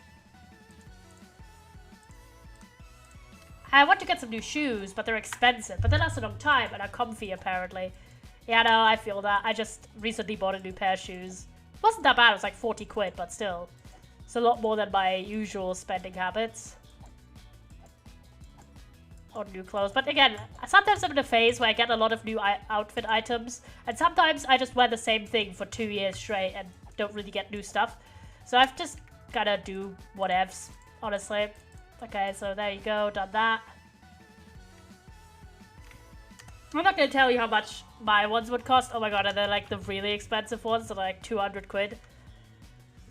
I want to get some new shoes, but they're expensive. But they last a long time and are comfy, apparently. Yeah, no, I feel that. I just recently bought a new pair of shoes. It wasn't that bad. It was like 40 quid, but still. It's a lot more than my usual spending habits. on new clothes. But again, sometimes I'm in a phase where I get a lot of new outfit items, and sometimes I just wear the same thing for 2 years straight and don't really get new stuff. So I've just gotta do whatevs, honestly. Okay, so there you go, done that. I'm not gonna tell you how much my ones would cost. Oh my god, and they're like the really expensive ones that are like 200 quid.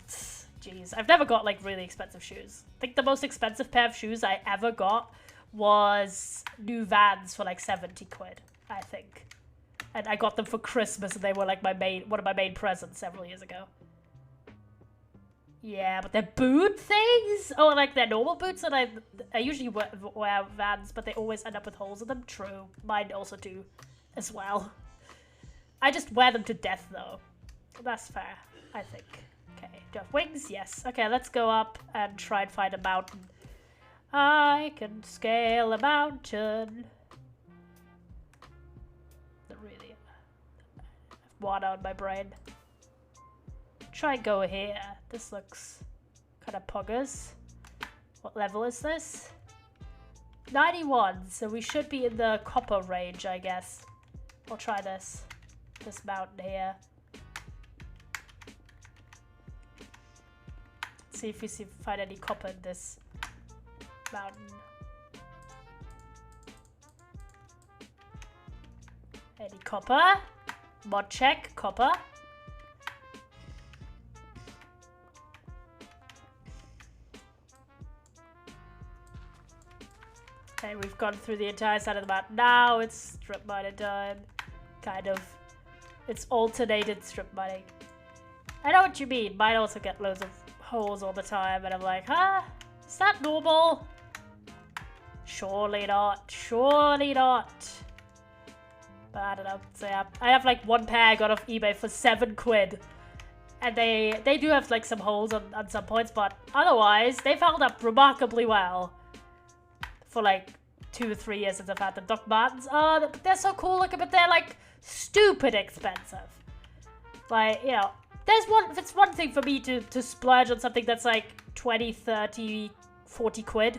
Jeez, I've never got like really expensive shoes. I think the most expensive pair of shoes I ever got was new Vans for like 70 quid, I think. And I got them for Christmas and they were like one of my main presents several years ago. Yeah, but they're boot things? Oh, like they're normal boots that I usually wear Vans, but they always end up with holes in them. True. Mine also do as well. I just wear them to death though. That's fair, I think. Okay, do you have wings? Yes. Okay, let's go up and try and find a mountain. I can scale a mountain. Not really. I have water on my brain. Try and go here. This looks kind of poggers. What level is this? 91, so we should be in the copper range, I guess. We'll try this mountain here. See if we find any copper in this mountain. Any copper? Mod check, copper. Okay, we've gone through the entire side of the map. Now it's strip mining time. Kind of. It's alternated strip mining. I know what you mean. Mine also get loads of holes all the time, and I'm like, huh? Is that normal? Surely not. Surely not. But I don't know. So yeah, I have like one pair I got off eBay for 7 quid. And they do have like some holes on some points, but otherwise, they've held up remarkably well. For like 2 or 3 years since I've had them. Doc Martens, oh, they're so cool looking, but they're like stupid expensive. Like, you know, it's one thing for me to splurge on something that's like 20, 30, 40 quid.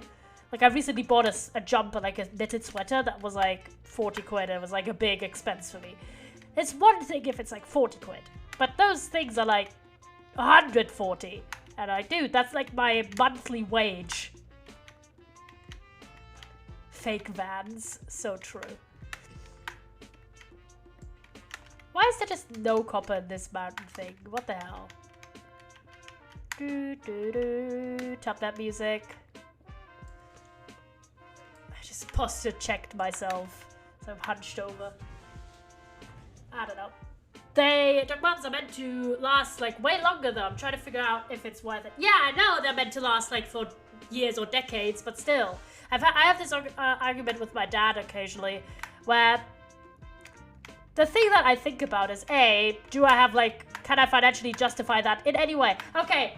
Like I recently bought a jumper, like a knitted sweater that was like 40 quid. It was like a big expense for me. It's one thing if it's like 40 quid, but those things are like 140. And I do, that's like my monthly wage. Fake Vans, so true. Why is there just no copper in this mountain thing? What the hell? Tap that music. I just posture checked myself, so I'm hunched over. I don't know. Doc Martens are meant to last like way longer though. I'm trying to figure out if it's worth it. Yeah, I know they're meant to last like for years or decades, but still. I have this argument with my dad occasionally, where the thing that I think about is A, do I have like, can I financially justify that in any way? Okay.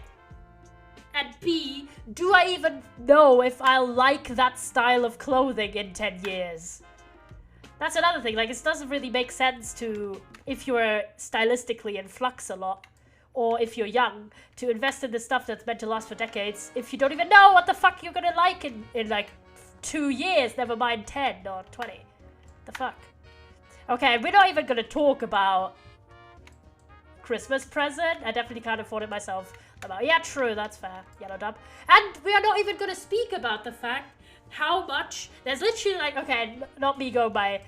And B, do I even know if I'll like that style of clothing in 10 years? That's another thing, like it doesn't really make sense to, if you're stylistically in flux a lot, or if you're young, to invest in the stuff that's meant to last for decades if you don't even know what the fuck you're gonna like in like 2 years, never mind 10 or 20. The fuck? Okay, we're not even gonna talk about Christmas present. I definitely can't afford it myself. Yeah, true, that's fair. Yellow dub. And we are not even gonna speak about the fact how much, there's literally like, okay, not me go by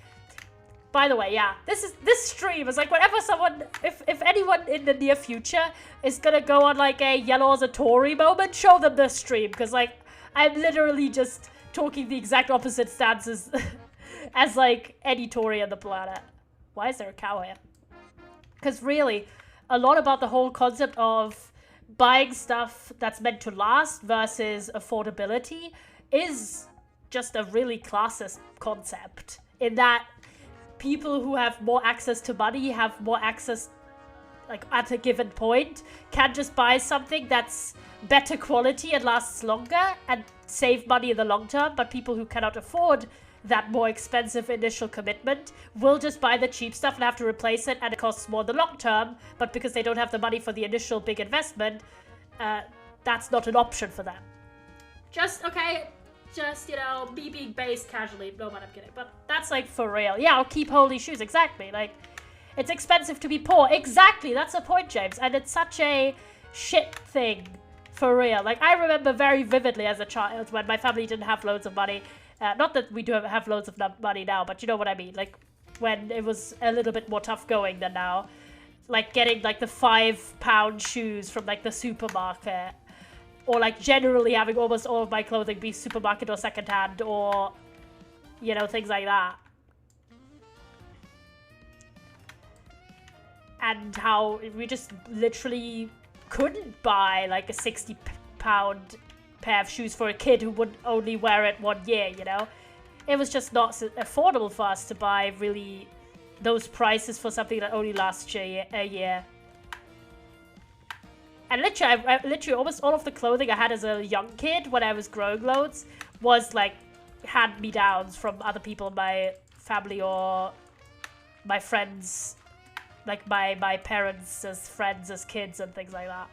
the way, yeah, this stream is like whenever someone, if anyone in the near future is gonna go on like a Yellow as a Tory moment, show them this stream, because like, I'm literally just talking the exact opposite stances as like any Tory on the planet. Why is there a cow here? Because really, a lot about the whole concept of buying stuff that's meant to last versus affordability is just a really classist concept, in that people who have more access to money have more access, like at a given point, can just buy something that's better quality and lasts longer and save money in the long term, but people who cannot afford that more expensive initial commitment will just buy the cheap stuff and have to replace it, and it costs more in the long term, but because they don't have the money for the initial big investment, that's not an option for them. Just, okay, just, you know, me being based casually. No, but I'm kidding. But that's like for real. Yeah, I'll keep holy shoes. Exactly. Like, it's expensive to be poor. Exactly. That's the point, James. And it's such a shit thing. For real. Like, I remember very vividly as a child when my family didn't have loads of money. Not that we do have loads of money now, but you know what I mean. Like, when it was a little bit more tough going than now. Like, getting, like, the £5 shoes from, like, the supermarket. Or, like, generally having almost all of my clothing be supermarket or secondhand. Or, you know, things like that. And how we just literally couldn't buy like a £60 pair of shoes for a kid who would only wear it 1 year, you know? It was just not affordable for us to buy really those prices for something that only lasts a year. And literally, I literally almost all of the clothing I had as a young kid when I was growing loads was like hand-me-downs from other people in my family or my friends. Like, my parents as friends, as kids, and things like that.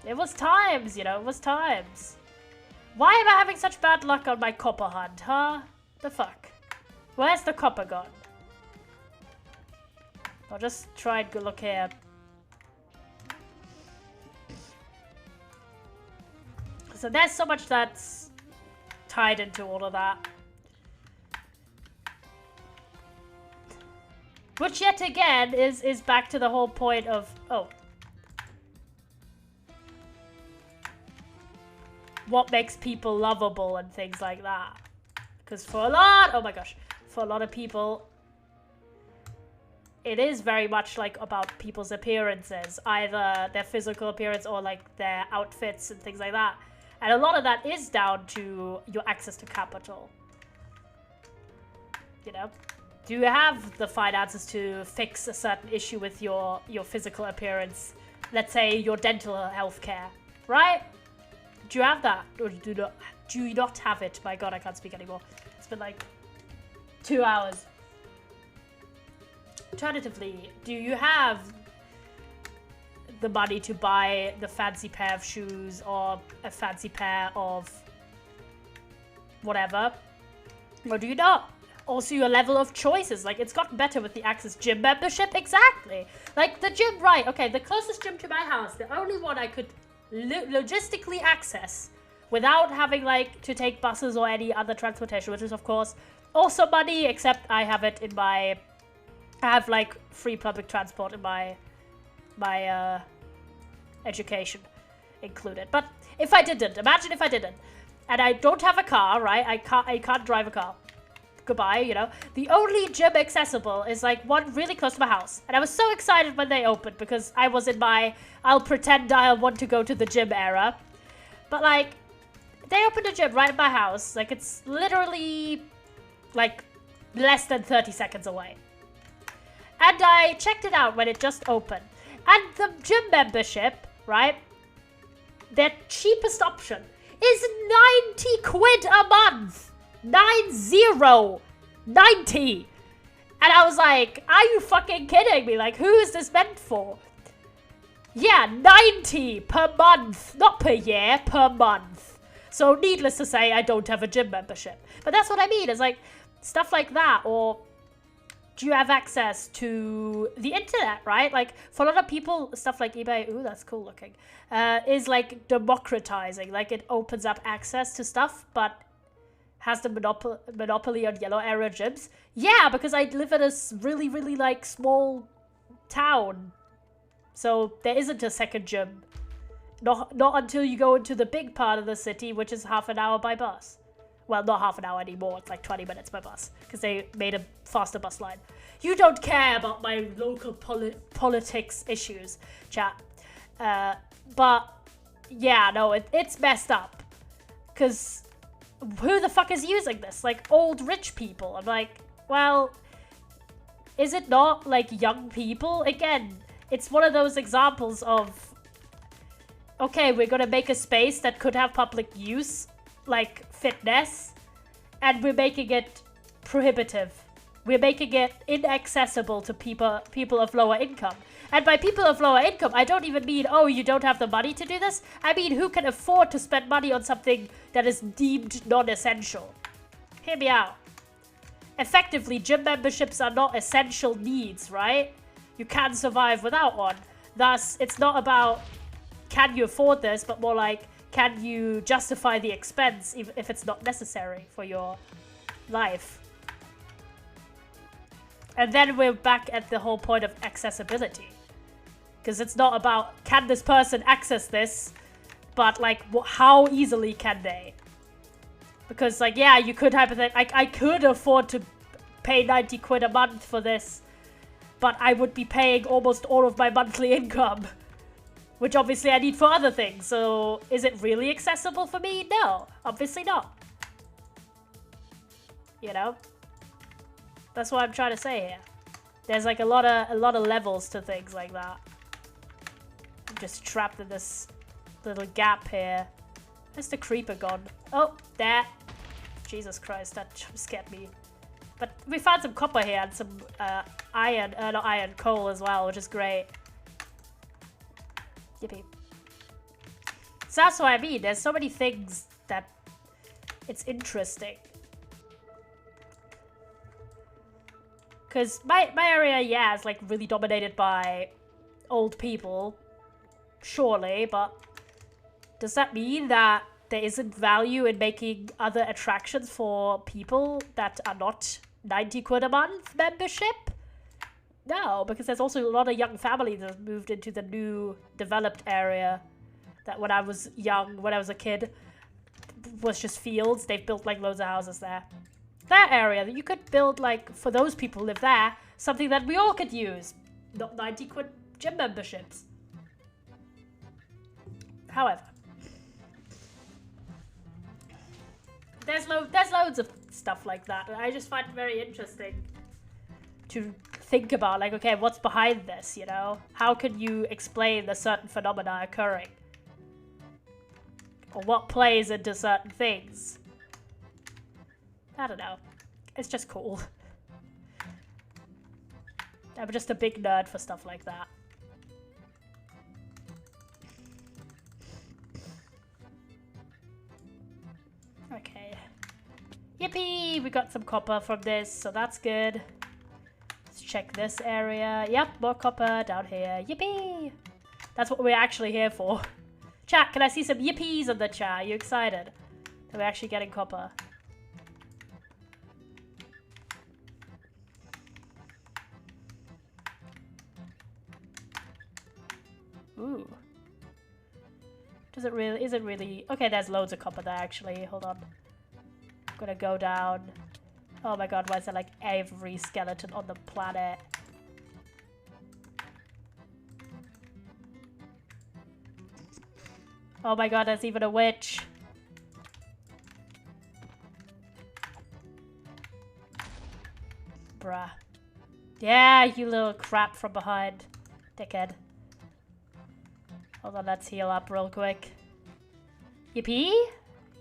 It was times, you know, it was times. Why am I having such bad luck on my copper hunt, huh? The fuck? Where's the copper gone? I'll just try and go look here. So there's so much that's tied into all of that. Which yet again is back to the whole point of, oh. What makes people lovable and things like that. Because for a lot, oh my gosh, for a lot of people, it is very much like about people's appearances. Either their physical appearance or like their outfits and things like that. And a lot of that is down to your access to capital. You know? Do you have the finances to fix a certain issue with your physical appearance? Let's say your dental health care, right? Do you have that? Or do you not have it? My god, I can't speak anymore. It's been like 2 hours. Alternatively, do you have the money to buy the fancy pair of shoes or a fancy pair of whatever? Or do you not? Also, your level of choices. Like, it's gotten better with the Access gym membership. Exactly. Like, the gym, right. Okay, the closest gym to my house, the only one I could logistically access without having, like, to take buses or any other transportation, which is, of course, also money, except I have it in my... I have, like, free public transport in my education included. But if I didn't, imagine if I didn't, and I don't have a car, right? I can't drive a car. Goodbye, you know. The only gym accessible is like one really close to my house. And I was so excited when they opened because I was in my I'll pretend I want to go to the gym era. But like, they opened a gym right at my house. Like, it's literally like less than 30 seconds away. And I checked it out when it just opened. And the gym membership, right? Their cheapest option is 90 quid a month. 90. And I was like, are you fucking kidding me? Like, who is this meant for? Yeah, 90 per month. Not per year, per month. So needless to say, I don't have a gym membership. But that's what I mean. It's like stuff like that. Or do you have access to the internet, right? Like, for a lot of people, stuff like eBay, ooh, that's cool looking, is like democratizing. Like, it opens up access to stuff, but has the monopoly on yellow era gyms. Yeah, because I live in a really, really, like, small town. So there isn't a second gym. Not until you go into the big part of the city, which is half an hour by bus. Well, not half an hour anymore. It's like 20 minutes by bus. Because they made a faster bus line. You don't care about my local politics issues, chat. But, yeah, no, it's messed up. Because who the fuck is using this? Like, old rich people. I'm like, well, is it not, like, young people? Again, it's one of those examples of, okay, we're gonna make a space that could have public use, like fitness, and we're making it prohibitive. We're making it inaccessible to people of lower income. And by people of lower income, I don't even mean, oh, you don't have the money to do this. I mean, who can afford to spend money on something that is deemed non-essential? Hear me out. Effectively, gym memberships are not essential needs, right? You can survive without one. Thus, it's not about can you afford this, but more like can you justify the expense if it's not necessary for your life. And then we're back at the whole point of accessibility. Because it's not about can this person access this, but like how easily can they? Because like, yeah, you could hypothetically, I could afford to pay 90 quid a month for this, but I would be paying almost all of my monthly income, which obviously I need for other things. So is it really accessible for me? No, obviously not. You know? That's what I'm trying to say here. There's like a lot of levels to things like that. I'm just trapped in this little gap here. Where's the creeper gone? Oh, there. Jesus Christ, that scared me. But we found some copper here and some iron, not iron, coal as well, which is great. Yippee. So that's what I mean. There's so many things that it's interesting. Because my area, yeah, is like really dominated by old people. Surely, but does that mean that there isn't value in making other attractions for people that are not 90 quid a month membership? No, because there's also a lot of young families that have moved into the new developed area that when I was young, when I was a kid, was just fields. They've built like loads of houses there. That area that you could build like, for those people who live there, something that we all could use. Not 90 quid gym memberships. However, there's loads of stuff like that, and I just find it very interesting to think about, like, okay, what's behind this, you know? How can you explain a certain phenomena occurring? Or what plays into certain things? I don't know. It's just cool. I'm just a big nerd for stuff like that. Okay. Yippee! We got some copper from this, so that's good. Let's check this area. Yep, more copper down here. Yippee! That's what we're actually here for. Chat, can I see some yippies in the chat? Are you excited that we're actually getting copper? Ooh. Does it really, is it really? Okay, there's loads of copper there actually. Hold on. I'm gonna go down. Oh my god, why is there like every skeleton on the planet? Oh my god, there's even a witch. Bruh. Yeah, you little crap from behind. Dickhead. Hold on, let's heal up real quick. Yippee?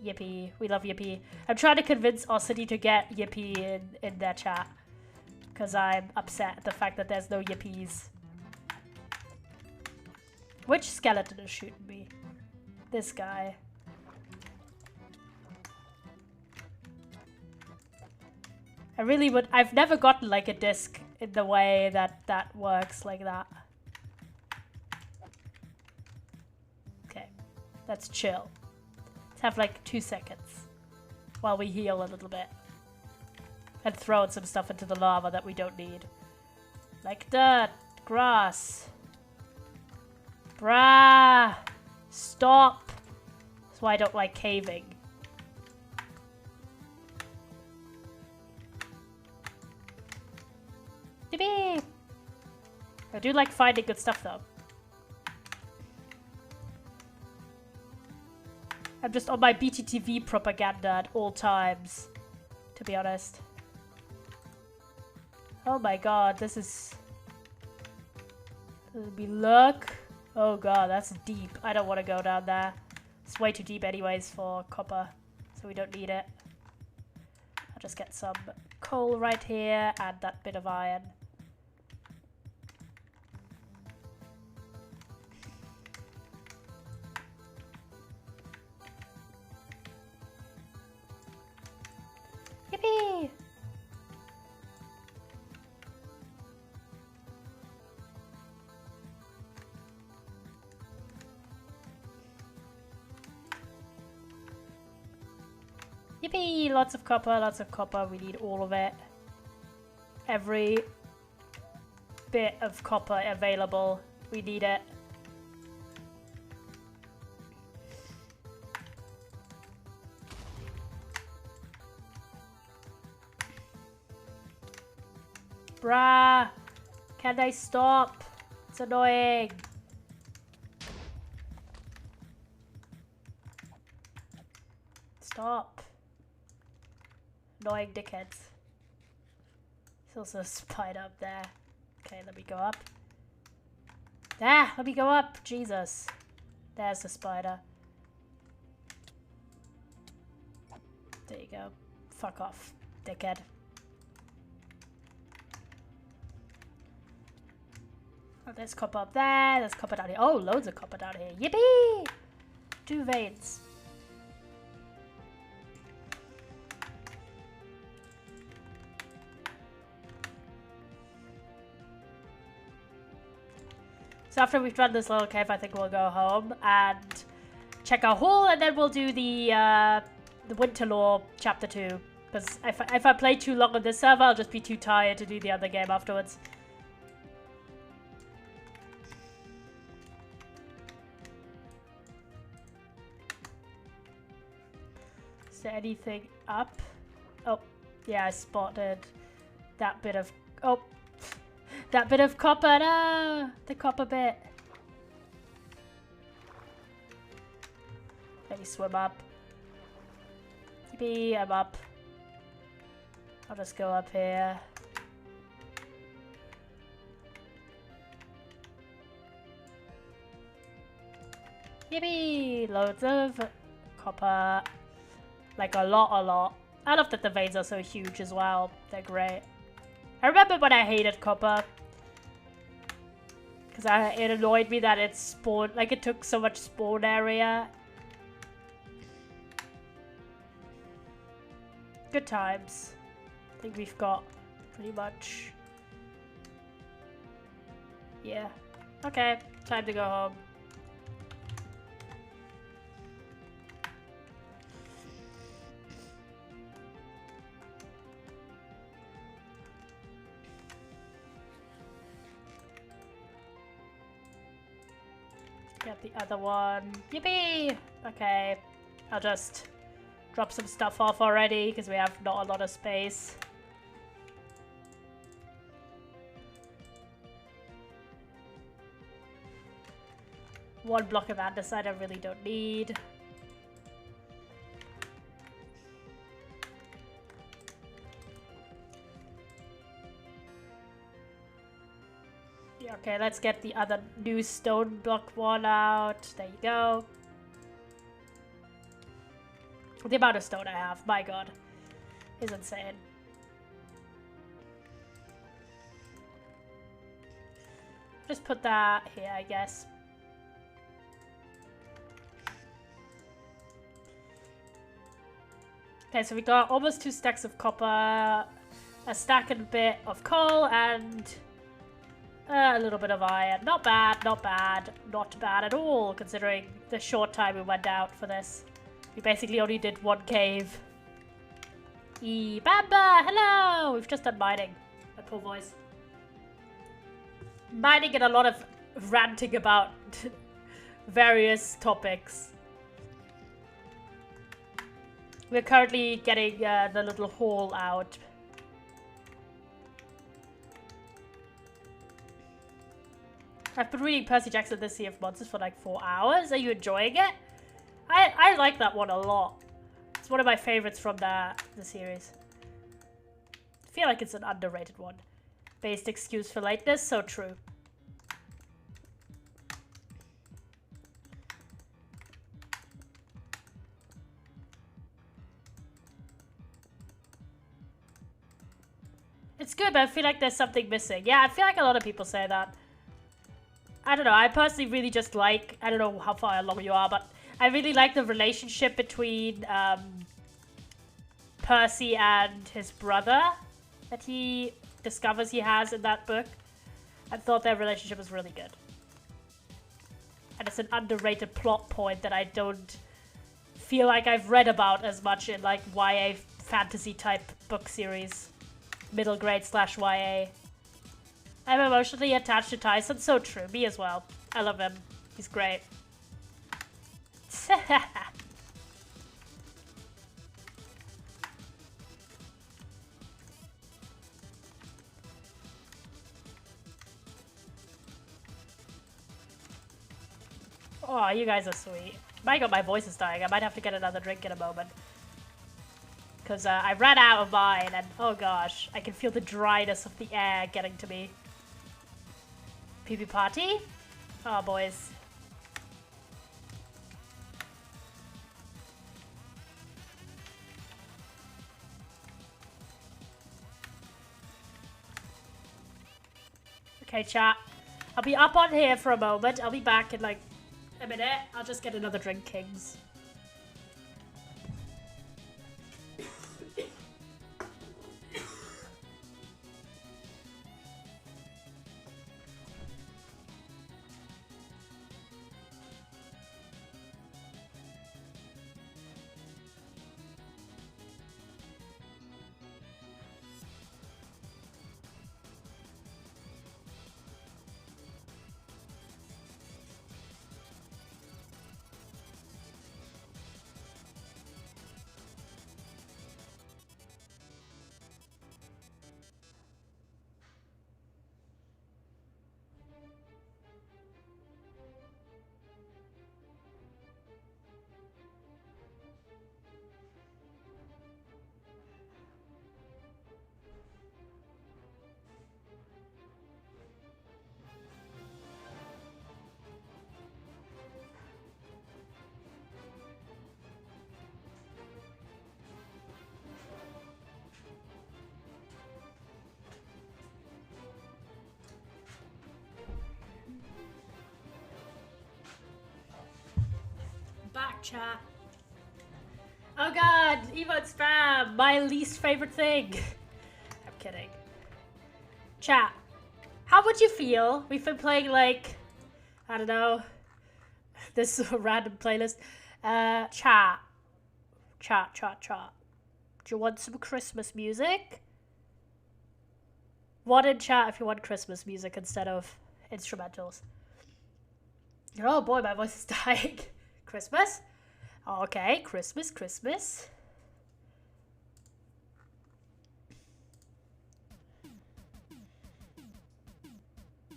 Yippee. We love Yippee. I'm trying to convince Ossity to get Yippee in their chat. Because I'm upset at the fact that there's no Yippies. Which skeleton is shooting me? This guy. I really would... I've never gotten like a disc in the way that that works like that. Okay. Let's chill. Let's have like 2 seconds. While we heal a little bit. And throw some stuff into the lava that we don't need. Like dirt. Grass. Bruh. Stop. That's why I don't like caving. Yippee! I do like finding good stuff though. I'm just on my BTTV propaganda at all times, to be honest. Oh my god, this is... Let me look. Oh god, that's deep. I don't want to go down there. It's way too deep anyways for copper, so we don't need it. I'll just get some coal right here and that bit of iron. Yippee! Lots of copper, lots of copper. We need all of it. Every bit of copper available. We need it. Bruh! Can they stop? It's annoying. Stop. Annoying dickheads. There's also a spider up there. Okay, let me go up. Ah, let me go up. Jesus. There's the spider. There you go. Fuck off, dickhead. Oh, there's copper up there. There's copper down here. Oh, loads of copper down here. Yippee! 2 veins. So after we've done this little cave, I think we'll go home and check our haul, and then we'll do the Winterlore Chapter 2. Because if I play too long on this server, I'll just be too tired to do the other game afterwards. Is there anything up? Oh, yeah, I spotted that bit of... Oh, that bit of copper. No, the copper bit. Let me swim up. Yippee, I'm up. I'll just go up here. Yippee! Loads of copper. Like a lot. I love that the veins are so huge as well. They're great. I remember when I hated copper. Because it annoyed me that it spawned, like it took so much spawn area. Good times. I think we've got pretty much. Yeah. Okay, time to go home. Get the other one. Yippee! Okay, I'll just drop some stuff off already because we have not a lot of space. One block of andesite I really don't need. Okay, let's get the other new stone block one out. There you go. The amount of stone I have, my god, is insane. Just put that here, I guess. Okay, so we got almost 2 stacks of copper, a stack and a bit of coal, and a little bit of iron. Not bad, not bad. Not bad at all, considering the short time we went out for this. We basically only did 1 cave. Bamba! Hello! We've just done mining. My poor voice. Mining and a lot of ranting about various topics. We're currently getting the little haul out. I've been reading Percy Jackson The Sea of Monsters for like 4 hours. Are you enjoying it? I like that one a lot. It's one of my favorites from the series. I feel like it's an underrated one. Based excuse for lateness, so true. It's good, but I feel like there's something missing. Yeah, I feel like a lot of people say that. I don't know, I personally really just like, I don't know how far along you are, but I really like the relationship between Percy and his brother that he discovers he has in that book. I thought their relationship was really good. And it's an underrated plot point that I don't feel like I've read about as much in like YA fantasy type book series. Middle grade / YA. I'm emotionally attached to Tyson. So true. Me as well. I love him. He's great. Oh, you guys are sweet. My god, my voice is dying. I might have to get another drink in a moment. Because I ran out of mine and oh gosh, I can feel the dryness of the air getting to me. PB party? Oh, boys. Okay, chat. I'll be up on here for a moment. I'll be back in like a minute. I'll just get another drink, kings. Back, chat. Oh god, emote spam, my least favorite thing. I'm kidding. Chat, how would you feel? We've been playing like, I don't know, this is a random playlist. Chat. Do you want some Christmas music? What in chat if you want Christmas music instead of instrumentals? Oh boy, my voice is dying. Christmas? Okay, Christmas.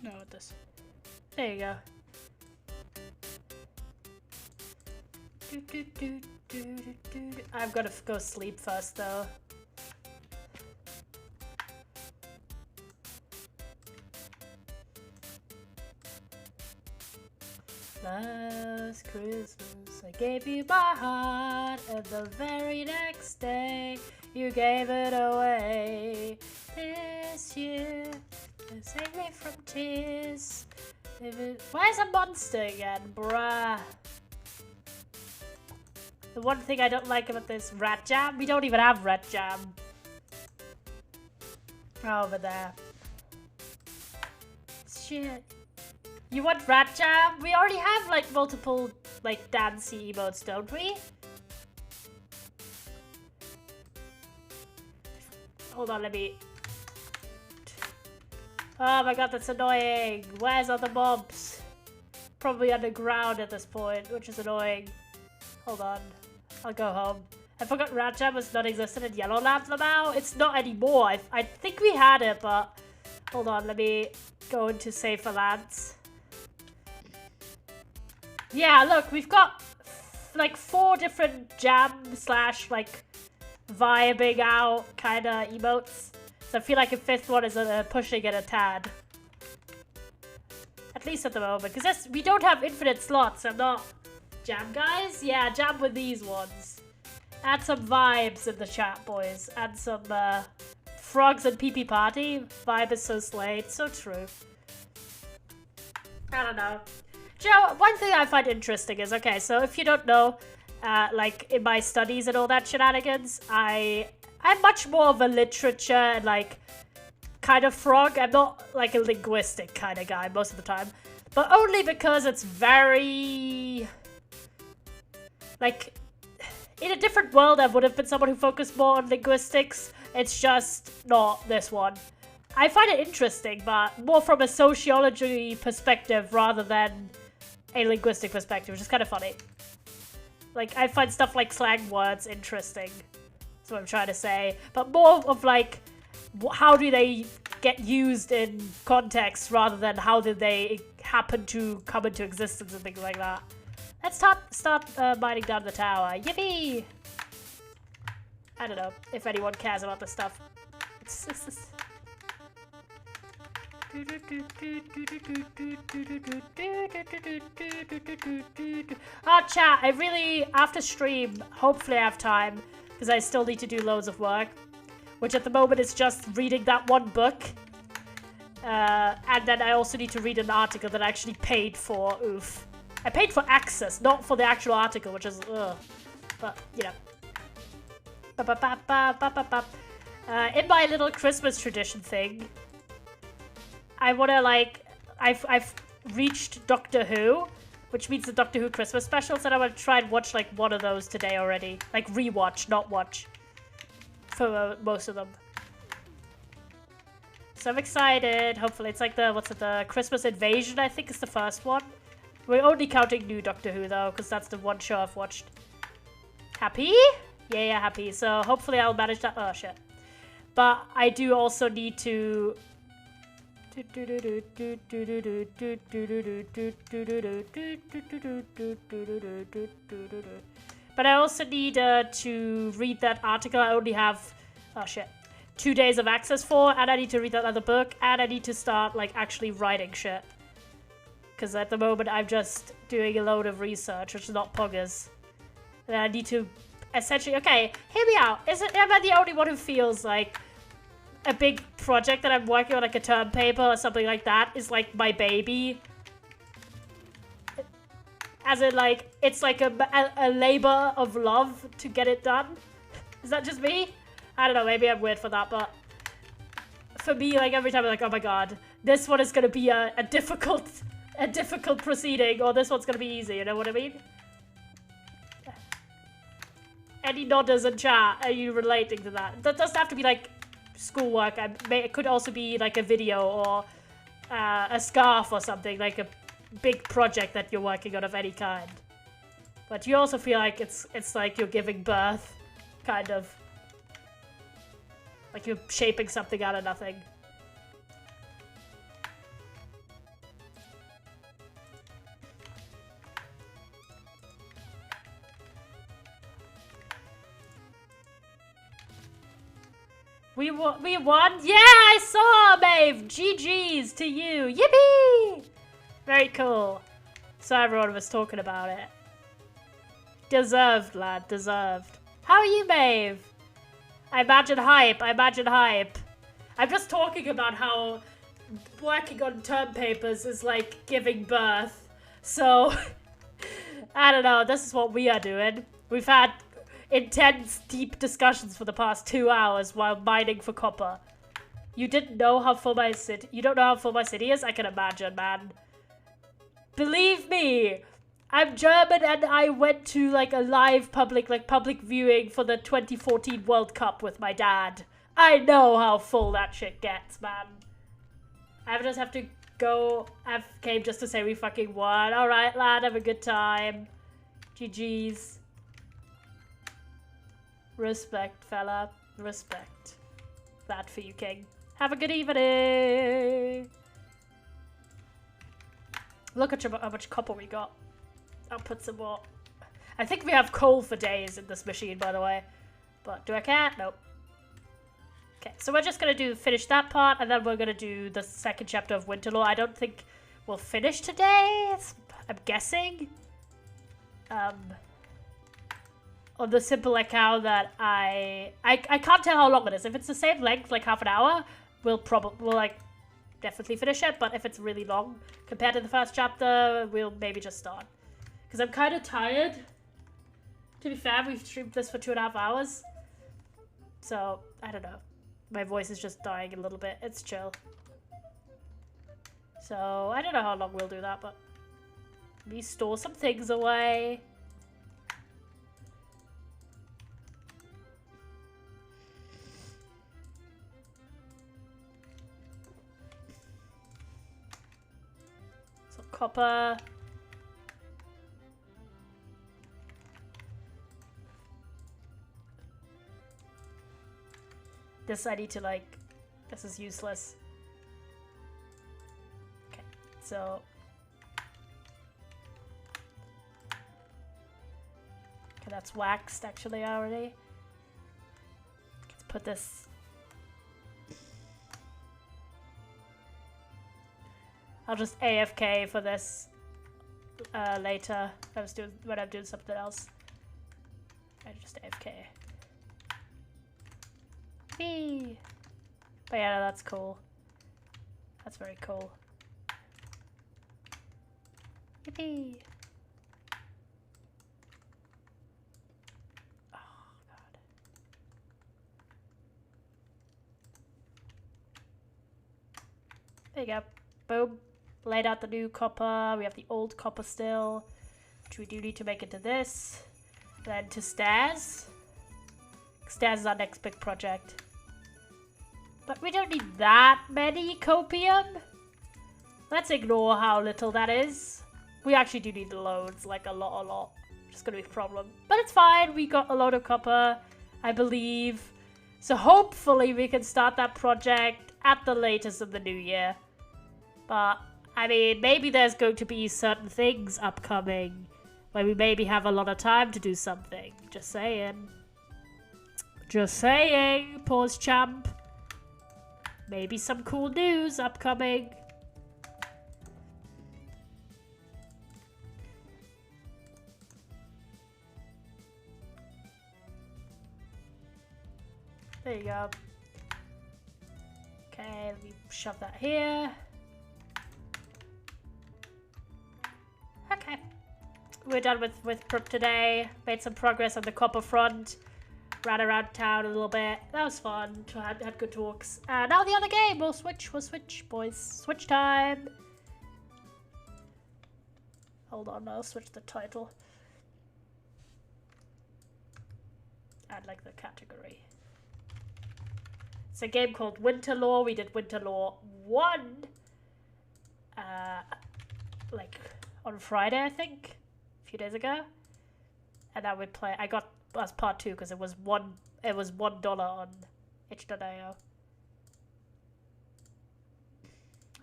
No, this. There you go. I've got to go sleep first, though. Last Christmas, I gave you my heart, and the very next day, you gave it away. This year, save me from tears. Where's a monster again, bruh? The one thing I don't like about this rat jam, we don't even have rat jam. Over there. Shit. You want rat jam? We already have like multiple like dancey emotes, don't we? Hold on, let me. Oh my god, that's annoying. Where's all the mobs? Probably underground at this point, which is annoying. Hold on, I'll go home. I forgot rat jam was non-existent in Yellow Lab now. It's not anymore. I think we had it, but hold on, let me go into safer lands. Yeah, look, we've got like 4 different jam / like vibing out kind of emotes. So I feel like a 5th one is pushing it a tad. At least at the moment, because we don't have infinite slots. I'm not jam guys. Yeah, jam with these ones. Add some vibes in the chat, boys. Add some frogs and pee-pee party. Vibe is so slayed. So true. I don't know. Joe, one thing I find interesting is, okay, so if you don't know, like in my studies and all that shenanigans, I'm much more of a literature and like kind of frog. I'm not like a linguistic kind of guy most of the time, but only because it's very like in a different world, I would have been someone who focused more on linguistics. It's just not this one. I find it interesting, but more from a sociology perspective rather than a linguistic perspective, which is kind of funny. Like, I find stuff like slang words interesting. That's what I'm trying to say. But more of, like, how do they get used in context rather than how did they happen to come into existence and things like that. Let's start mining down the tower. Yippee! I don't know if anyone cares about this stuff. Oh, chat, I really, after stream, hopefully I have time, because I still need to do loads of work, which at the moment is just reading that one book, and then I also need to read an article that I actually paid for. Oof. I paid for access, not for the actual article, which is, ugh. But, you know. In my little Christmas tradition thing, I wanna, like, I've reached Doctor Who, which means the Doctor Who Christmas specials, and I want to try and watch, like, one of those today already. Like, rewatch, not watch. For most of them. So I'm excited. Hopefully it's like the, what's it, the Christmas Invasion, I think is the first one. We're only counting new Doctor Who, though, because that's the one show I've watched. Happy? Yeah, happy. So hopefully I'll manage that. Oh, shit. But I do also need to... But I also need to read that article I only have, oh shit, 2 days of access for, and I need to read that other book, and I need to start, like, actually writing shit. Because at the moment I'm just doing a load of research, which is not poggers. And I need to essentially, okay, hear me out. Am I the only one who feels like a big project that I'm working on, like a term paper or something like that, is like my baby? As in, like, it's like a labor of love to get it done. Is that just me? I don't know, maybe I'm weird for that, but for me, like, every time I'm like, oh my god, this one is gonna be a difficult proceeding, or this one's gonna be easy, you know what I mean? Any nodders in chat, are you relating to that? That doesn't have to be, like, schoolwork. It could also be, like, a video or a scarf or something, like a big project that you're working on of any kind. But you also feel like it's like you're giving birth, kind of. Like you're shaping something out of nothing. We won? Yeah, I saw, Maeve! GG's to you! Yippee! Very cool. So everyone was talking about it. Deserved, lad. Deserved. How are you, Maeve? I imagine hype. I'm just talking about how working on term papers is like giving birth. So, I don't know. This is what we are doing. We've had intense, deep discussions for the past 2 hours while mining for copper. You didn't know how full my city... You don't know how full my city is? I can imagine, man. Believe me, I'm German and I went to like a live public viewing for the 2014 World Cup with my dad. I know how full that shit gets, man. I just have to go. I came just to say we fucking won. Alright, lad, have a good time. GG's. Respect, fella. Respect. That for you, king. Have a good evening. Look at how much copper we got. I'll put some more. I think we have coal for days in this machine, by the way. But do I care? Nope. Okay, so we're just going to finish that part, and then we're going to do the second chapter of Winterlore. I don't think we'll finish today. I'm guessing. On the simple account that I can't tell how long it is. If it's the same length, like half an hour, we'll like definitely finish it. But if it's really long compared to the first chapter, we'll maybe just start. Because I'm kind of tired. To be fair, we've streamed this for 2.5 hours. So, I don't know. My voice is just dying a little bit. It's chill. So, I don't know how long we'll do that, but... Let me store some things away. copper. This I need to like, this is useless. Okay, so. Okay, that's waxed actually already. Let's put this. I'll just AFK for this later. I was doing when I'm doing something else. I just AFK. Whee! But yeah, no, that's cool. That's very cool. Yippee! Oh god. There you go. Boom. Laid out the new copper. We have the old copper still, which we do need to make into this. Then to stairs. Stairs is our next big project. But we don't need that many copium. Let's ignore how little that is. We actually do need loads, like a lot. It's gonna be a problem. But it's fine, we got a lot of copper, I believe. So hopefully we can start that project at the latest of the new year. But, I mean, maybe there's going to be certain things upcoming where we maybe have a lot of time to do something. Just saying. Just saying, pause champ. Maybe some cool news upcoming. There you go. Okay, let me shove that here. Okay. We're done with Prrp today. Made some progress on the copper front. Ran around town a little bit. That was fun. Had good talks. Now the other game. We'll switch, boys. Switch time. Hold on, I'll switch the title. Add like the category. It's a game called Winterlore. We did Winterlore 1. Like on Friday, I think. A few days ago. And now we play. I got as part 2 because it was $1 on itch.io.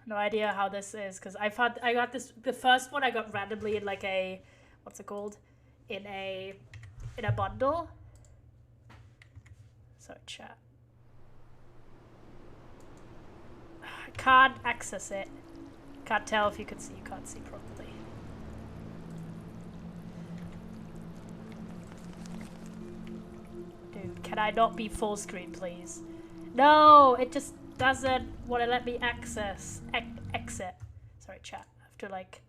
No idea how this is because I got this, the first one I got randomly in like a, what's it called, in a bundle. Sorry, chat. I can't access it. Can't tell if you can see. You can't see properly. Can I not be full screen, please? No, it just doesn't want to let me exit. Sorry, chat. I have to like